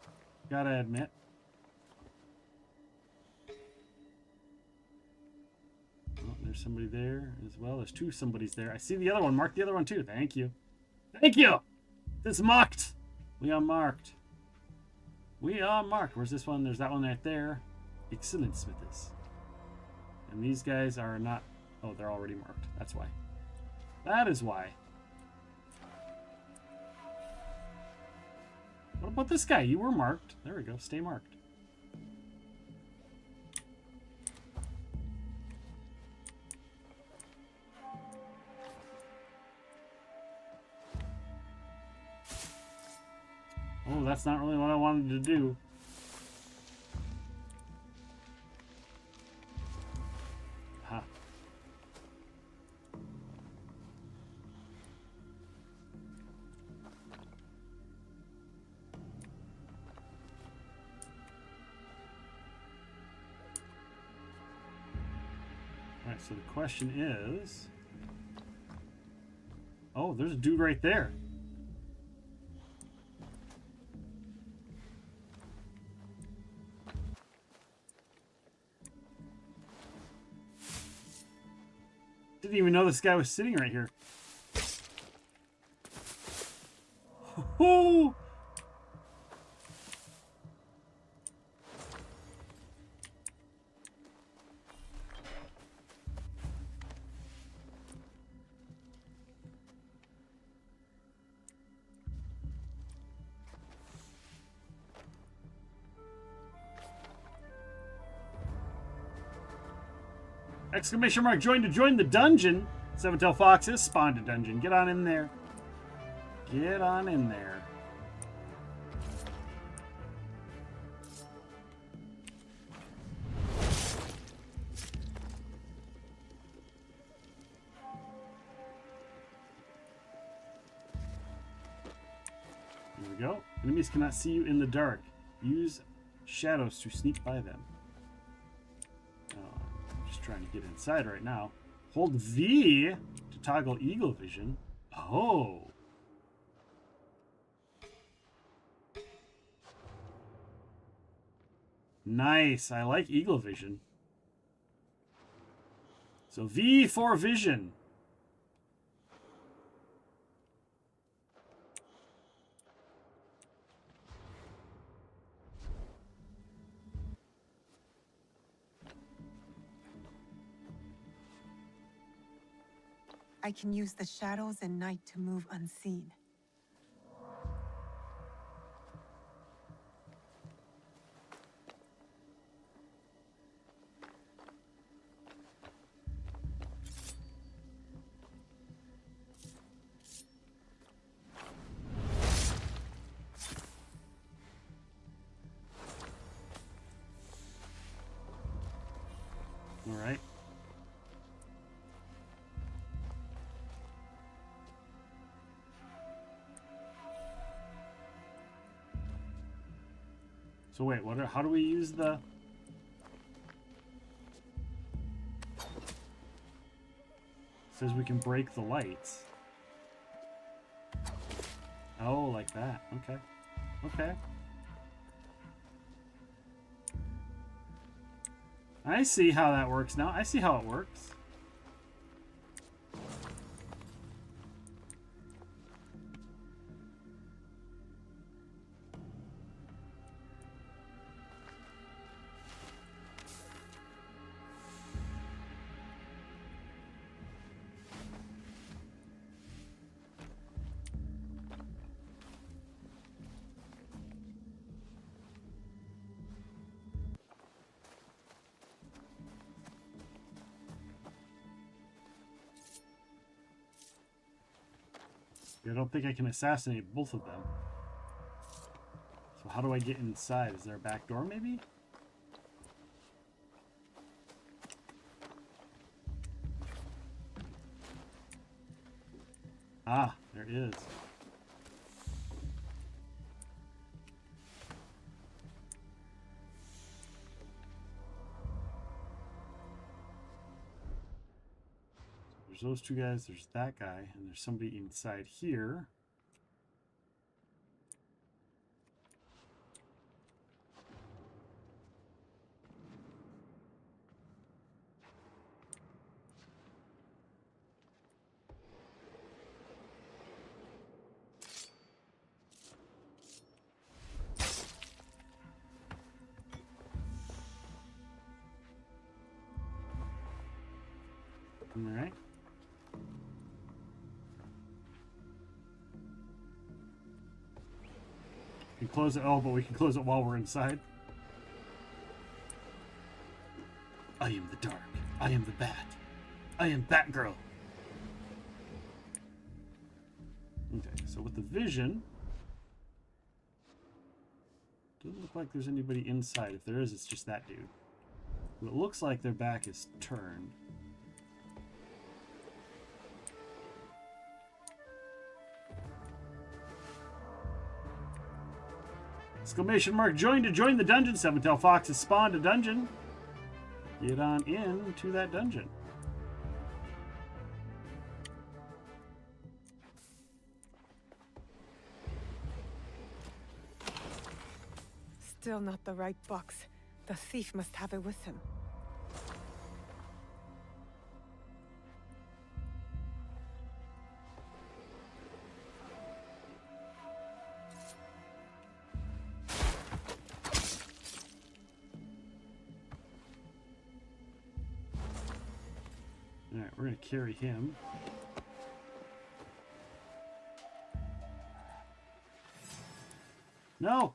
gotta admit. Oh, there's somebody there as well. There's two somebodies there. I see the other one. Mark the other one too. Thank you. Thank you! It's marked! We are marked. We are marked. Where's this one? There's that one right there. Excellent, Smithers. And these guys are not... Oh, they're already marked. That's why. That is why. What about this guy? You were marked. There we go. Stay marked. Oh, that's not really what I wanted to do. Ha. Alright, so the question is... Oh, there's a dude right there. Didn't even know this guy was sitting right here. Oh! Exclamation mark, join to join the dungeon. Seven-tailed fox has spawned a dungeon. Get on in there. Get on in there. Here we go. Enemies cannot see you in the dark. Use shadows to sneak by them. Trying to get inside right now. Hold V to toggle eagle vision. Oh. Nice. I like eagle vision. So V for vision.
I can use the shadows and night to move unseen.
All right. So wait, how do we use the... Says we can break the lights. Oh, like that. Okay. Okay. I see how that works now. I see how it works. I don't think I can assassinate both of them. So how do I get inside? Is there a back door maybe? Ah, there is. There's those two guys, there's that guy, and there's somebody inside here. All right. We can close it. Oh, but we can close it while we're inside. I am the dark. I am the bat. I am Batgirl. Okay, so with the vision, doesn't look like there's anybody inside. If there is, it's just that dude. But it looks like their back is turned. Exclamation mark, join to join the dungeon. Seven-Tail Fox has spawned a dungeon. Get on in to that dungeon.
Still not the right box. The thief must have it with him.
Alright, we're going to carry him. No!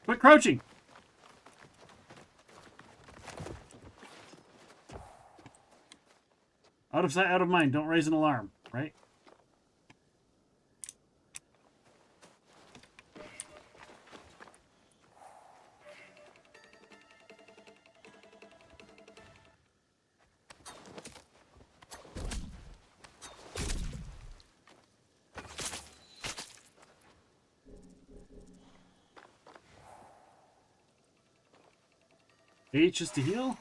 Quit crouching! Out of sight, out of mind. Don't raise an alarm, right? H is to heal.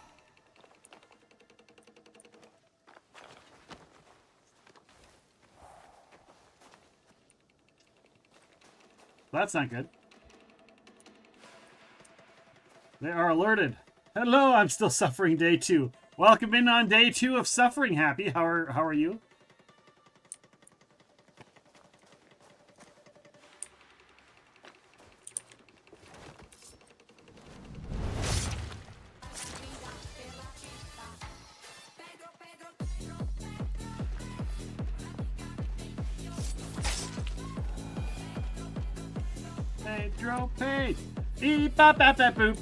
That's not good. They are alerted. Hello, I'm still suffering day 2. Welcome in on day 2 of suffering, Happy. How are you? Pedro Page. Beep bop bop bop boop.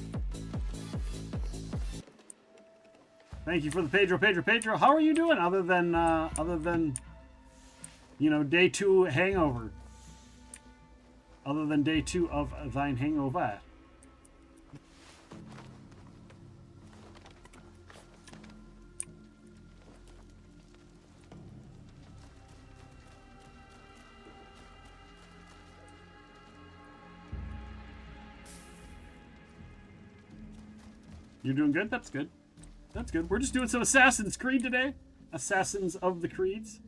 Thank you for the Pedro. How are you doing other than you know, day 2 hangover? Other than day 2 of thine hangover. You're doing good? That's good. That's good. We're just doing some Assassin's Creed today. Assassins of the Creeds.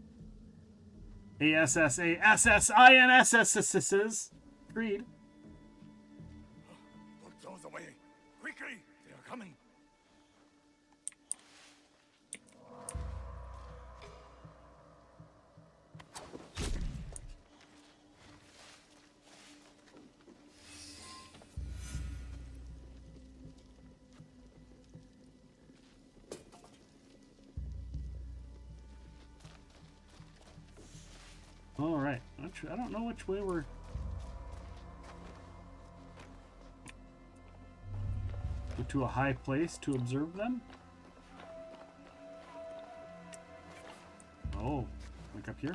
ASSASSINSSS Creed.
Put those away. Quickly! They are coming.
All right. I don't know which way we're... Go to a high place to observe them? Oh, like up here?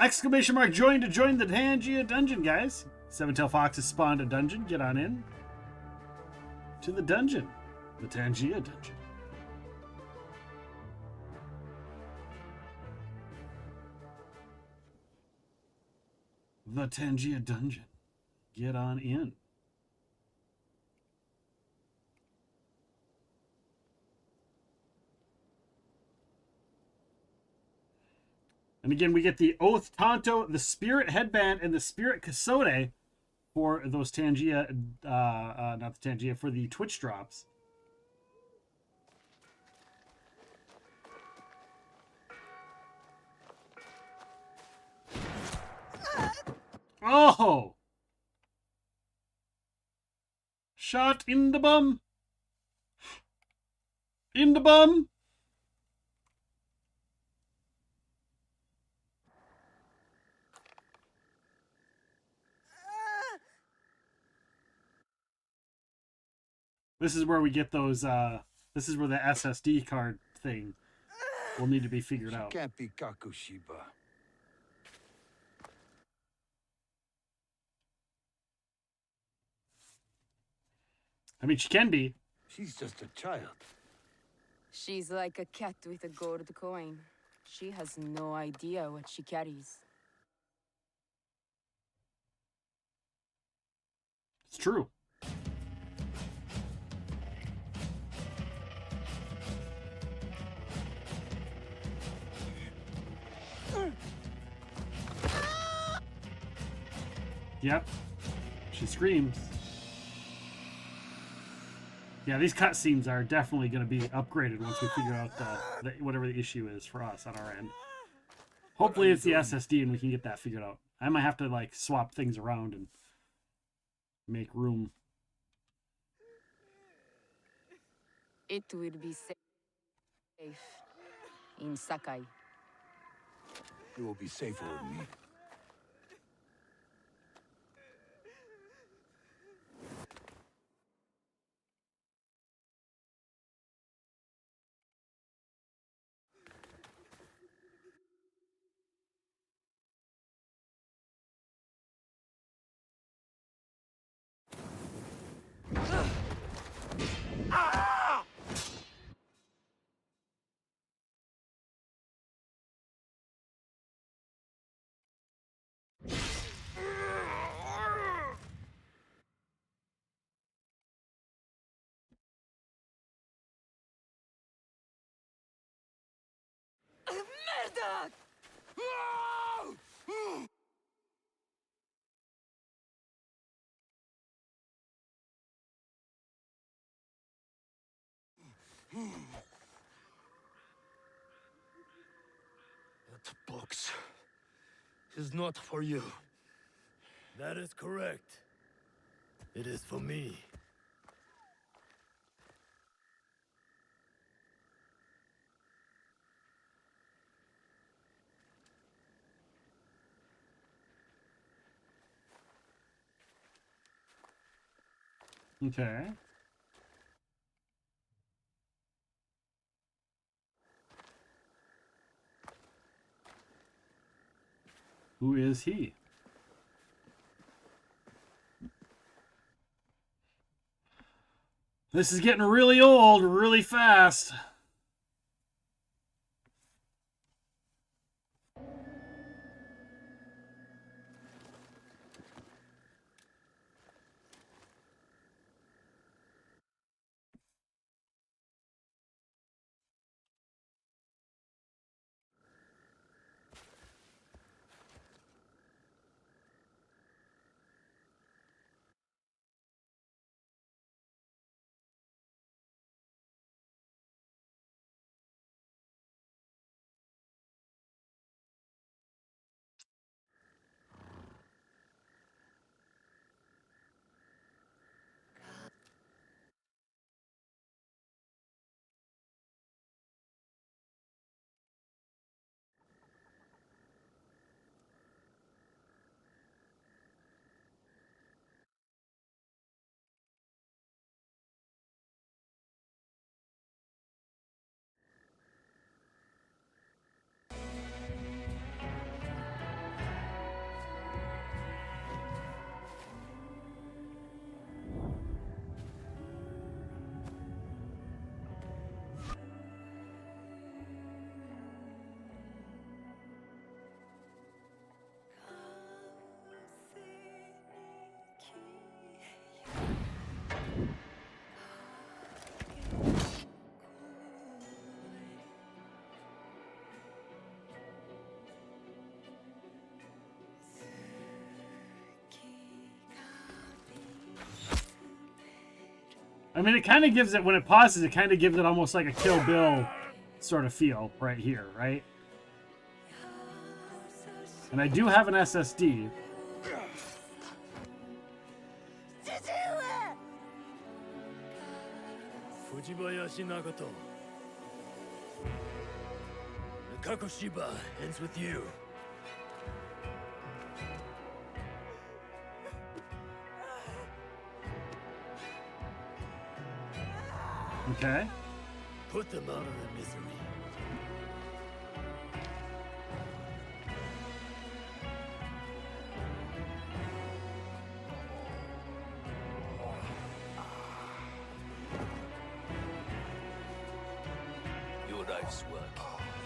Exclamation mark join to join the Tangia dungeon, guys. Seven-tailed Fox has spawned a dungeon. Get on in to the dungeon. The Tangia dungeon. The Tangia dungeon. Get on in. And again, we get the Oath Tonto, the Spirit Headband, and the Spirit Kasode for those Tangia, not the Tangia, for the Twitch drops. Oh! Shot in the bum! In the bum! This is where we get those, this is where the SSD card thing will need to be figured out.
Can't be Kakushiba.
I mean, she can be.
She's just a child.
She's like a cat with a gold coin. She has no idea what she carries.
It's true. Yep. She screams. Yeah, these cutscenes are definitely going to be upgraded once we figure out whatever the issue is for us on our end. Hopefully it's the SSD and we can get that figured out. I might have to like swap things around and make room.
It will be safe in Sakai.
You will be safer with me.
Merda!
That box is not for you.
That is correct. It is for me.
Okay. Who is he? This is getting really old really fast. I mean, it kind of gives it, when it pauses, it kind of gives it almost like a Kill Bill sort of feel right here, right? And I do have an SSD.
Fujibayashi Nagato. The Kakoshiba ends with you.
Okay.
Put them out of their misery.
Your life's work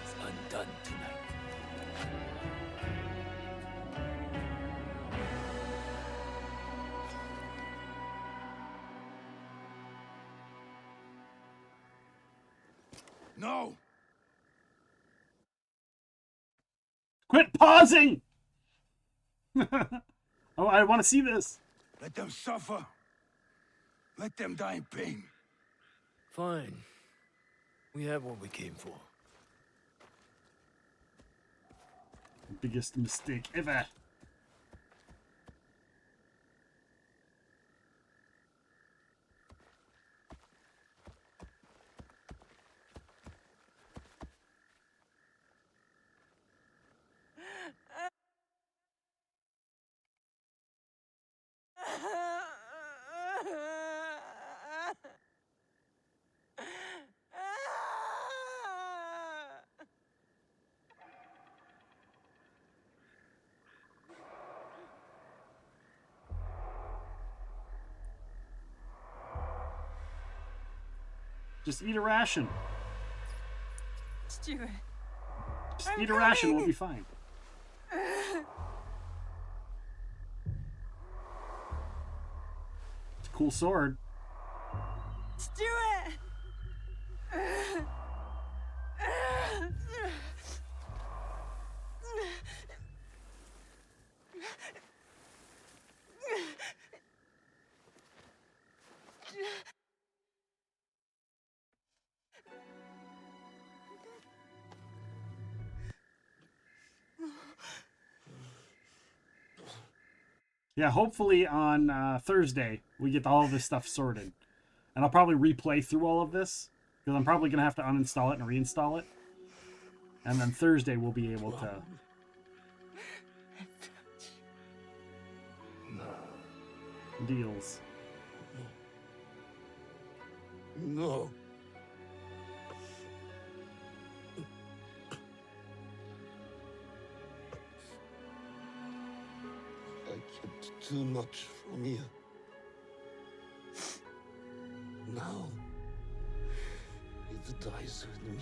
is undone tonight.
No!
Quit pausing! Oh, I want to see this.
Let them suffer. Let them die in pain.
Fine. We have what we came for.
Biggest mistake ever. Just eat a ration.
Stuart.
Just eat a ration, we'll be fine. It's a cool sword.
Stuart.
Yeah, hopefully on Thursday we get all of this stuff sorted. And I'll probably replay through all of this, because I'm probably going to have to uninstall it and reinstall it. And then Thursday we'll be able to... Deals.
No. I can't do much from here. Now, it dies with me.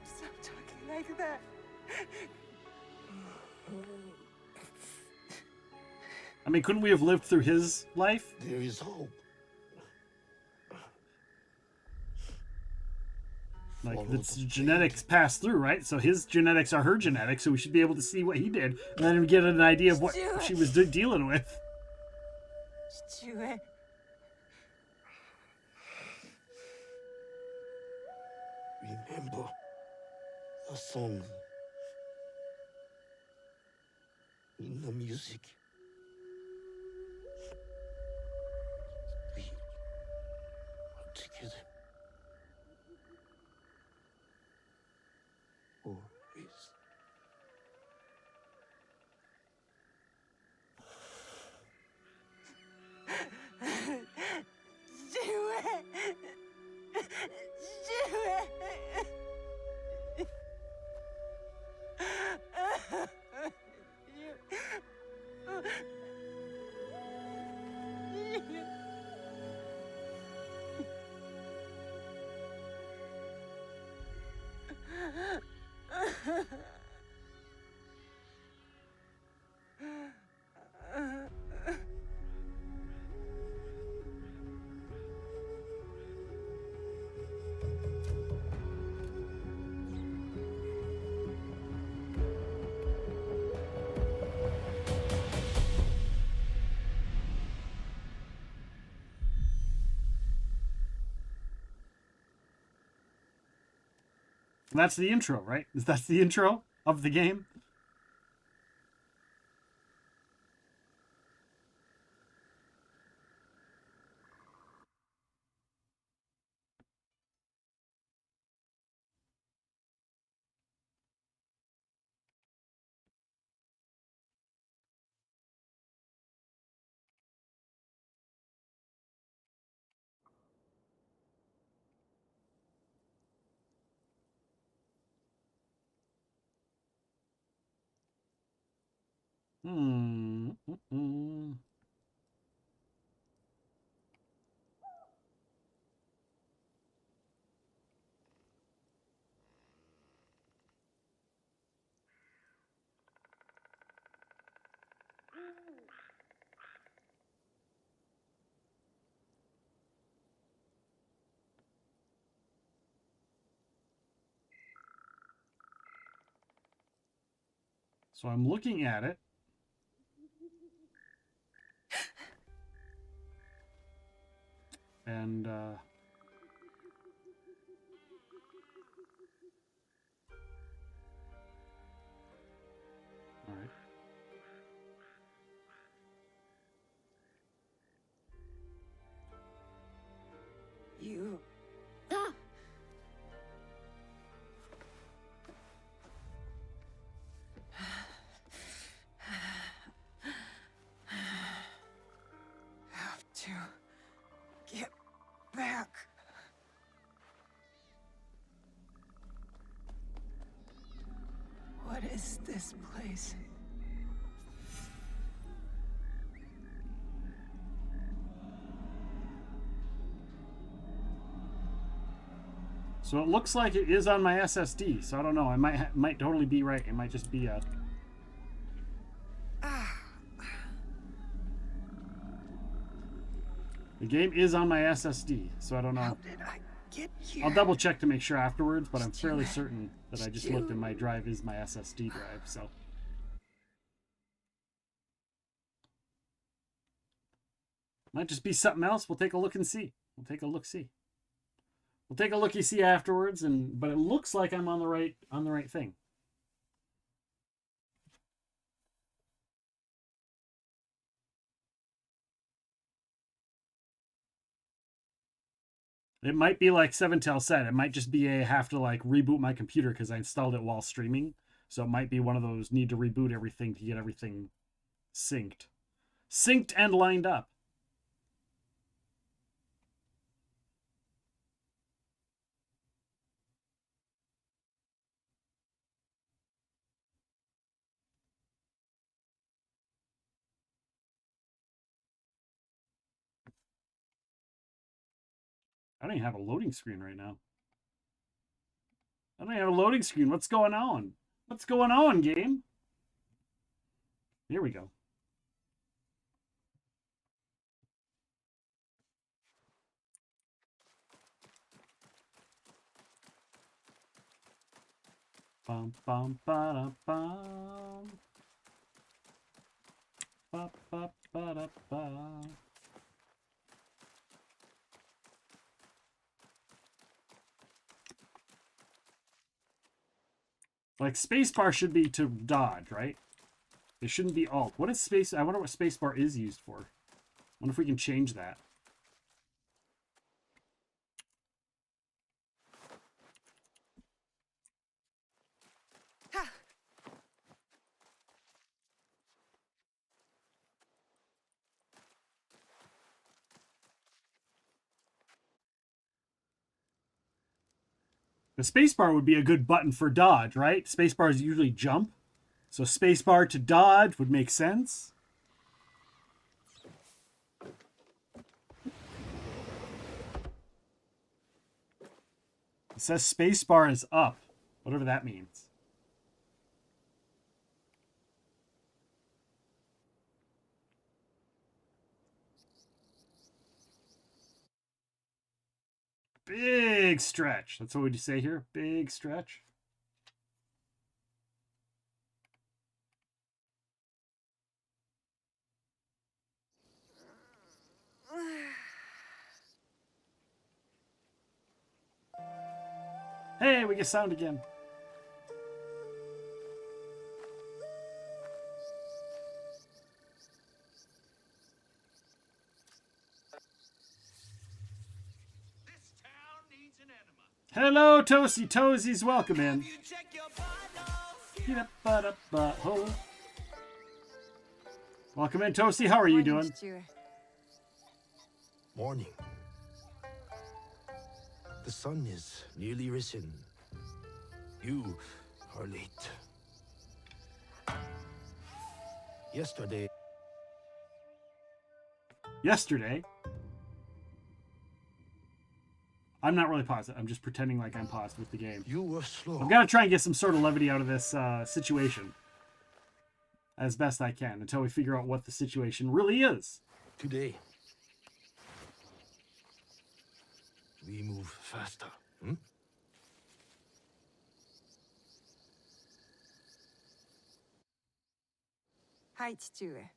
Stop talking like that.
I mean, couldn't we have lived through his life?
There is hope.
Like, the genetics pass through, right? So his genetics are her genetics, so we should be able to see what he did, and then get an idea of what she was dealing with.
Stuart.
Remember the song in the music. We are together. Always.
Stuart. Stuart. You
That's the intro, right? That's the intro of the game. Mm-mm. So I'm looking at it. And all right.
You. Have to get back. What is this place?
So it looks like it is on my SSD. So I don't know. I might totally be right. It might just be a. The game is on my SSD, so I don't know.
How did I get here?
I'll double check to make sure afterwards, but I'm fairly certain that I just looked and my drive is my SSD drive. So. Might just be something else. We'll take a look and see. We'll take a look see. We'll take a looky see afterwards, but it looks like I'm on the right thing. It might be like Seventel said. It might just be I have to like reboot my computer because I installed it while streaming. So it might be one of those need to reboot everything to get everything synced and lined up. I don't even have a loading screen right now. I don't have a loading screen. What's going on? What's going on, game? Here we go. Bum bum ba da bum. Ba ba ba da ba. Like spacebar should be to dodge, right? It shouldn't be alt. What is space? I wonder what spacebar is used for. I wonder if we can change that. The spacebar would be a good button for dodge, right? Spacebars usually jump. So spacebar to dodge would make sense. It says spacebar is up, whatever that means. Big stretch. That's what would you say here? Big stretch. Hey, we get sound again. Hello, Toasty Toesies. Welcome in. Get up, butt up, butthole. Welcome in, Toasty. How are you doing?
Morning. The sun is nearly risen. You are late. Yesterday.
I'm not really paused. I'm just pretending like I'm paused with the game.
You were slow.
I've got to try and get some sort of levity out of this situation as best I can until we figure out what the situation really is.
Today, we move faster. Hmm?
Hi, 父上.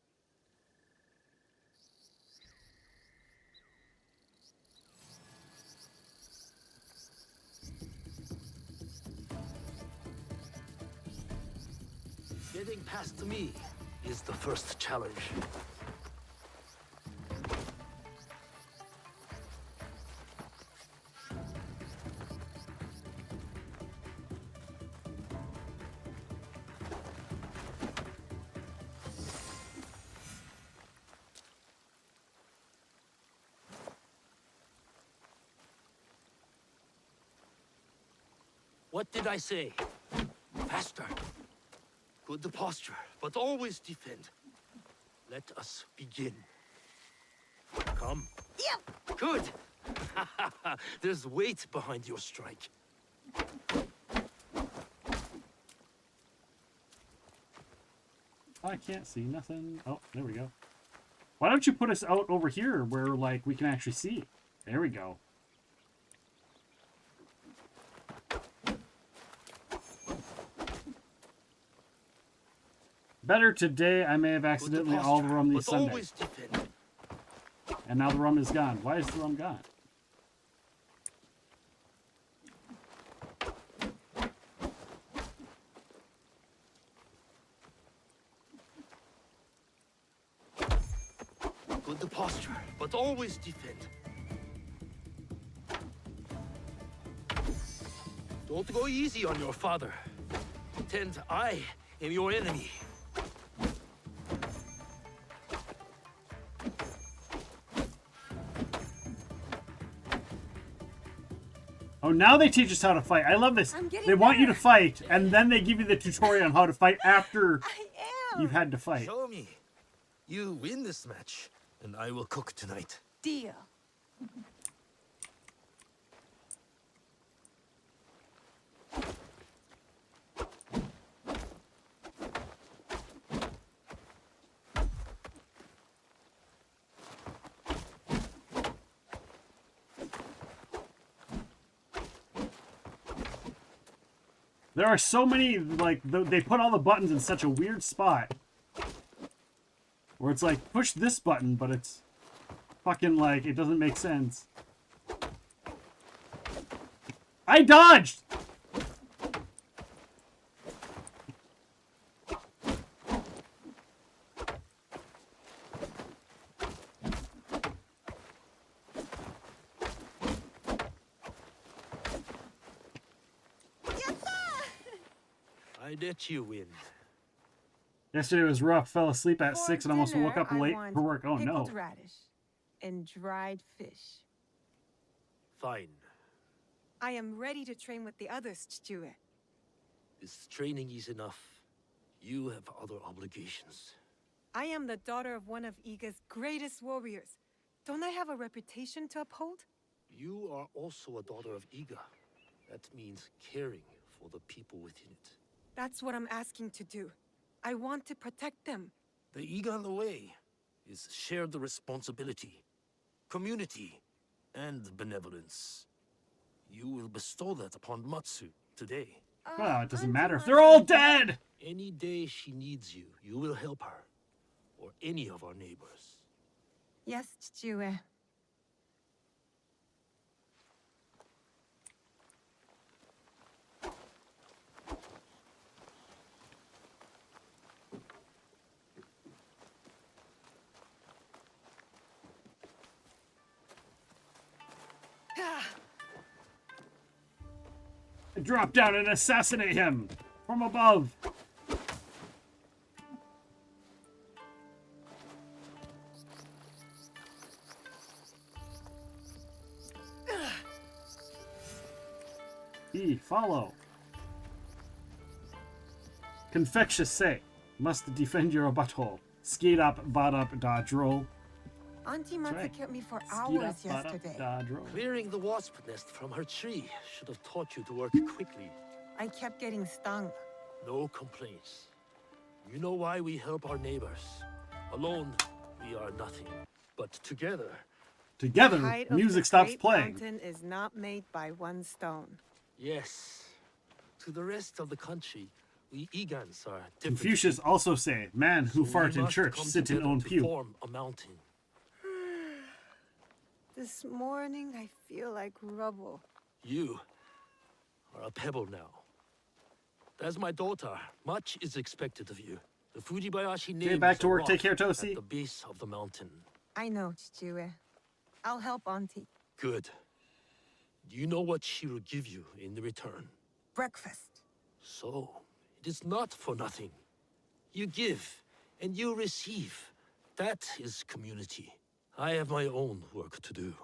Getting past me is the first challenge. What did I say? Faster. Good posture, but always defend. Let us begin. Come. Yep. Good. There's weight behind your strike.
I can't see nothing. Oh, there we go. Why don't you put us out over here where, like, we can actually see? There we go. Better today, I may have accidentally all the rum these Sundays. And now the rum is gone. Why is the rum gone?
Good posture, but always defend. Don't go easy on your father. Pretend I am your enemy.
Oh, now they teach us how to fight. I love this. They want you to fight, and then they give you the tutorial on how to fight after you've had to fight.
Show me. You win this match, and I will cook tonight.
Deal.
There are so many, like, they put all the buttons in such a weird spot. Where it's like, push this button, but it's fucking like, it doesn't make sense. I dodged!
I let you win.
Yesterday was rough. Fell asleep at 6 and almost woke up late for work. Oh no.
Pickled radish and dried fish.
Fine.
I am ready to train with the others, 父上.
This training is enough. You have other obligations.
I am the daughter of one of Iga's greatest warriors. Don't I have a reputation to uphold?
You are also a daughter of Iga. That means caring for the people within it.
That's what I'm asking to do. I want to protect them.
The Iga way is shared responsibility, community, and benevolence. You will bestow that upon Matsu today.
Well, it doesn't matter if they're all dead!
Any day she needs you, you will help her. Or any of our neighbors.
Yes, 父上.
Drop down and assassinate him from above. E, follow. Confectious say, must defend your butthole. Skate up, bot up, dodge roll.
Auntie Matsu
right.
kept me for
Skate
hours
up, bot up,
yesterday.
dodge roll.
Clearing the wasp nest from her tree should have taught you to work quickly.
I kept getting stung.
No complaints. You know why we help our neighbors. Alone, we are nothing. But together...
Together,
The height of
music
the
stops
great
playing.
mountain is not made by one stone.
Yes. To the rest of the country, we Egans are different.
Confucius also say, man who
So
fart
we
in
must
church,
come
sit in
together
own
to
pew.
form a mountain.
This morning, I feel like rubble.
You are a pebble now. As my daughter, much is expected of you. The Fujibayashi name
Okay, back
is
to
a
work.
rock
Take care, Tosi.
at the base of the mountain.
I know, Chichue. I'll help Auntie.
Good. Do you know what she will give you in return?
Breakfast.
So, it is not for nothing. You give, and you receive. That is community. I have my own work to do.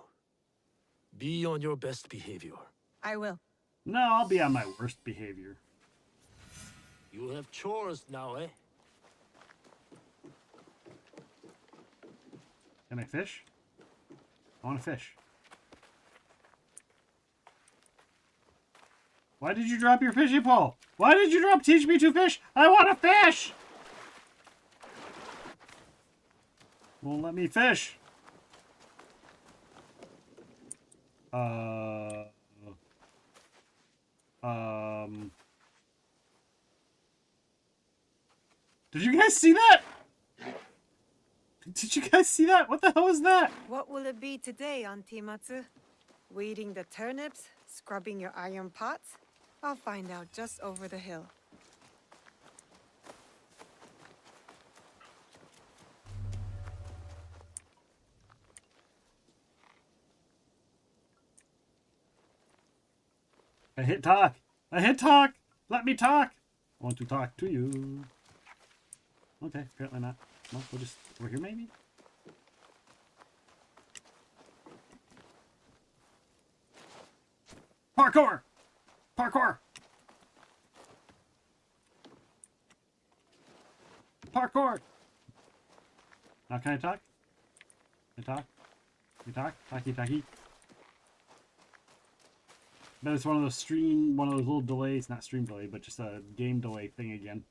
Be on your best behavior.
I will.
No, I'll be on my worst behavior.
You have chores now, eh?
Can I fish? I want to fish. Why did you drop your fishing pole? Why did you drop teach me to fish? I want to fish! Won't let me fish. Did you guys see that? Did you guys see that? What the hell is that?
What will it be today, Auntie Matsu? Weeding the turnips? Scrubbing your iron pots? I'll find out just over the hill.
I hit talk. I hit talk. Let me talk. I want to talk to you. Okay, apparently not. Well, we'll just over here maybe. Parkour! Parkour! Parkour! Now can I talk? Can I talk? Can I talk? Talkie talkie. But it's one of those little delays, not stream delay, but just a game delay thing again.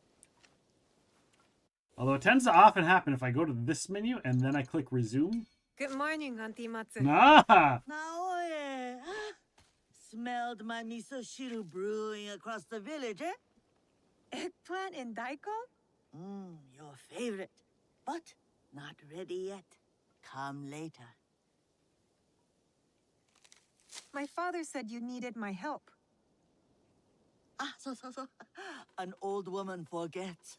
Although it tends to often happen if I go to this menu and then I click resume.
Good morning, Auntie Matsu.
Ah!
Naoe, smelled my miso shiru brewing across the village, eh?
Eggplant and daikon?
Your favorite, but not ready yet. Come later.
My father said you needed my help.
So. An old woman forgets.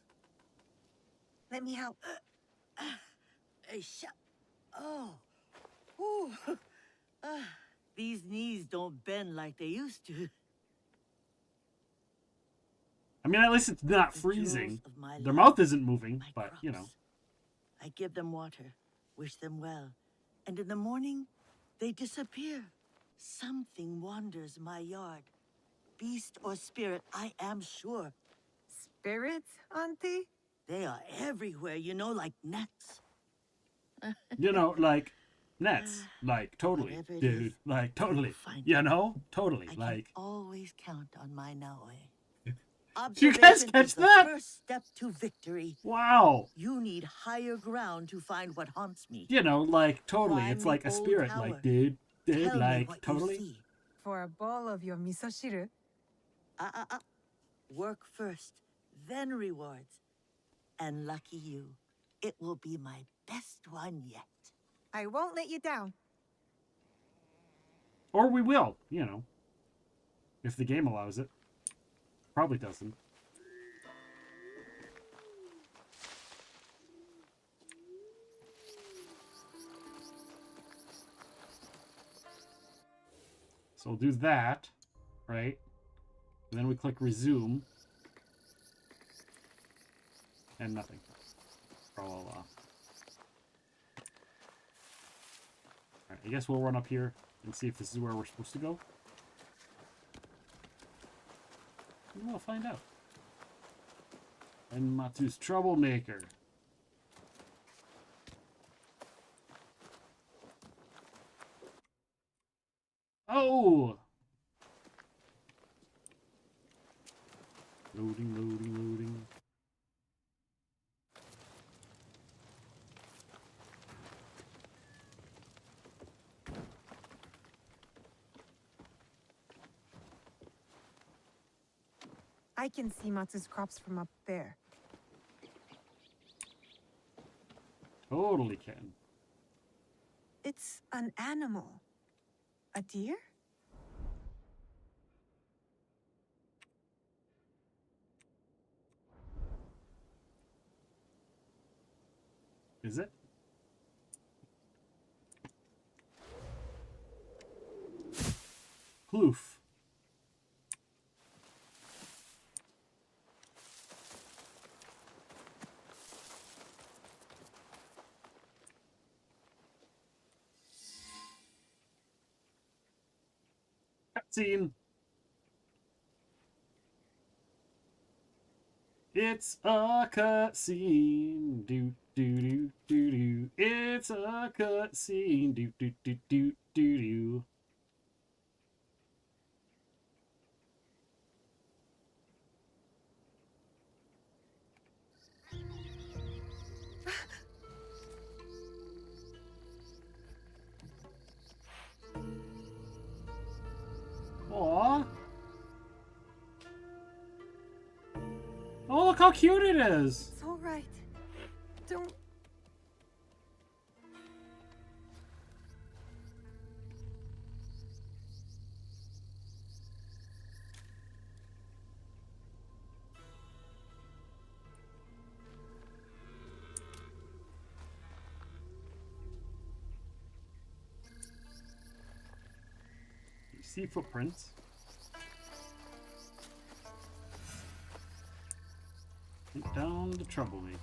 Let me help.
Oh. Ooh. These knees don't bend like they used to.
I mean, at least it's not freezing.
of my
Their
life,
mouth isn't moving, but, you know.
I give them water, wish them well, and in the morning, they disappear. Something wanders my yard. Beast or spirit, I am sure.
Spirits, Auntie?
They are everywhere, you know, like gnats.
You know, like, nets. Like, totally,
Whatever it
dude.
is,
Like, totally.
find
You
it.
know? Totally.
I
Like,
can always count on my Naoe.
do you guys
Observation
catch
is
that?
The first step to victory.
Wow.
You need higher ground to find what haunts me.
You know, like, totally.
Climb
It's
the
like a
old
spirit.
tower.
Like, dude,
Tell me
like,
what you
totally.
see.
For a bowl of your miso shiru?
Work first, then rewards. And lucky you, it will be my best one yet.
I won't let you down.
Or we will, you know. If the game allows it. Probably doesn't. So we'll do that, right? And then we click resume. And nothing. Alright, I guess we'll run up here and see if this is where we're supposed to go. And we'll find out. And Matsu's troublemaker. Oh! Loading, loading, loading.
I can see Matsu's crops from up there.
Totally can.
It's an animal. A deer?
Is it? Ploof. Cutscene. It's a cutscene. Do do do do do. It's a cutscene. Do do do do do do. Aww. Oh, look how cute it is.
It's all right. Don't...
You see footprints. Hunt down the troublemaker.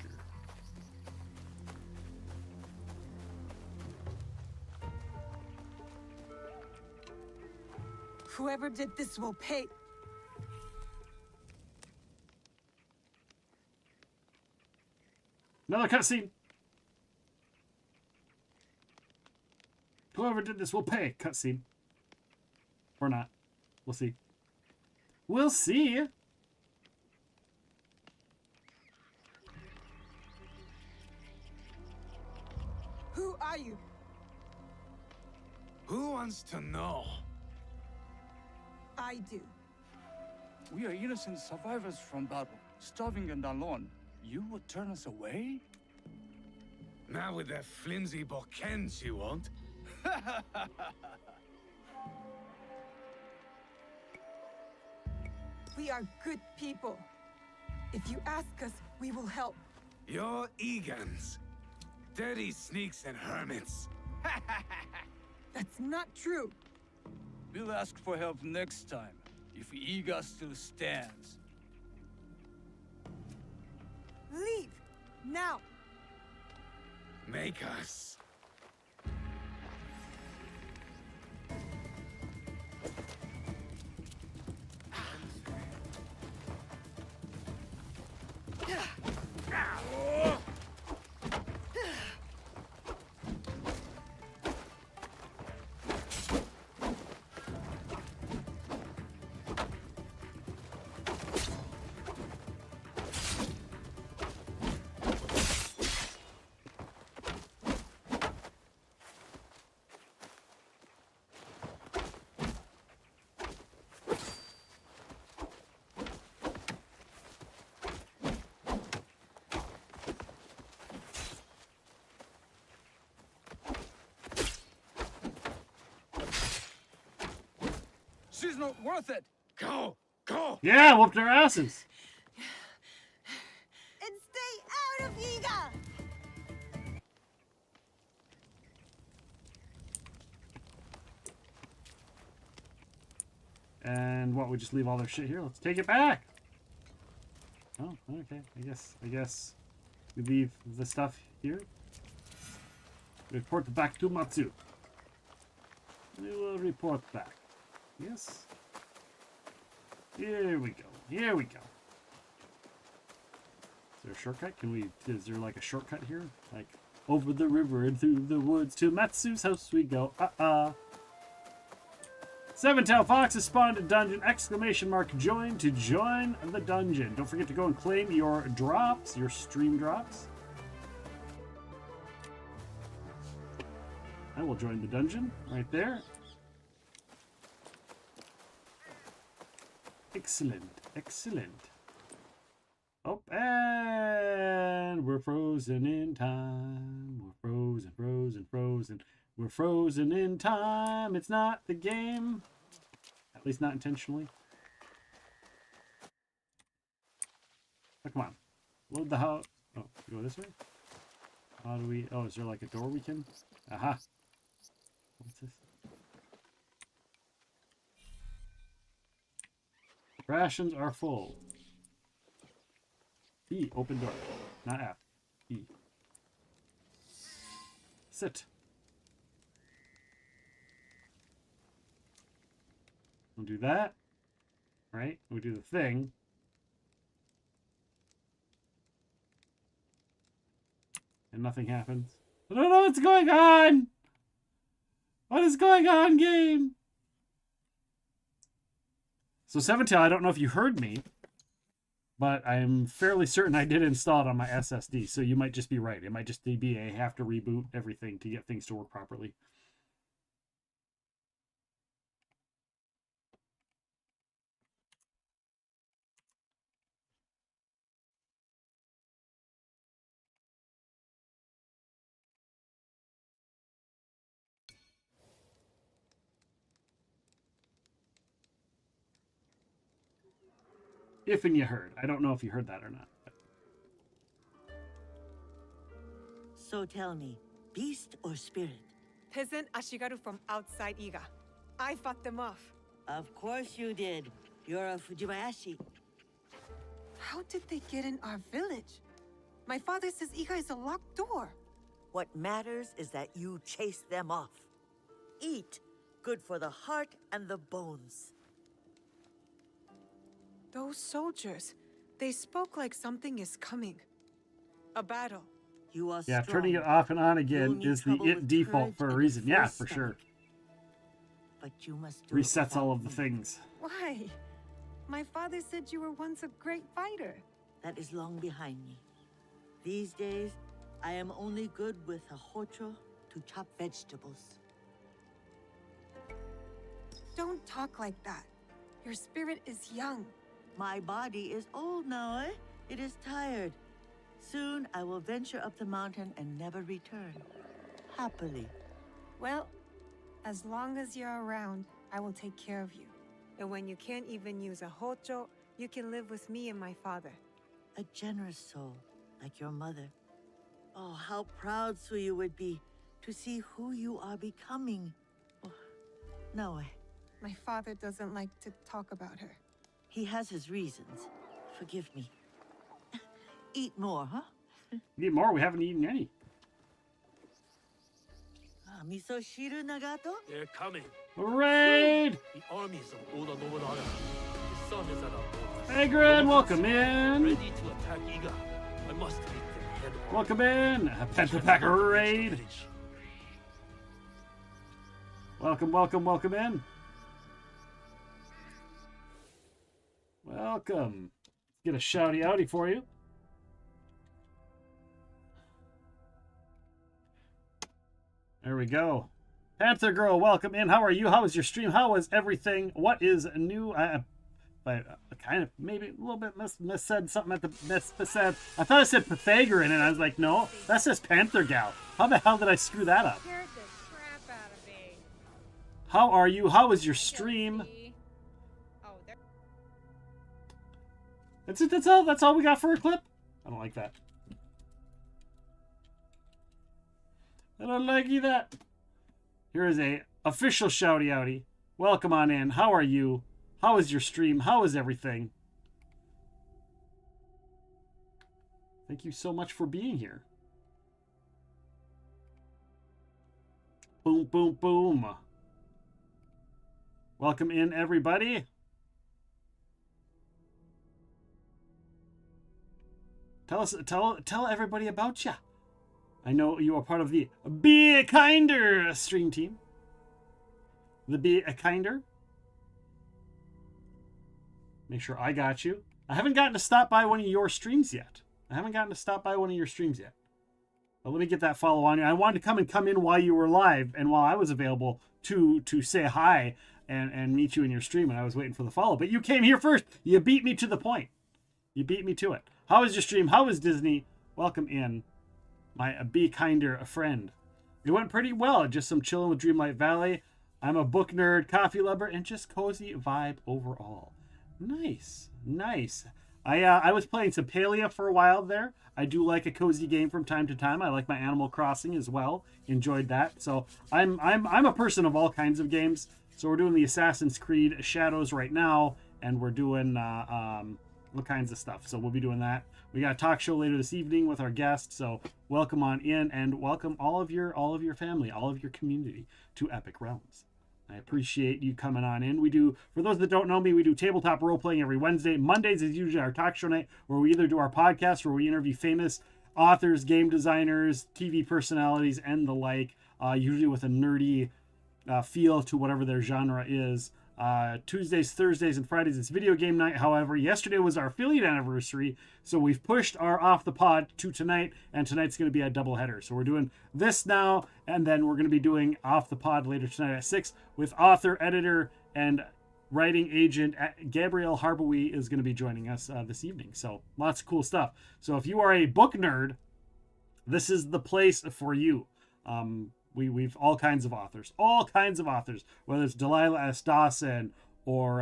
Whoever did this will pay.
Another cutscene. Whoever did this will pay. Cutscene. Or not. We'll see. We'll see.
Who are you?
Who wants to know?
I do.
We are innocent survivors from battle, starving and alone. You would turn us away?
Not with that flimsy Boken, she won't.
We are good people. If you ask us, we will help.
You're Egans. Dirty sneaks and hermits.
That's not true.
We'll ask for help next time, if Iga still stands.
Leave! Now!
Make us.
She's not worth it!
Go! Go!
Yeah, whoop their asses.
And stay out of Iga!
And what, we just leave all their shit here? Let's take it back. Oh, okay. I guess we leave the stuff here. Report back to Matsu. We will report back. Yes. Here we go. Here we go. Is there a shortcut? Is there like a shortcut here? Like, over the river and through the woods to Matsu's house we go. Seven-tailed fox has spawned a dungeon! Exclamation mark join to join the dungeon. Don't forget to go and claim your drops, your stream drops. I will join the dungeon right there. Excellent, excellent. Oh, and we're frozen in time. We're frozen, frozen, frozen. We're frozen in time. It's not the game. At least not intentionally. Oh, come on. Load the house. Oh, go this way? How do we... Oh, is there like a door we can... Aha. What's this? Rations are full. E, open door. Not F. E. Sit. We'll do that. Right? We do the thing. And nothing happens. I don't know what's going on! What is going on, game? So, Seven-Tail, I don't know if you heard me, but I'm fairly certain I did install it on my SSD, so you might just be right. It might just be I have to reboot everything to get things to work properly. If and you heard. I don't know if you heard that or not.
So tell me, beast or spirit?
Peasant Ashigaru from outside Iga. I fought them off.
Of course you did. You're a Fujibayashi.
How did they get in our village? My father says Iga is a locked door.
What matters is that you chase them off. Eat. Good for the heart and the bones.
Those soldiers, they spoke like something is coming. A battle.
You are
yeah,
strong.
turning it off and on again is the it default for a reason. Yeah, for sure.
But you must do
resets all of the things.
Why? My father said you were once a great fighter.
That is long behind me. These days, I am only good with a hocho to chop vegetables.
Don't talk like that. Your spirit is young.
My body is old now, eh? It is tired. Soon I will venture up the mountain and never return. Happily.
Well, as long as you're around, I will take care of you. And when you can't even use a hocho, you can live with me and my father.
A generous soul, like your mother. Oh, how proud Suyu would be to see who you are becoming. Oh, no,
my father doesn't like to talk about her.
He has his reasons. Forgive me. Eat more, huh?
Eat more? We haven't eaten any.
Miso shiru Nagato?
They're coming.
Raid!
The armies of Oda Nobunaga. His son is at our borders.
Hey, Grid, welcome in.
Ready to attack Iga. I must take their head off.
Welcome in. Panther Pack Raid. Welcome, welcome, welcome in. Welcome. Get a shouty outy for you. There we go. Panther Girl, welcome in. How are you? How was your stream? How was everything? What is new? I kind of maybe a little bit missaid something at the missaid. I thought I said Pythagorean, and I was like, no, that says Panther Gal. How the hell did I screw that up?
Scared the crap out of me.
How are you? How was your stream?
Oh, there.
That's it. That's all we got for a clip. I don't like that. I don't like that. Here is a official shouty outy. Welcome on in. How are you? How is your stream? How is everything? Thank you so much for being here. Boom, boom, boom. Welcome in, everybody. Tell everybody about ya. I know you are part of the Be a Kinder stream team. The Be a Kinder. Make sure I got you. I haven't gotten to stop by one of your streams yet. But let me get that follow on you. I wanted to come in while you were live and while I was available to say hi and meet you in your stream, and I was waiting for the follow. But you came here first. You beat me to the point. You beat me to it. How was your stream? How was Disney? Welcome in, my Be Kinder friend. It went pretty well. Just some chilling with Dreamlight Valley. I'm a book nerd, coffee lover, and just cozy vibe overall. Nice. I was playing some Palia for a while there. I do like a cozy game from time to time. I like my Animal Crossing as well. Enjoyed that. So I'm a person of all kinds of games. So we're doing the Assassin's Creed Shadows right now, and we're doing all kinds of stuff. So we'll be doing that. We got a talk show later this evening with our guest. So welcome on in, and welcome all of your family, all of your community to Epic Realms. I appreciate you coming on in. We do, for those that don't know me, we do tabletop role-playing every Wednesday. Mondays is usually our talk show night, where we either do our podcast, where we interview famous authors, game designers, TV personalities, and the like, usually with a nerdy feel to whatever their genre is. Tuesdays, Thursdays, and Fridays, it's video game night. However, yesterday was our affiliate anniversary, so we've pushed our Off the Pod to tonight, and tonight's going to be a double header. So we're doing this now, and then we're going to be doing Off the Pod later tonight at 6 with author, editor, and writing agent Gabrielle Harboui is going to be joining us this evening. So lots of cool stuff. So if you are a book nerd, this is the place for you. We've all kinds of authors, whether it's Delilah S. Dawson or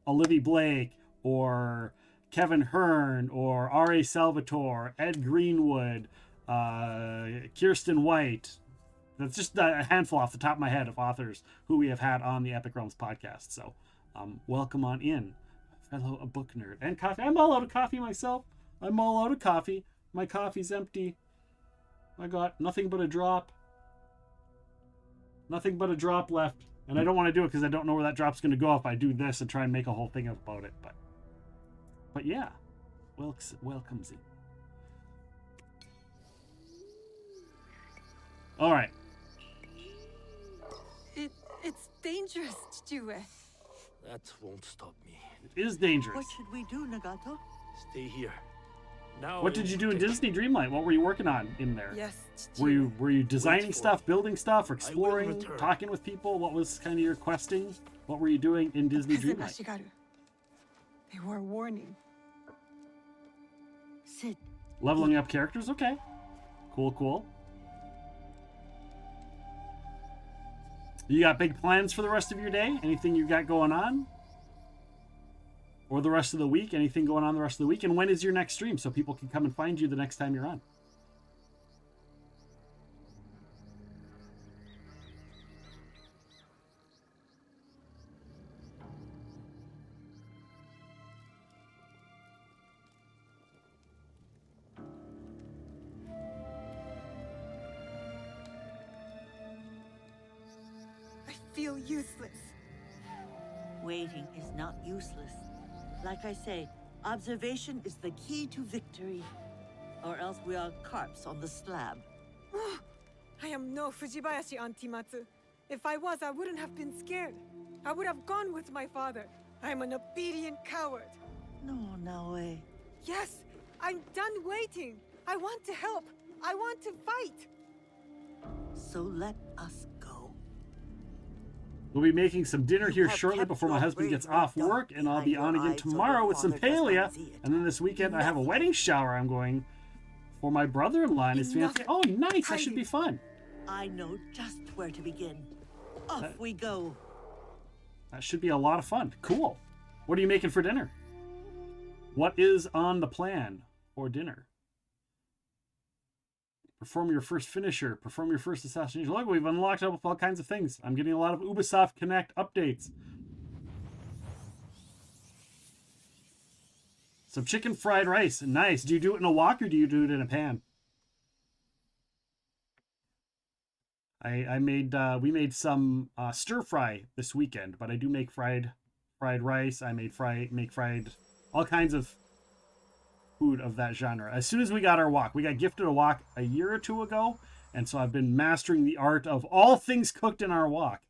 Olivia Blake or Kevin Hearn or R.A. Salvatore, Ed Greenwood, Kirsten White. That's just a handful off the top of my head of authors who we have had on the Epic Realms podcast. So welcome on in, fellow book nerd. And coffee. I'm all out of coffee myself. My coffee's empty. I got nothing but a drop. Nothing but a drop left. And I don't want to do it because I don't know where that drop's going to go if I do this and try and make a whole thing about it. But yeah, welcomes in. All right.
It's dangerous, Stewie.
That won't stop me.
It is dangerous.
What should we do, Nagato?
Stay here. Now
what did you do in Disney Dreamlight? What were you working on in there?
Yes.
Were you designing stuff, building stuff, exploring, talking with people? What was kind of your questing? What were you doing in Disney Dreamlight?
They were warning.
Sit.
Leveling up characters? Okay. Cool. You got big plans for the rest of your day? Anything you got going on? Or the rest of the week? Anything going on the rest of the week? And when is your next stream so people can come and find you the next time you're on?
I feel useless.
Waiting is not useless. Like I say, observation is the key to victory. Or else we are carps on the slab.
I am no Fujibayashi Antimatsu. If I was, I wouldn't have been scared. I would have gone with my father. I am an obedient coward.
No, Naoe.
Yes, I'm done waiting. I want to help. I want to fight.
So let us go.
We'll be making some dinner here shortly before my husband gets off work, and I'll be on again tomorrow with some Palia. And then this weekend I have a wedding shower I'm going for my brother-in-law and his fiancée. Oh, nice! That should be fun.
I know just where to begin. Off we go.
That should be a lot of fun. Cool. What are you making for dinner? What is on the plan for dinner? Perform your first finisher. Perform your first assassination. Look, we've unlocked up all kinds of things. I'm getting a lot of Ubisoft Connect updates. Some chicken fried rice. Nice. Do you do it in a wok or do you do it in a pan? We made some stir fry this weekend, but I do make fried rice. I make fried all kinds of food of that genre. As soon as we got our wok, we got gifted a wok a year or two ago, and so I've been mastering the art of all things cooked in our wok.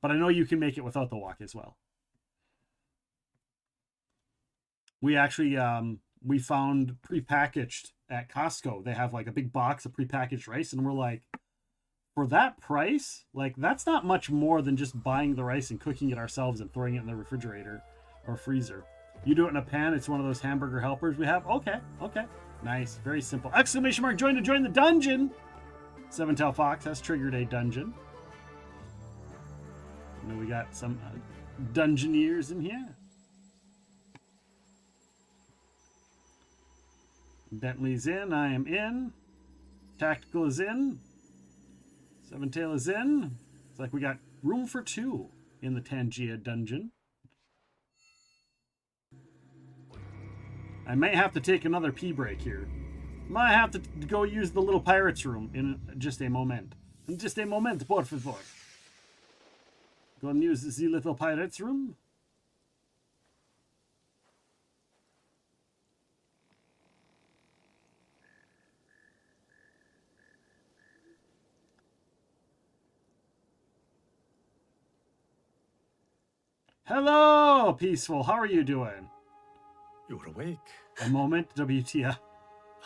But I know you can make it without the wok as well. We actually we found prepackaged at Costco. They have like a big box of prepackaged rice, and we're like, for that price, like that's not much more than just buying the rice and cooking it ourselves and throwing it in the refrigerator or freezer. You do it in a pan. It's one of those hamburger helpers we have. Okay. Nice. Very simple. Exclamation mark, join the dungeon. Seven Tail Fox has triggered a dungeon. And then we got some dungeoneers in here. Bentley's in. I am in. Tactical is in. Seven Tail is in. It's like we got room for two in the Tangia dungeon. I might have to take another pee break here. Might have to go use the little pirates room in just a moment. In just a moment, por favor. Go and use the little pirates room. Hello, Peaceful. How are you doing?
You're awake.
A moment, WTF.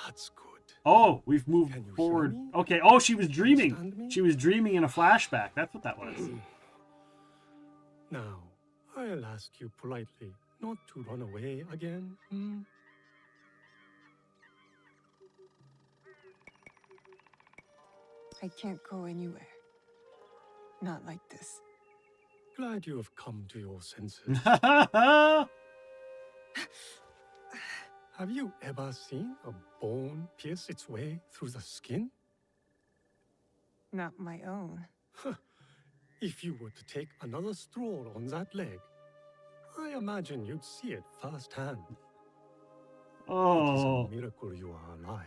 That's good.
Oh, we've moved forward.
me?
Okay. Oh, she was dreaming.
Understand me?
She was dreaming in a flashback. That's what that was.
Now, I'll ask you politely not to run away again.
I can't go anywhere. Not like this.
Glad you have come to your senses. Have you ever seen a bone pierce its way through the skin?
Not my own.
If you were to take another stroll on that leg, I imagine you'd see it firsthand.
Oh.
It is a miracle you are alive,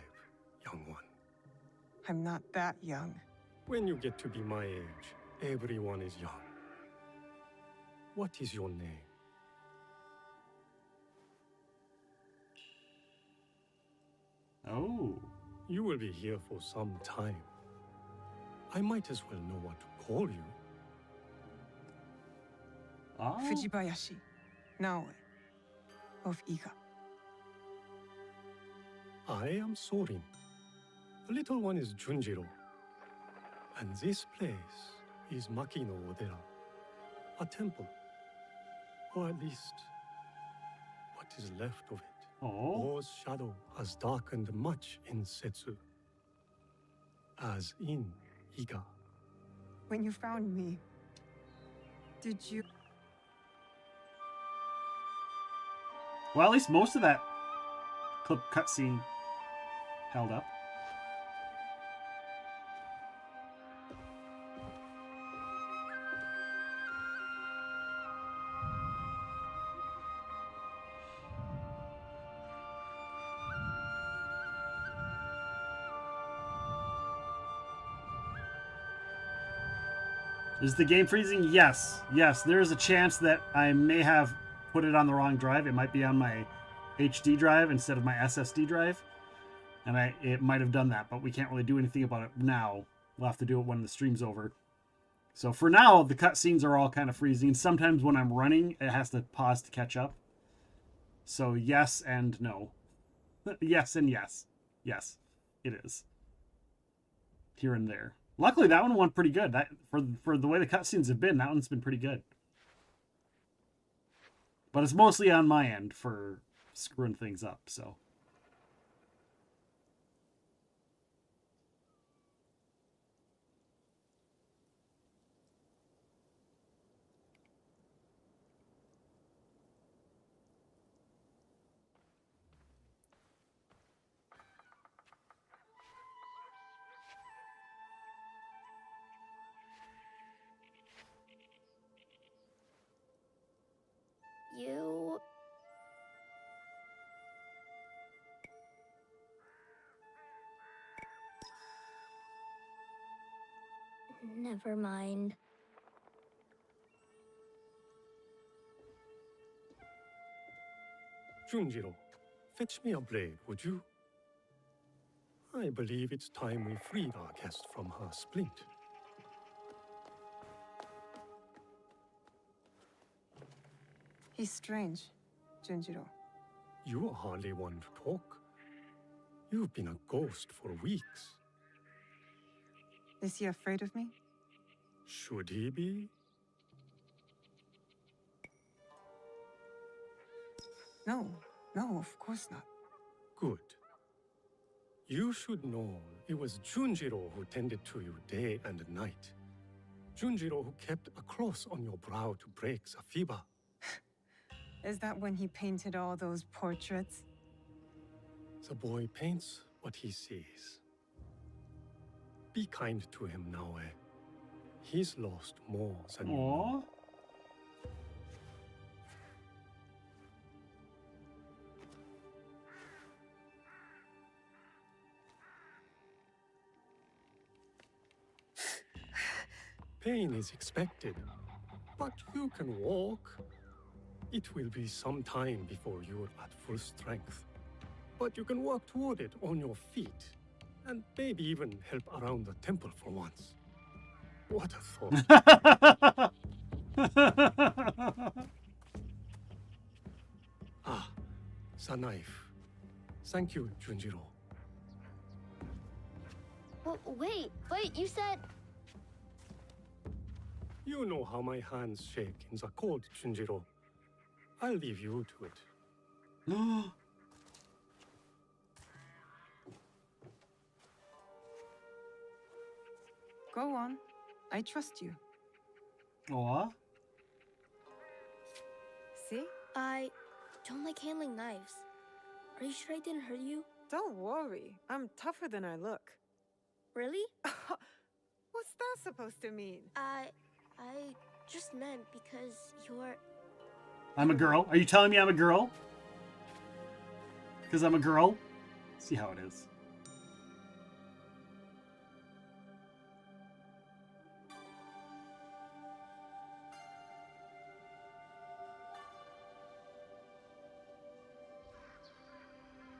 young one.
I'm not that young.
When you get to be my age, everyone is young. What is your name?
Oh.
You will be here for some time. I might as well know what to call you.
Fujibayashi, Naoe, of Iga.
I am Sorin. The little one is Junjiro. And this place is Makino Odera, a temple. Or at least, what is left of it. War's shadow has darkened much in Setsu, as in Iga.
When you found me, did you...
Well, at least most of that clip cutscene held up. Is the game freezing? Yes. Yes, there is a chance that I may have put it on the wrong drive. It might be on my HD drive instead of my SSD drive. And it might have done that, but we can't really do anything about it now. We'll have to do it when the stream's over. So for now, the cutscenes are all kind of freezing. Sometimes when I'm running, it has to pause to catch up. So yes and no. Yes and yes. Yes, it is. Here and there. Luckily, that one went pretty good. That for the way the cutscenes have been, that one's been pretty good. But it's mostly on my end for screwing things up, so.
You... Never mind.
Junjiro, fetch me a blade, would you? I believe it's time we freed our guest from her splint.
He's strange, Junjiro.
You are hardly one to talk. You've been a ghost for weeks.
Is he afraid of me?
Should he be?
No, of course not.
Good. You should know it was Junjiro who tended to you day and night. Junjiro who kept a cross on your brow to break Safiba.
Is that when he painted all those portraits?
The boy paints what he sees. Be kind to him now, eh? He's lost more than you know. Pain is expected, but you can walk. It will be some time before you're at full strength, but you can walk toward it on your feet, and maybe even help around the temple for once. What a thought. Ah, the knife. Thank you, Junjiro.
Wait, you said...
You know how my hands shake in the cold, Junjiro. I'll leave you to it.
Go on. I trust you.
Aw.
See?
I don't like handling knives. Are you sure I didn't hurt you?
Don't worry. I'm tougher than I look.
Really?
What's that supposed to mean?
I just meant because you're...
I'm a girl. Are you telling me I'm a girl? Because I'm a girl? See how it is.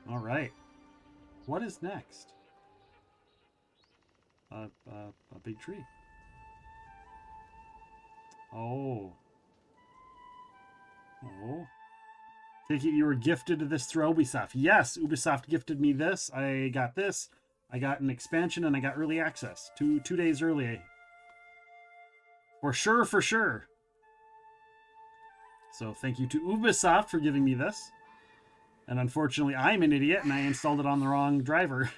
All right. What is next? A big tree. Oh. Oh. Take it you were gifted this through Ubisoft. Yes, Ubisoft gifted me this. I got this. I got an expansion and I got early access. Two days early. For sure, for sure. So thank you to Ubisoft for giving me this. And unfortunately, I'm an idiot and I installed it on the wrong driver,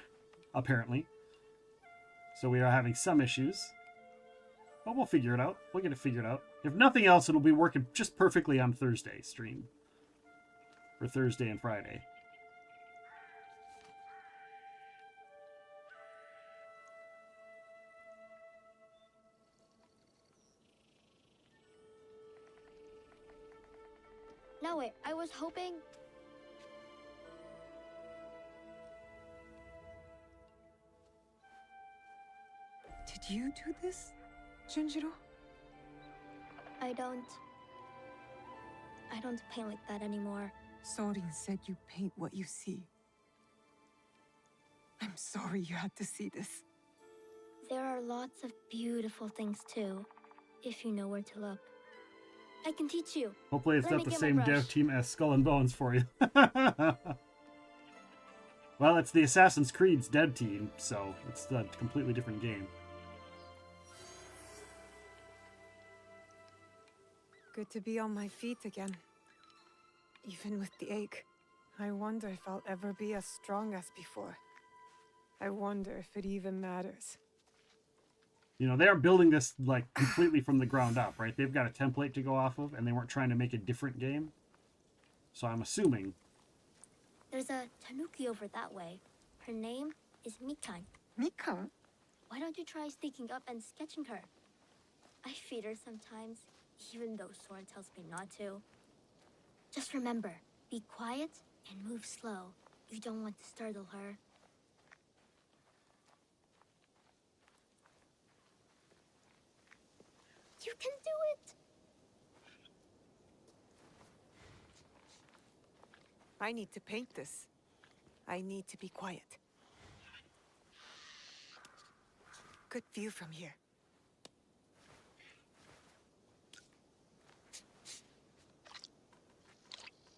apparently. So we are having some issues. But we'll figure it out. We'll get it figured out. If nothing else, it'll be working just perfectly on Thursday stream. For Thursday and Friday.
No, wait, I was hoping...
Did you do this, Junjiro?
I don't paint like that anymore.
Sorin said you paint what you see. I'm sorry you had to see this.
There are lots of beautiful things too, if you know where to look. I can teach you.
Hopefully it's
Let
not
me
the
get my
same
brush.
dev team as Skull and Bones for you. Well, it's the Assassin's Creed's dev team, so it's a completely different game.
Good to be on my feet again. Even with the ache. I wonder if I'll ever be as strong as before. I wonder if it even matters.
You know, they're building this like completely from the ground up, right? They've got a template to go off of, and they weren't trying to make a different game. So I'm assuming.
There's a tanuki over that way. Her name is Mikan.
Mikan?
Why don't you try sneaking up and sketching her? I feed her sometimes, even though Sora tells me not to. Just remember, be quiet and move slow. You don't want to startle her. You can do it!
I need to paint this. I need to be quiet. Good view from here.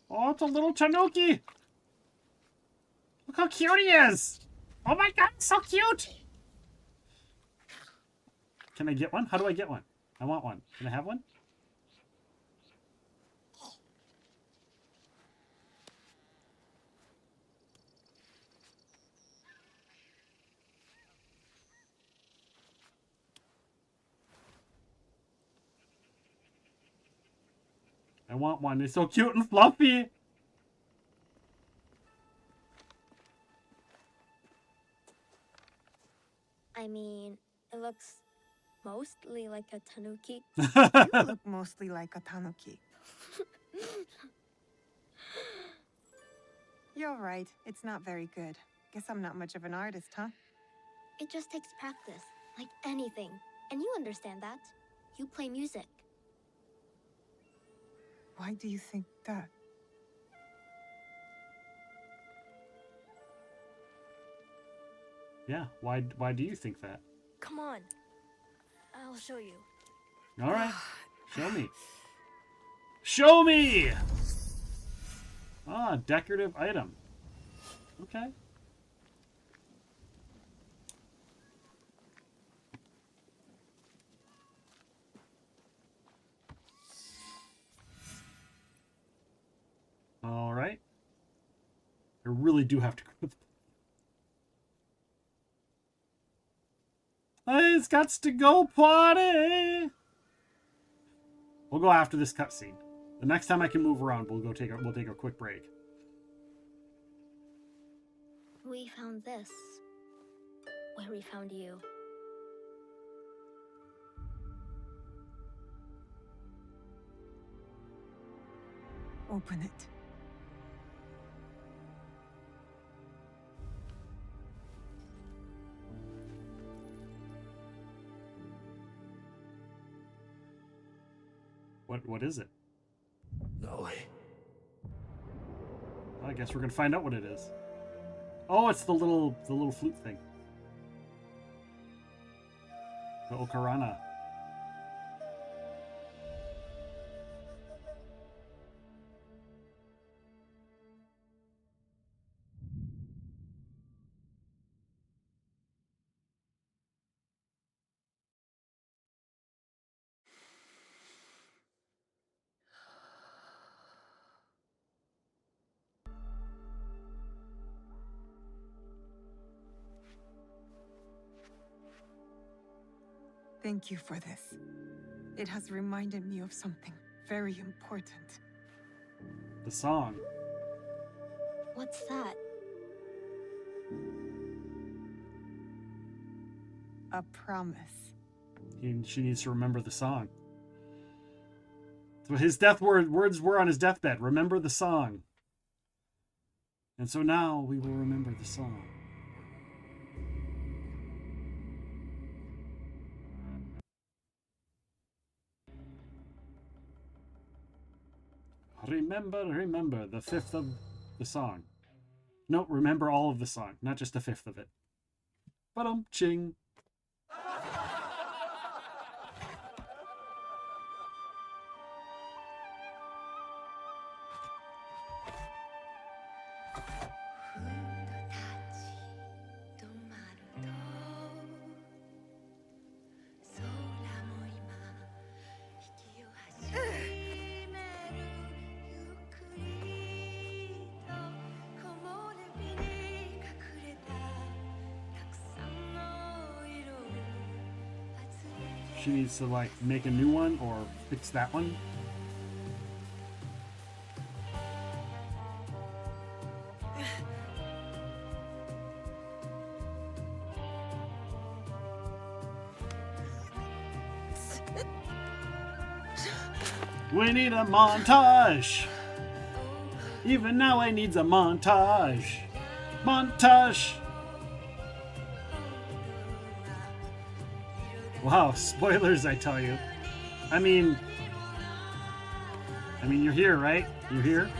Oh, it's a little tanuki! Look how cute he is! Oh my god, so cute! Can I get one? How do I get one? I want one. Can I have one? I want one. It's so cute and fluffy!
I mean, it looks mostly like a tanuki.
You look mostly like a tanuki. You're right. It's not very good. Guess I'm not much of an artist, huh?
It just takes practice, like anything. And you understand that. You play music.
Why do you think that?
Yeah, why do you think that?
Come on. I'll show you.
Alright, show me. Show me! Ah, decorative item. Okay. Alright. I really do have to go. It's got to go party! We'll go after this cutscene. The next time I can move around, we'll take a quick break.
We found this. Where we found you.
Open it.
What is it?
No.
I guess we're gonna find out what it is. Oh, it's the little flute thing. The ocarina.
Thank you for this. It has reminded me of something very important.
The song.
What's that?
A promise.
She needs to remember the song. So his words were on his deathbed. Remember the song. And so now we will remember the song. Remember the fifth of the song. No, remember all of the song, not just a fifth of it. Ching. She needs to like make a new one or fix that one. We need a montage. Even now I needs a montage. Montage. Wow, spoilers I tell you. I mean, you're here, right? You're here.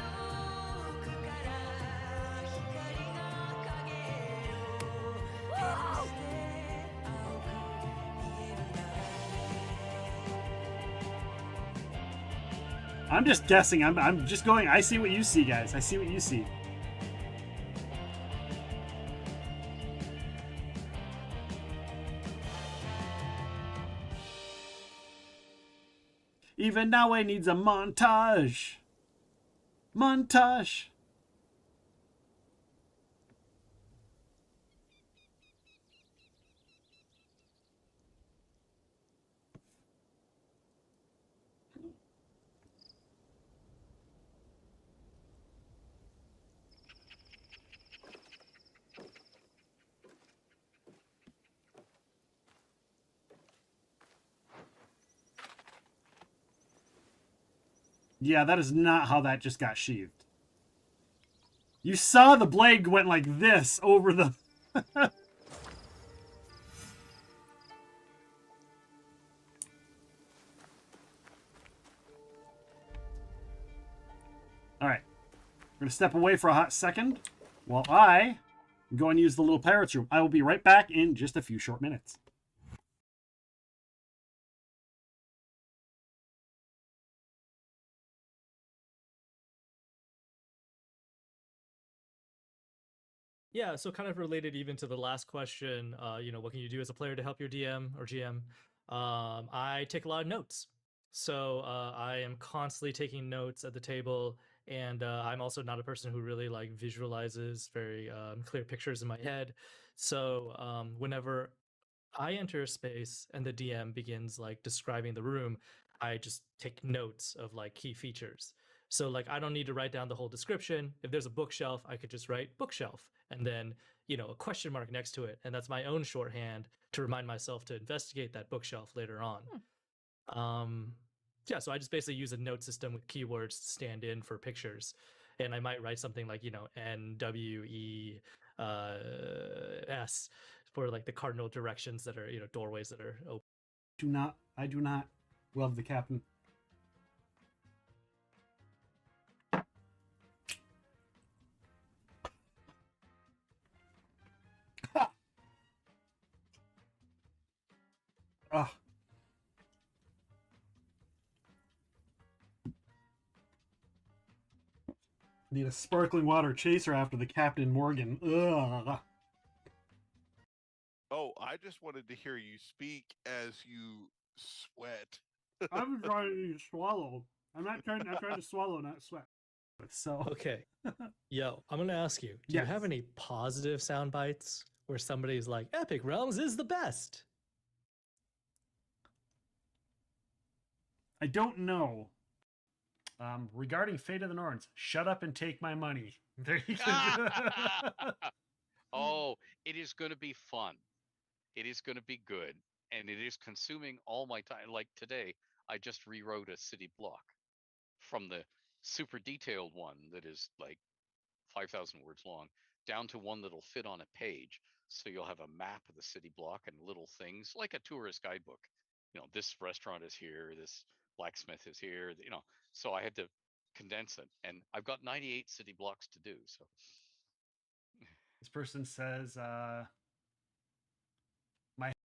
I'm just guessing. I'm just going. I see what you see, guys. I see what you see. Even now, I needs a montage. Montage. Yeah, that is not how that just got sheathed. You saw the blade went like this over the... Alright. We're going to step away for a hot second while I go and use the little pirate's room. I will be right back in just a few short minutes.
Yeah, so kind of related even to the last question, what can you do as a player to help your DM or GM? I take a lot of notes. So I am constantly taking notes at the table, and I'm also not a person who really like visualizes very clear pictures in my head. So whenever I enter a space and the DM begins like describing the room, I just take notes of like key features. So like I don't need to write down the whole description. If there's a bookshelf, I could just write bookshelf and then, a question mark next to it. And that's my own shorthand to remind myself to investigate that bookshelf later on. Yeah, so I just basically use a note system with keywords to stand in for pictures. And I might write something like, NWES for like the cardinal directions that are, doorways that are open.
I do not love the captain. Ugh. Need a sparkling water chaser after the Captain Morgan. Ugh.
Oh, I just wanted to hear you speak as you sweat.
I'm trying to swallow. I'm trying to swallow, not sweat. So
okay. Yo, I'm gonna ask you, do you have any positive sound bites where somebody's like, Epic Realms is the best?
I don't know. Regarding Fate of the Norns, shut up and take my money. There you go.
Oh, it is going to be fun. It is going to be good. And it is consuming all my time. Like today, I just rewrote a city block from the super detailed one that is like 5,000 words long down to one that'll fit on a page. So you'll have a map of the city block and little things like a tourist guidebook. This restaurant is here, this blacksmith is here, so I had to condense it. And I've got 98 city blocks to do. So
this person says,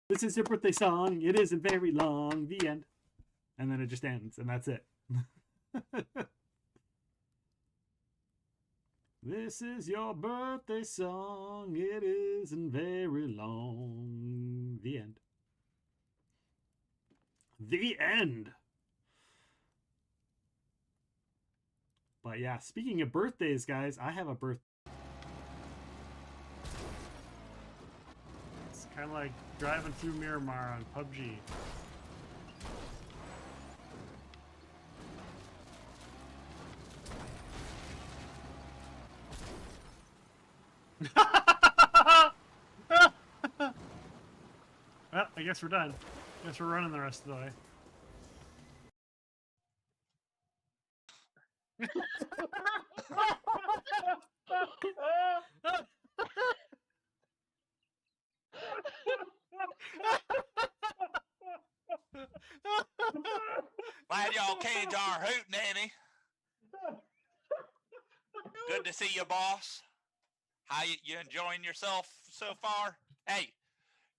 this is your birthday song. It isn't very long. The end. And then it just ends, and that's it. This is your birthday song. It isn't very long. The end. The end. But yeah, speaking of birthdays, guys, I have a birthday. It's kind of like driving through Miramar on PUBG. Well, I guess we're done. I guess we're running the rest of the way.
Glad y'all came to our hoot, Nanny. Good to see you, boss. How you enjoying yourself so far? Hey,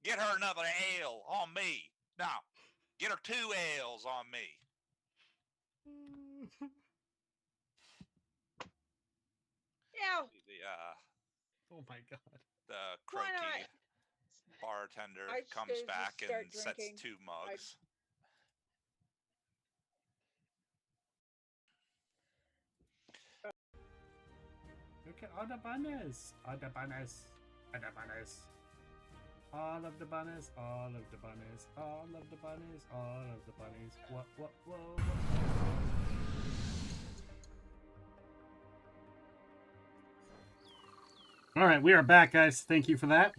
get her another ale on me. No, get her 2 ales on me.
Ew.
Oh my god.
The
Why
croaky
not?
bartender
I just
comes
go
back
just start
and sets
drinking.
2 mugs.
Okay, all the bunnies. All the bunnies. All the bunnies. All of the bunnies. All of the bunnies. All of the bunnies. All of the bunnies. What? All right, we are back, guys. Thank you for that.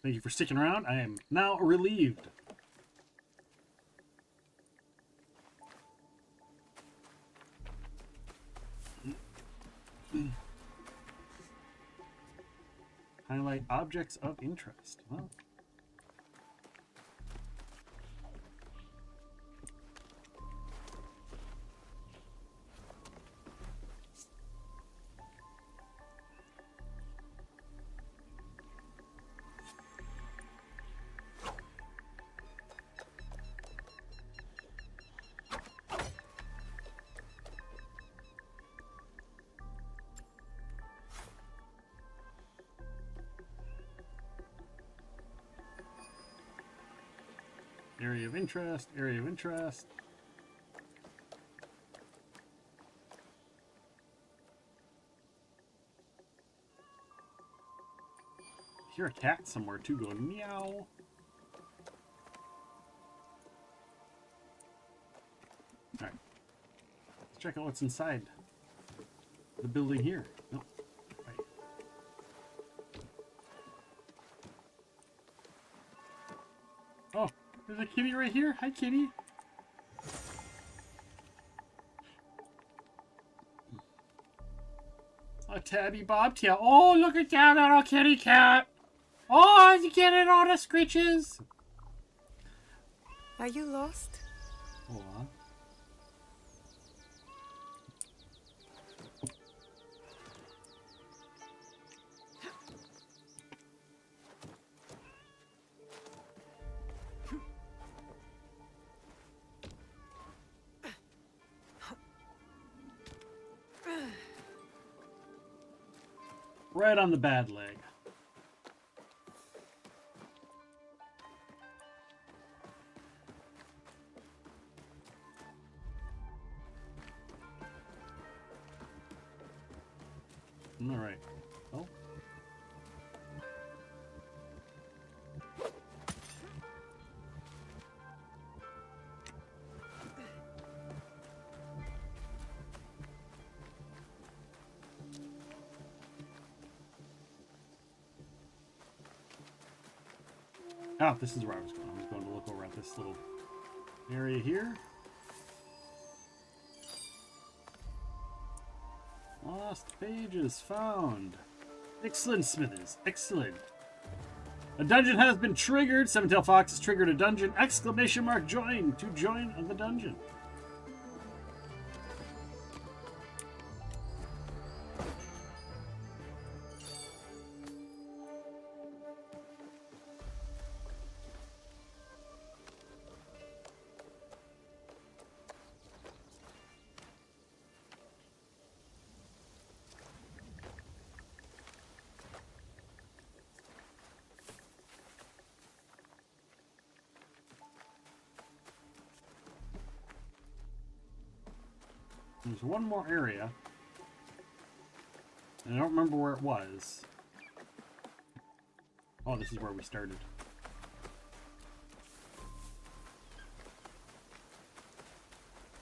Thank you for sticking around. I am now relieved. Highlight objects of interest. Well, area of interest, area of interest. I hear a cat somewhere too going meow. Alright. Let's check out what's inside the building here. No. Right. Oh, there's a kitty right here. Hi, kitty. A tabby bobtail. Oh, look at that little kitty cat. Oh, you getting all the screeches.
Are you lost?
Oh, right on the bad leg. All right. Oh. Oh, this is where I was going. I was going to look over at this little area here. Lost pages found. Excellent, Smithers. Excellent. A dungeon has been triggered. Seven-Tail Fox has triggered a dungeon. Exclamation mark join to join the dungeon. There's one more area. And I don't remember where it was. Oh, this is where we started.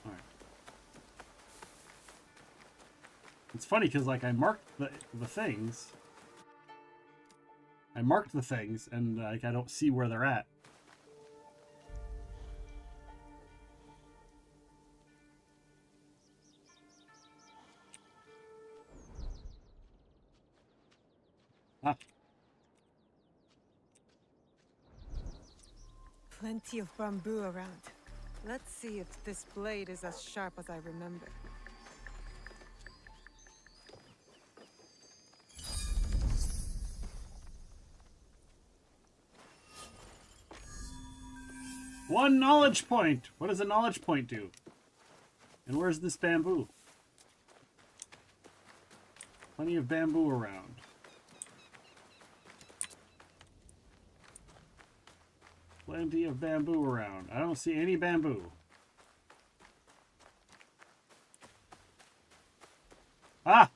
Alright. It's funny because, like, I marked the things. I marked the things, and, like, I don't see where they're at. Ah.
Plenty of bamboo around. Let's see if this blade is as sharp as I remember.
One knowledge point. What does a knowledge point do? And where's this bamboo? Plenty of bamboo around. Plenty of bamboo around. I don't see any bamboo. Ah!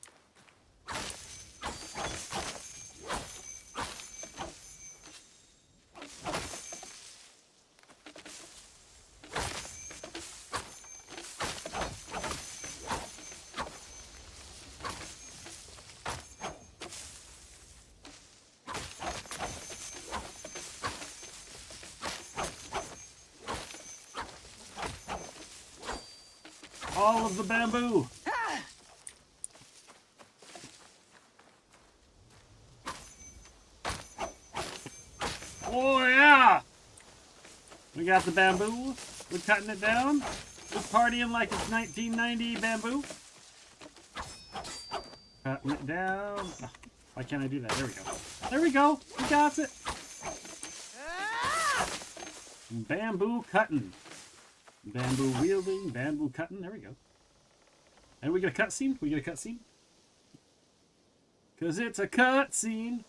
All of the bamboo. Oh yeah! We got the bamboo. We're cutting it down. We're partying like it's 1990 bamboo. Cutting it down. Oh, why can't I do that? There we go. There we go. We got it. Bamboo cutting. Bamboo wielding, bamboo cutting. There we go. And we get a cutscene? We get a cutscene? Because it's a cutscene.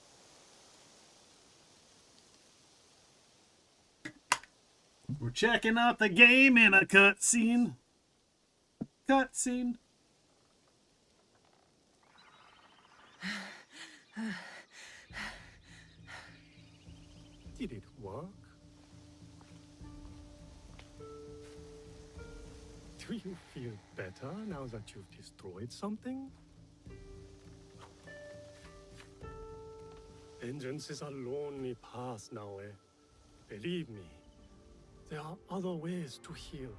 We're checking out the game in a cutscene. Cutscene.
Did it work? Do you feel better now that you've destroyed something? Vengeance is a lonely path now, eh? Believe me, there are other ways to heal.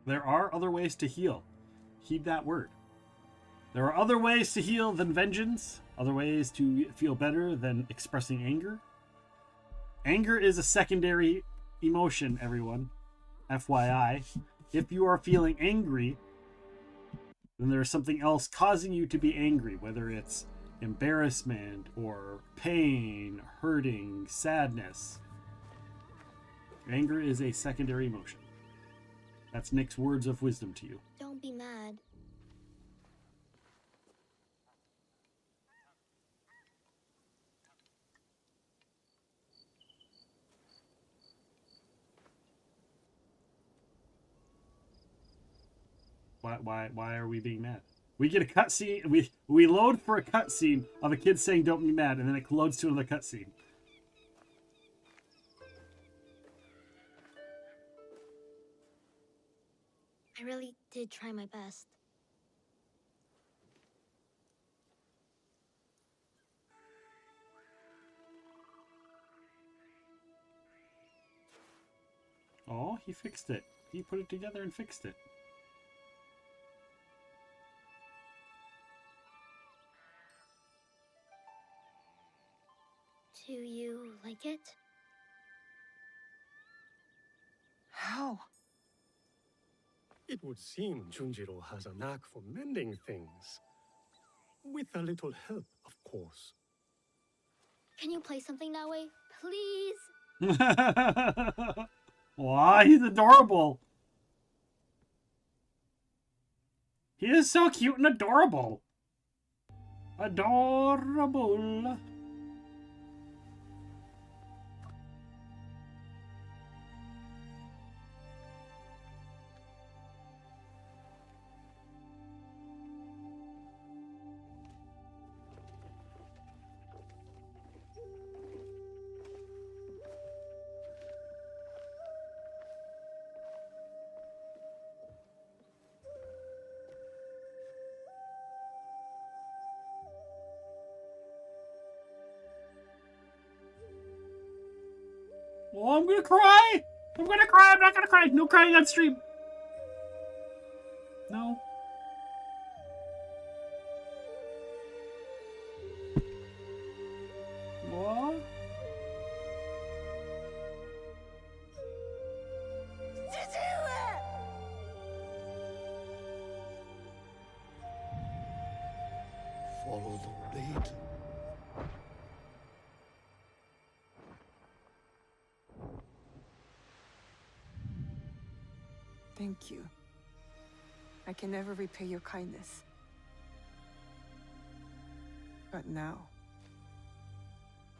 There are other ways to heal. Heed that word. There are other ways to heal than vengeance, other ways to feel better than expressing anger. Anger is a secondary emotion, everyone. FYI. If you are feeling angry, then there's something else causing you to be angry, whether it's embarrassment or pain, hurting, sadness. Anger is a secondary emotion. That's Nick's words of wisdom to you.
Don't be mad.
Why are we being mad? We get a cutscene. We load for a cutscene of a kid saying "Don't be mad," and then it loads to another cutscene.
I really did try my best.
Oh, he fixed it. He put it together and fixed it.
Do you like it?
How?
It would seem Junjiro has a knack for mending things. With a little help, of course.
Can you play something that way, please?
Wow, he's adorable. He is so cute and adorable. Adorable. Oh, I'm gonna cry! I'm gonna cry! I'm not gonna cry! No crying on stream! No. What?
Follow the blade.
Thank you. I can never repay your kindness. But now,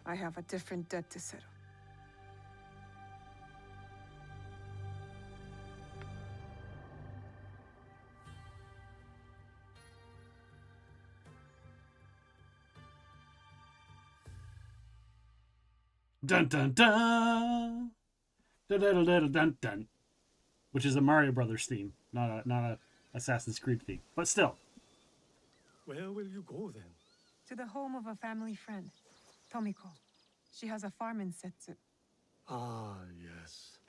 I have a different debt to settle.
Dun dun dun. Dun dun dun dun dun. Which is a Mario Brothers theme, not a Assassin's Creed theme, but still.
Where will you go then?
To the home of a family friend, Tomiko. She has a farm in Setsu.
Ah, yes.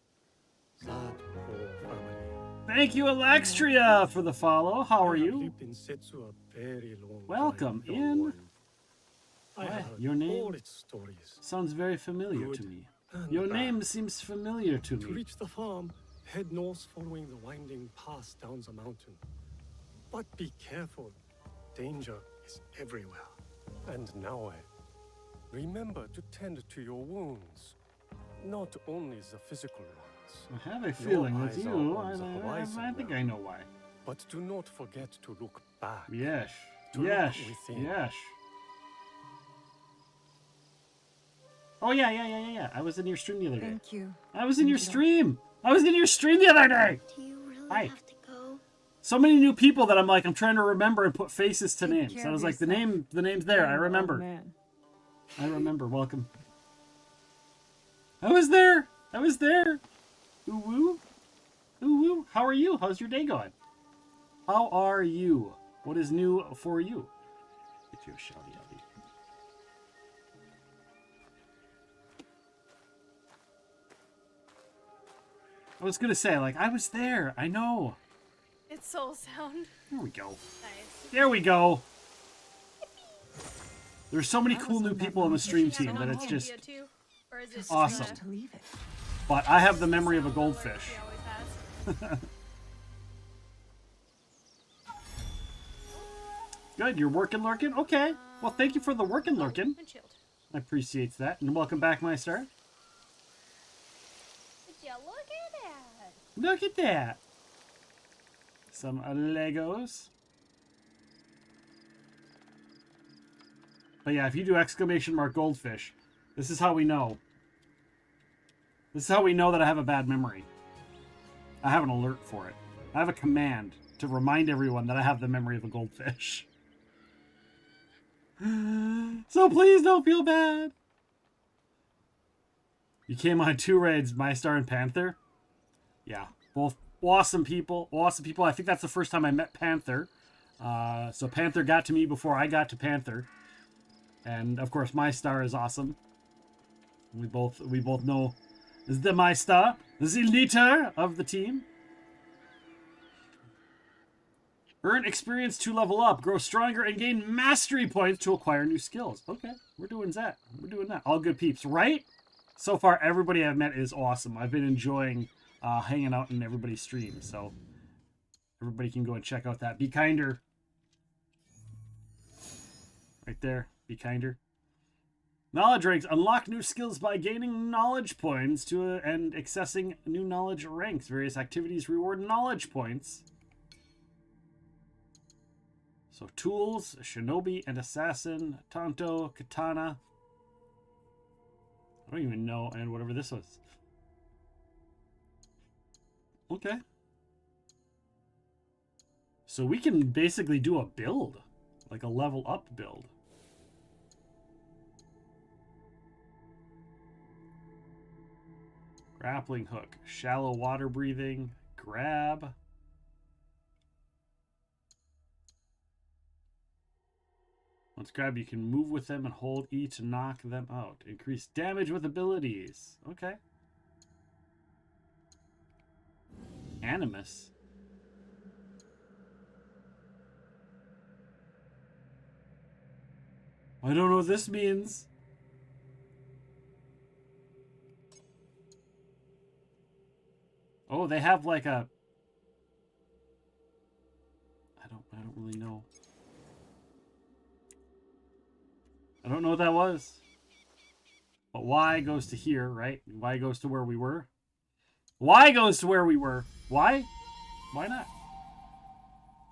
That poor family.
Thank you, Alextria, for the follow. How are
I have
you?
lived in Setsu a very long
Welcome
time, young
in.
one. I have heard
Your name
all its stories.
sounds very familiar
Good
to me.
and
Your
bad.
name seems familiar to
To
me.
reach the farm, head north following the winding path down the mountain. But be careful. Danger is everywhere. And now, remember to tend to your wounds. Not only the physical ones.
I have a
Your
feeling with
eyes are
you.
on the horizon
I think
now.
I know why.
But do not forget to look back.
Yes.
To
Yes.
look within.
Yes. Oh, yeah. I was in your stream the other day.
Thank you.
I was in your stream. I was in your stream the other day.
Do you really
Hi.
have to go?
So many new people that I'm trying to remember and put faces to names.
care
I was
of
like, the
yourself.
name's there. I
Oh,
remember.
man.
I remember. Welcome. I was there. Ooh woo. Ooh woo. How are you? How's your day going? How are you? What is new for you? Get you a shouty outie. I was gonna say, like, I was there. I know.
It's soul sound.
There we go.
Nice.
There we go. There's so many cool new people on the stream team that it's just
Or is it just
awesome.
To leave it.
But I have the memory of a goldfish.
She always has.
Good, you're working lurking? Okay. Well, thank you for the working lurking.
Windshield.
I appreciate that. And welcome back, my star.
Would you look at that?
Look at that. Some Legos. But yeah, if you do exclamation mark goldfish, this is how we know. This is how we know that I have a bad memory. I have an alert for it. I have a command to remind everyone that I have the memory of a goldfish. So please don't feel bad. You came on 2 raids, My Star and Panther. Yeah, both awesome people. Awesome people. I think that's the first time I met Panther. So Panther got to me before I got to Panther. And of course, My Star is awesome. We both know the My Star, the leader of the team. Earn experience to level up, grow stronger, and gain mastery points to acquire new skills. Okay, we're doing that. We're doing that. All good peeps, right? So far, everybody I've met is awesome. I've been enjoying hanging out in everybody's streams, so everybody can go and check out that. Be kinder. Right there. Be kinder. Knowledge ranks. Unlock new skills by gaining knowledge points and accessing new knowledge ranks. Various activities reward knowledge points. So tools, shinobi and assassin, tanto, katana. I don't even know, and whatever this was. Okay. So we can basically do a build, like a level up build. Grappling hook, shallow water breathing, grab. Once grabbed, you can move with them and hold E to knock them out. Increase damage with abilities. Okay. Animus. I don't know what this means. Oh, they have like a... I don't really know. I don't know what that was. But Y goes to here, right? Y goes to where we were. Y goes to where we were. Why? Why not?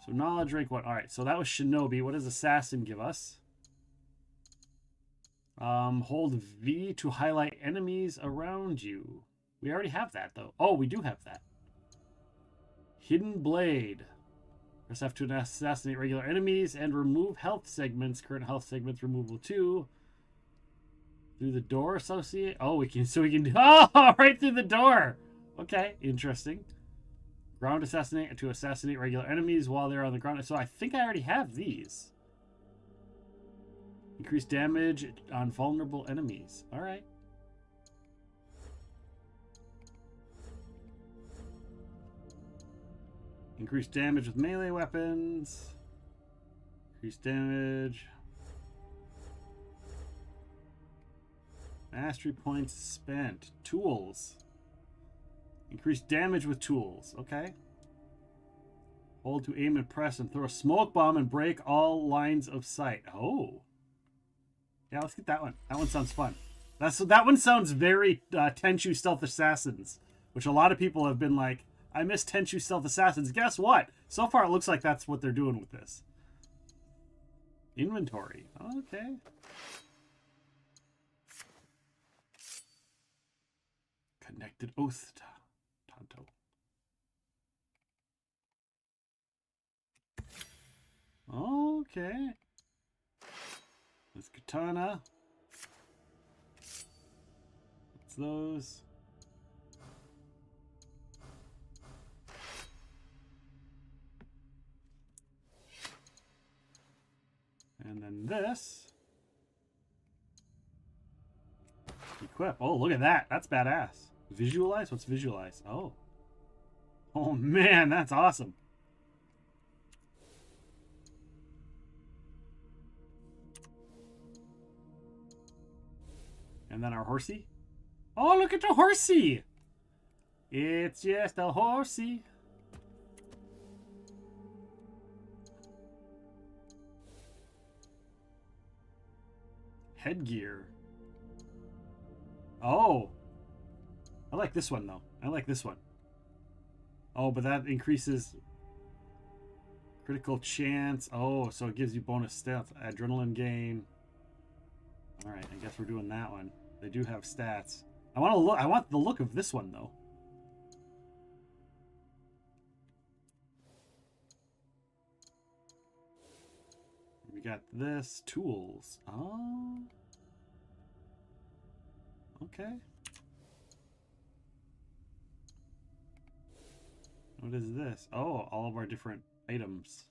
So knowledge rank 1. Alright, so that was Shinobi. What does Assassin give us? Hold V to highlight enemies around you. We already have that, though. Oh, we do have that. Hidden Blade. Press F to assassinate regular enemies and remove health segments. Current health segments removal 2. Through the door associate. Oh, we can do. Oh, right through the door. Okay, interesting. Ground assassinate to assassinate regular enemies while they're on the ground. So I think I already have these. Increase damage on vulnerable enemies. All right. Increase damage with melee weapons. Increase damage. Mastery points spent. Tools. Increase damage with tools. Okay. Hold to aim and press and throw a smoke bomb and break all lines of sight. Oh. Yeah, let's get that one. That one sounds fun. That one sounds very Tenchu Stealth Assassins, which a lot of people have been like, I miss Tenchu Stealth Assassins. Guess what? So far, it looks like that's what they're doing with this. Inventory. Okay. Connected Oath. Tonto. Okay. This katana. What's those? And then this. Equip. Oh, look at that. That's badass. Visualize? What's visualize? Oh. Oh, man, that's awesome. And then our horsey. Oh, look at the horsey. It's just a horsey. Headgear. Oh. I like this one, though. I like this one. Oh, but that increases critical chance. Oh, so it gives you bonus stats. Adrenaline gain. All right, I guess we're doing that one. They do have stats. I want the look of this one, though. We got this. Tools. Oh. Okay. What is this? Oh, all of our different items.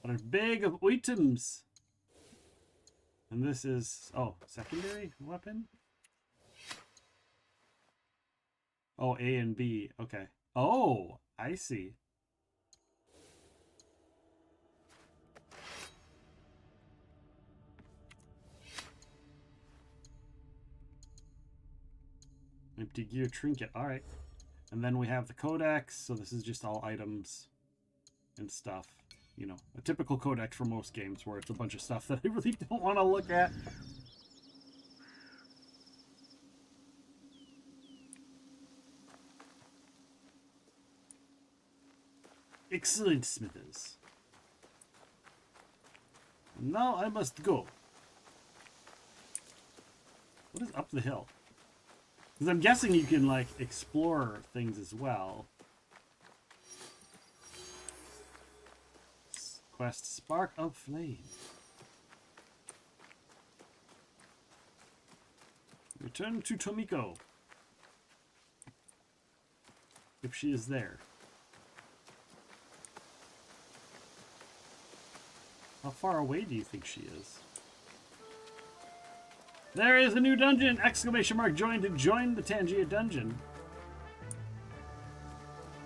What a bag of items! And this is... Oh, secondary weapon? Oh, A and B. Okay. Oh, I see. Empty gear trinket. All right. And then we have the codex. So this is just all items and stuff. You know, a typical codex for most games where it's a bunch of stuff that I really don't want to look at. Excellent, Smithers. Now I must go. What is up the hill? Because I'm guessing you can, like, explore things as well. Quest Spark of Flame. Return to Tomiko. If she is there. How far away do you think she is? There is a new dungeon! Exclamation mark join to join the Tangia dungeon.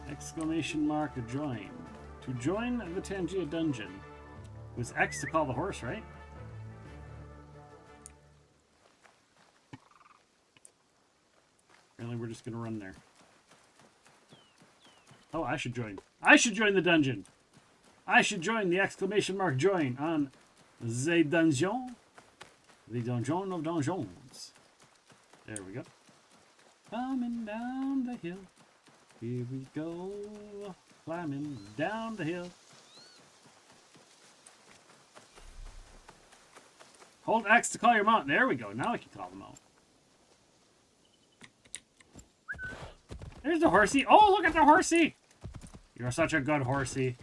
Exclamation mark join. To join the Tangia dungeon. It was X to call the horse, right? just gonna run there. Oh, I should join. I should join the dungeon. I should join the exclamation mark join on the dungeon. The dungeon of dungeons. There we go. Coming down the hill. Here we go. Climbing down the hill. Hold X to call your mount. There we go. Now I can call them out. There's the horsey. Oh, look at the horsey. You're such a good horsey.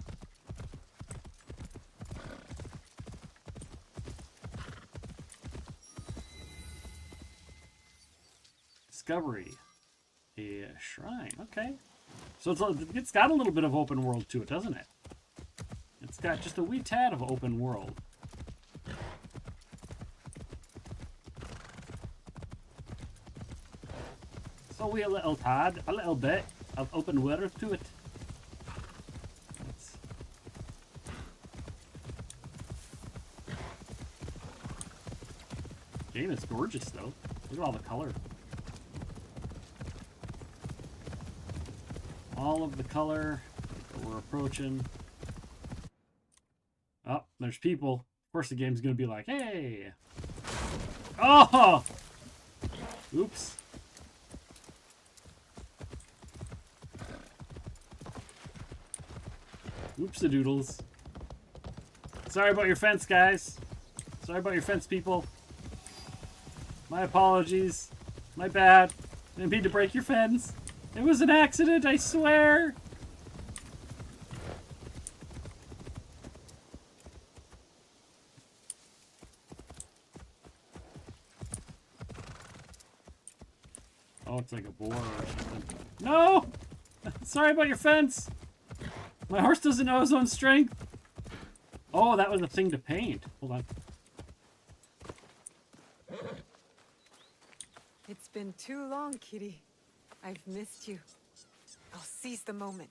Discovery. A shrine. Okay. So it's got a little bit of open world to it, doesn't it? It's got just a wee tad of open world. So we a little tad, a little bit of open world to it. Game is gorgeous though. Look at all the color. All of the color that we're approaching. Oh, there's people. Of course the game's gonna be like, hey! Oh! Oops. Oops-a-doodles. Sorry about your fence, guys. Sorry about your fence, people. My apologies. My bad. Didn't mean to break your fence. It was an accident, I swear. Oh, it's like a boar or something. No! Sorry about your fence. My horse doesn't know his own strength. Oh, that was a thing to paint. Hold on.
It's been too long, Kitty. I've missed you. I'll seize the moment.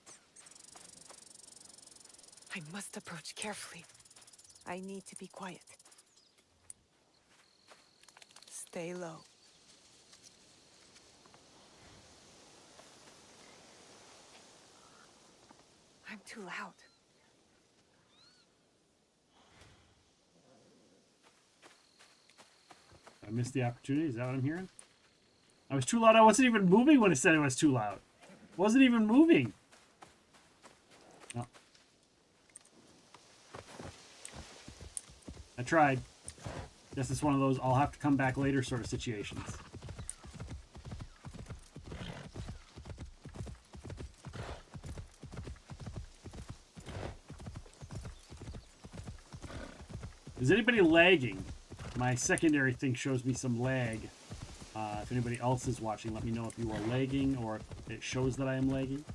I must approach carefully. I need to be quiet. Stay low. I'm too loud.
I missed the opportunity. Is that what I'm hearing? I was too loud. I wasn't even moving when it said it was too loud. Wasn't even moving. Oh. I tried. Guess it's one of those I'll have to come back later sort of situations. Is anybody lagging? My secondary thing shows me some lag. If anybody else is watching, let me know if you are lagging or if it shows that I am lagging.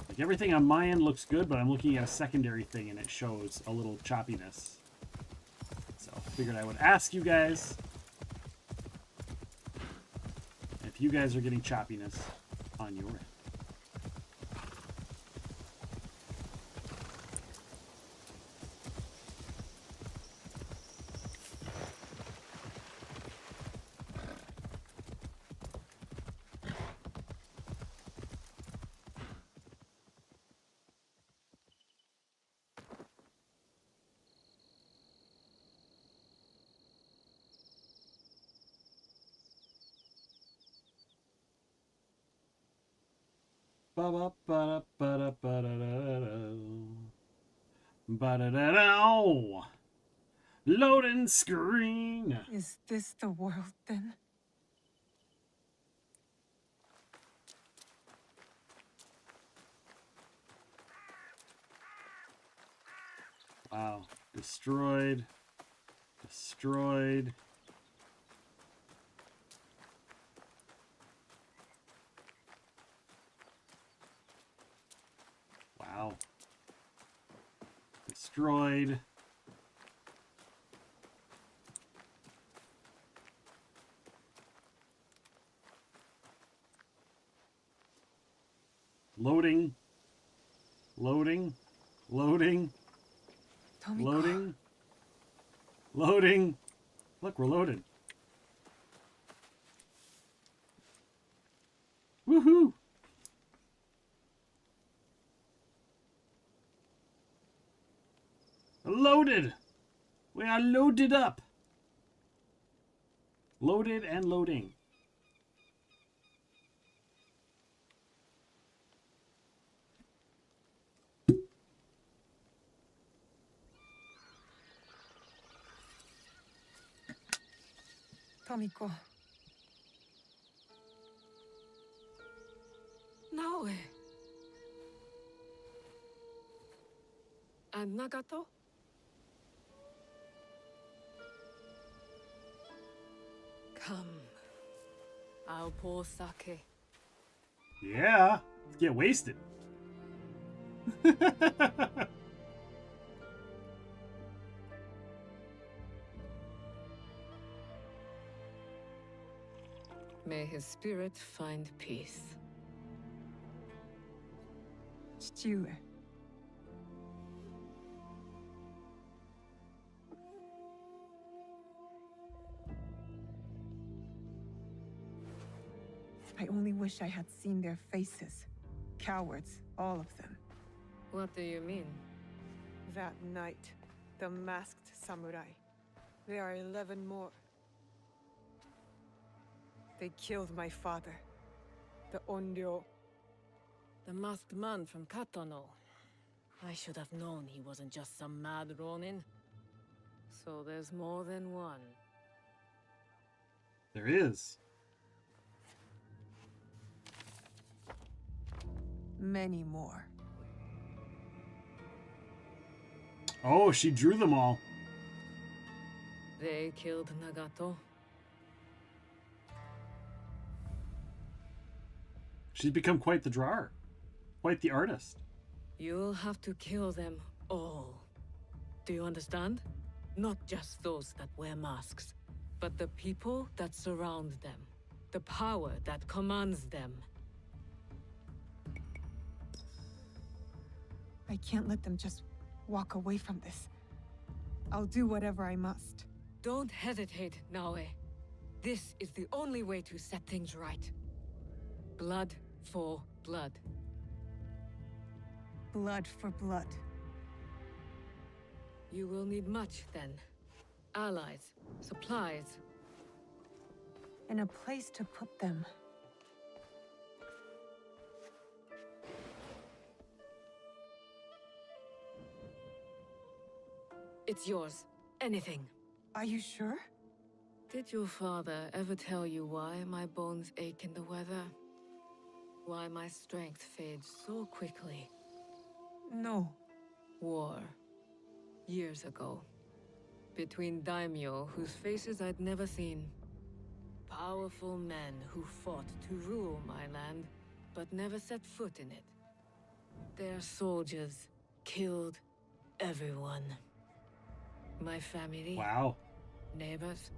Like everything on my end looks good, but I'm looking at a secondary thing and it shows a little choppiness. So I figured I would ask you guys if you guys are getting choppiness on your end. Ba-da-da-da. Loading screen.
Is this the world, then?
Wow. Destroyed. Destroyed. Wow. Destroyed. Loading. Loading. Loading. Loading. Loading. Look, we're loaded. Woohoo! Loaded! We are loaded up! Loaded and loading.
Tomiko.
Naoe. And Nagato? Come. I'll pour sake.
Yeah, let's get wasted.
May his spirit find peace.
父上。I only wish I had seen their faces. Cowards, all of them.
What do you mean?
That night, the masked samurai. There are 11 more. They killed my father, the Onryo.
The masked man from Katano. I should have known he wasn't just some mad Ronin. So there's more than one.
There is.
Many more.
Oh, she drew them all.
They killed Nagato.
She's become quite the drawer. Quite the artist.
You'll have to kill them all. Do you understand? Not just those that wear masks, but the people that surround them. The power that commands them.
I can't let them just walk away from this. I'll do whatever I must.
Don't hesitate, Naoe. This is the only way to set things right. Blood for blood.
Blood for blood.
You will need much, then. Allies, supplies.
And a place to put them.
It's yours. Anything.
Are you sure?
Did your father ever tell you why my bones ache in the weather? Why my strength fades so quickly?
No.
War. Years ago. Between daimyo whose faces I'd never seen. Powerful men who fought to rule my land, but never set foot in it. Their soldiers killed everyone. My family.
Wow.
Neighbors.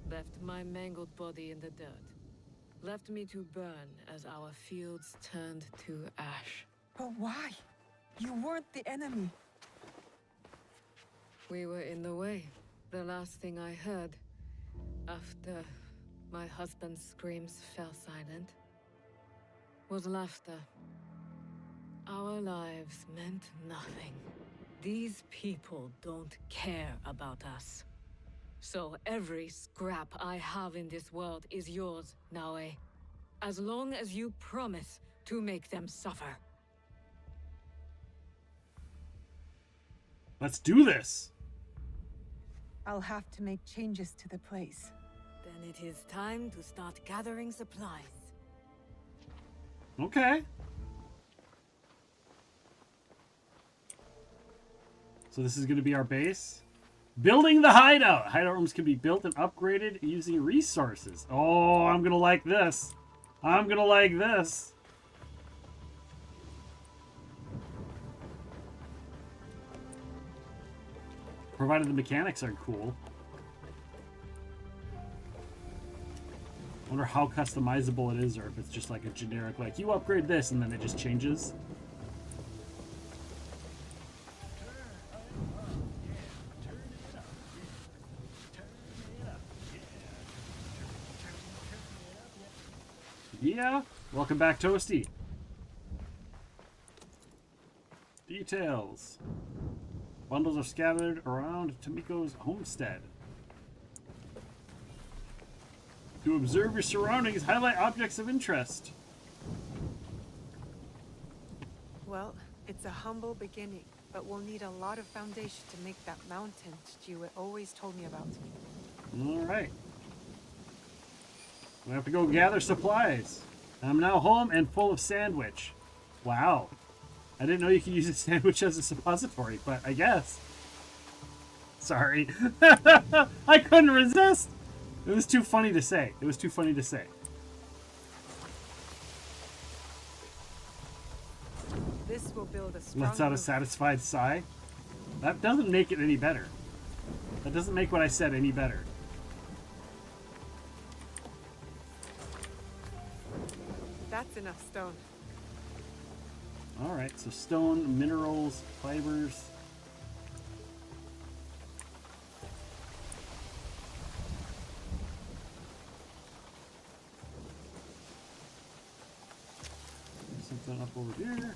Left my mangled body in the dirt. Left me to burn as our fields turned to ash.
But why? You weren't the enemy.
We were in the way. The last thing I heard, after my husband's screams fell silent, was laughter. Our lives meant nothing. These people don't care about us. So every scrap I have in this world is yours, Naoe. As long as you promise to make them suffer.
Let's do this.
I'll have to make changes to the place.
Then it is time to start gathering supplies.
Okay. So this is going to be our base. Building the hideout. Hideout rooms can be built and upgraded using resources. Oh, I'm going to like this. I'm going to like this. Provided the mechanics are cool. I wonder how customizable it is, or if it's just like a generic, like, you upgrade this and then it just changes. Yeah. Welcome back, Toasty. Details. Bundles are scattered around Tomiko's homestead. To observe your surroundings, highlight objects of interest.
Well, it's a humble beginning, but we'll need a lot of foundation to make that mountain Stuart always told me about.
Alright. We have to go gather supplies. I'm now home and full of sandwich. Wow. I didn't know you could use a sandwich as a suppository, but I guess. Sorry. I couldn't resist. It was too funny to say. It was too funny to say.
This will build a strong
Lets out a
roof.
satisfied sigh. That doesn't make it any better. That doesn't make what I said any better.
That's enough stone.
Alright, so stone, minerals, fibers. Something up over here.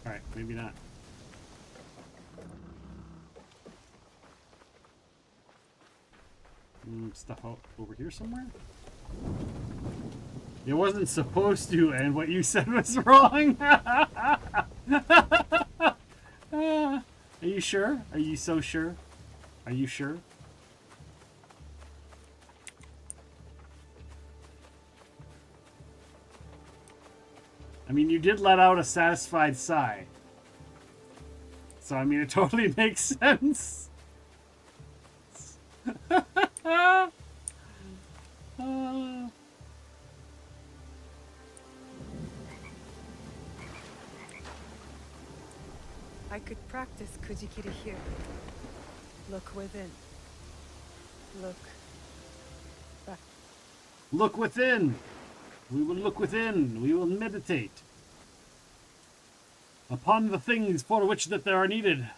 Alright, maybe not. Stuff out over here somewhere? It wasn't supposed to, and what you said was wrong. Are you sure? Are you so sure? Are you sure? I mean, you did let out a satisfied sigh. So, I mean, it totally makes sense.
I could practice Kujikiri here. Look within. Look back.
Look within. We will look within. We will meditate upon the things for which that there are needed.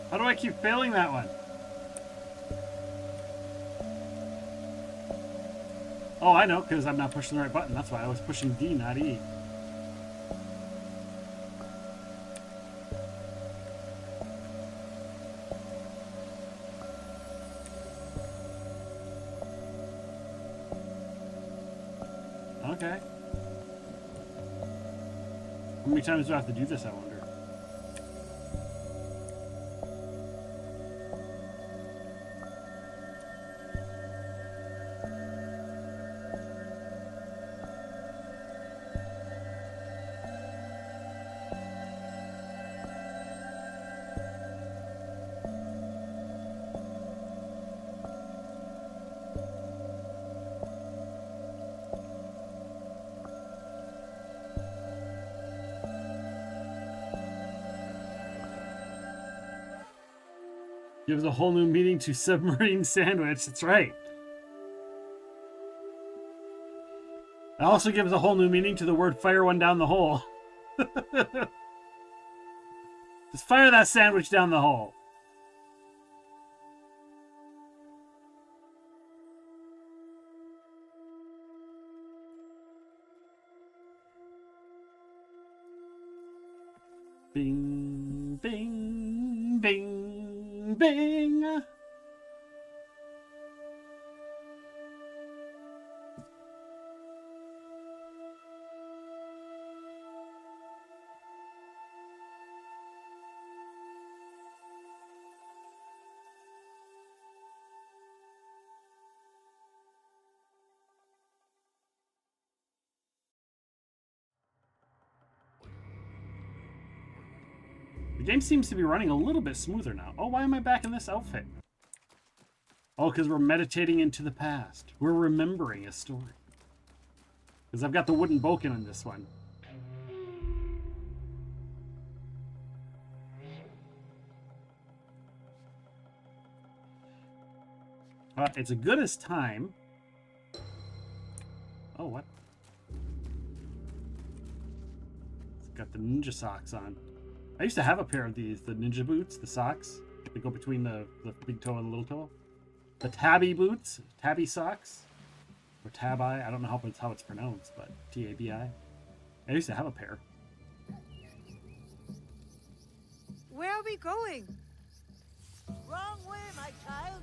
How do I keep failing that one? Oh, I know, because I'm not pushing the right button. That's why I was pushing D, not E. Okay. How many times do I have to do this, I wonder? Gives a whole new meaning to submarine sandwich. That's right. It also gives a whole new meaning to the word fire one down the hole. Just fire that sandwich down the hole. Bing, bing, bing, bing. game seems to be running a little bit smoother now. Oh, why am I back in this outfit? Oh, because we're meditating into the past. We're remembering a story. Because I've got the wooden boken in this one. It's as good as time. Oh, what? It's got the ninja socks on. I used to have a pair of these, the ninja boots, the socks. They go between the big toe and the little toe. The tabby boots, tabby socks. Or tabi, I don't know how it's pronounced, but T-A-B-I. I used to have a pair.
Where are we going?
Wrong way, my child.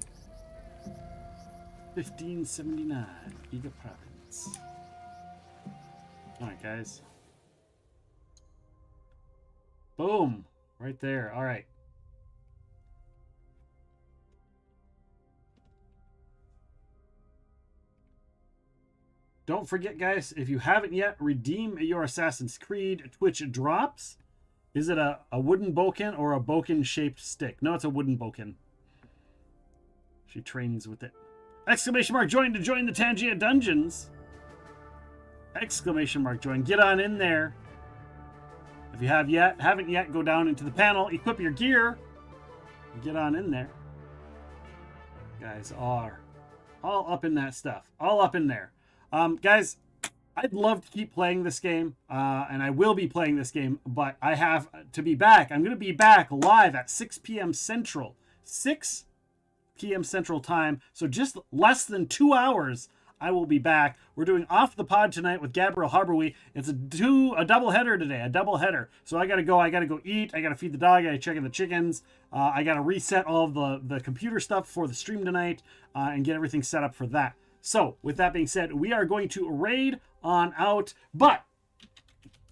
1579, Giga Province. Alright, guys. Boom! Right there. Alright. Don't forget, guys, if you haven't yet, redeem your Assassin's Creed Twitch drops. Is it a wooden boken or a boken-shaped stick? No, it's a wooden boken. She trains with it. Exclamation mark join to join the Tangia Dungeons. Exclamation mark join. Get on in there. If you haven't yet, go down into the panel, equip your gear, get on in there. You guys are all up in that stuff. All up in there. Guys, I'd love to keep playing this game, and I will be playing this game, but I have to be back. I'm going to be back live at 6 p.m. Central. 6 p.m. Central Time. So just less than 2 hours, I will be back. We're doing Off the Pod tonight with Gabriel Harbourwy. It's a double header today, a double header. So I got to go eat. I got to feed the dog. I got to check in the chickens. I got to reset all of the computer stuff for the stream tonight and get everything set up for that. So with that being said, we are going to raid on out, but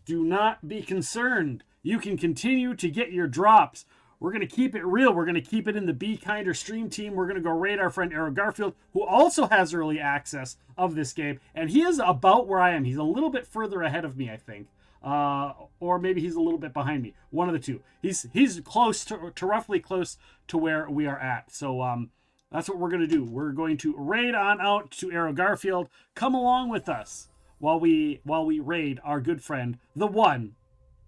do not be concerned. You can continue to get your drops. We're going to keep it real. We're going to keep it in the Be Kinder stream team. We're going to go raid our friend Arrow Garfield, who also has early access of this game. And he is about where I am. He's a little bit further ahead of me, I think. Or maybe he's a little bit behind me. One of the two. He's close to roughly close to where we are at. So that's what we're going to do. We're going to raid on out to Arrow Garfield. Come along with us while we raid our good friend, the one,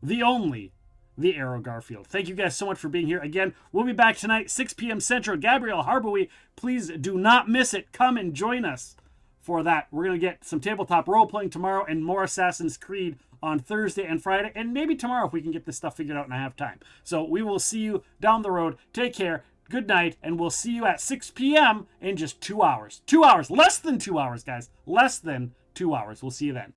the only, the Arrow Garfield. Thank you guys so much for being here. Again, we'll be back tonight, 6 p.m. Central. Gabriel Harbourwy, please do not miss it. Come and join us for that. We're going to get some tabletop role-playing tomorrow and more Assassin's Creed on Thursday and Friday, and maybe tomorrow if we can get this stuff figured out and I have time. So we will see you down the road. Take care. Good night, and we'll see you at 6 p.m. in just 2 hours. 2 hours. Less than 2 hours, guys. Less than 2 hours. We'll see you then.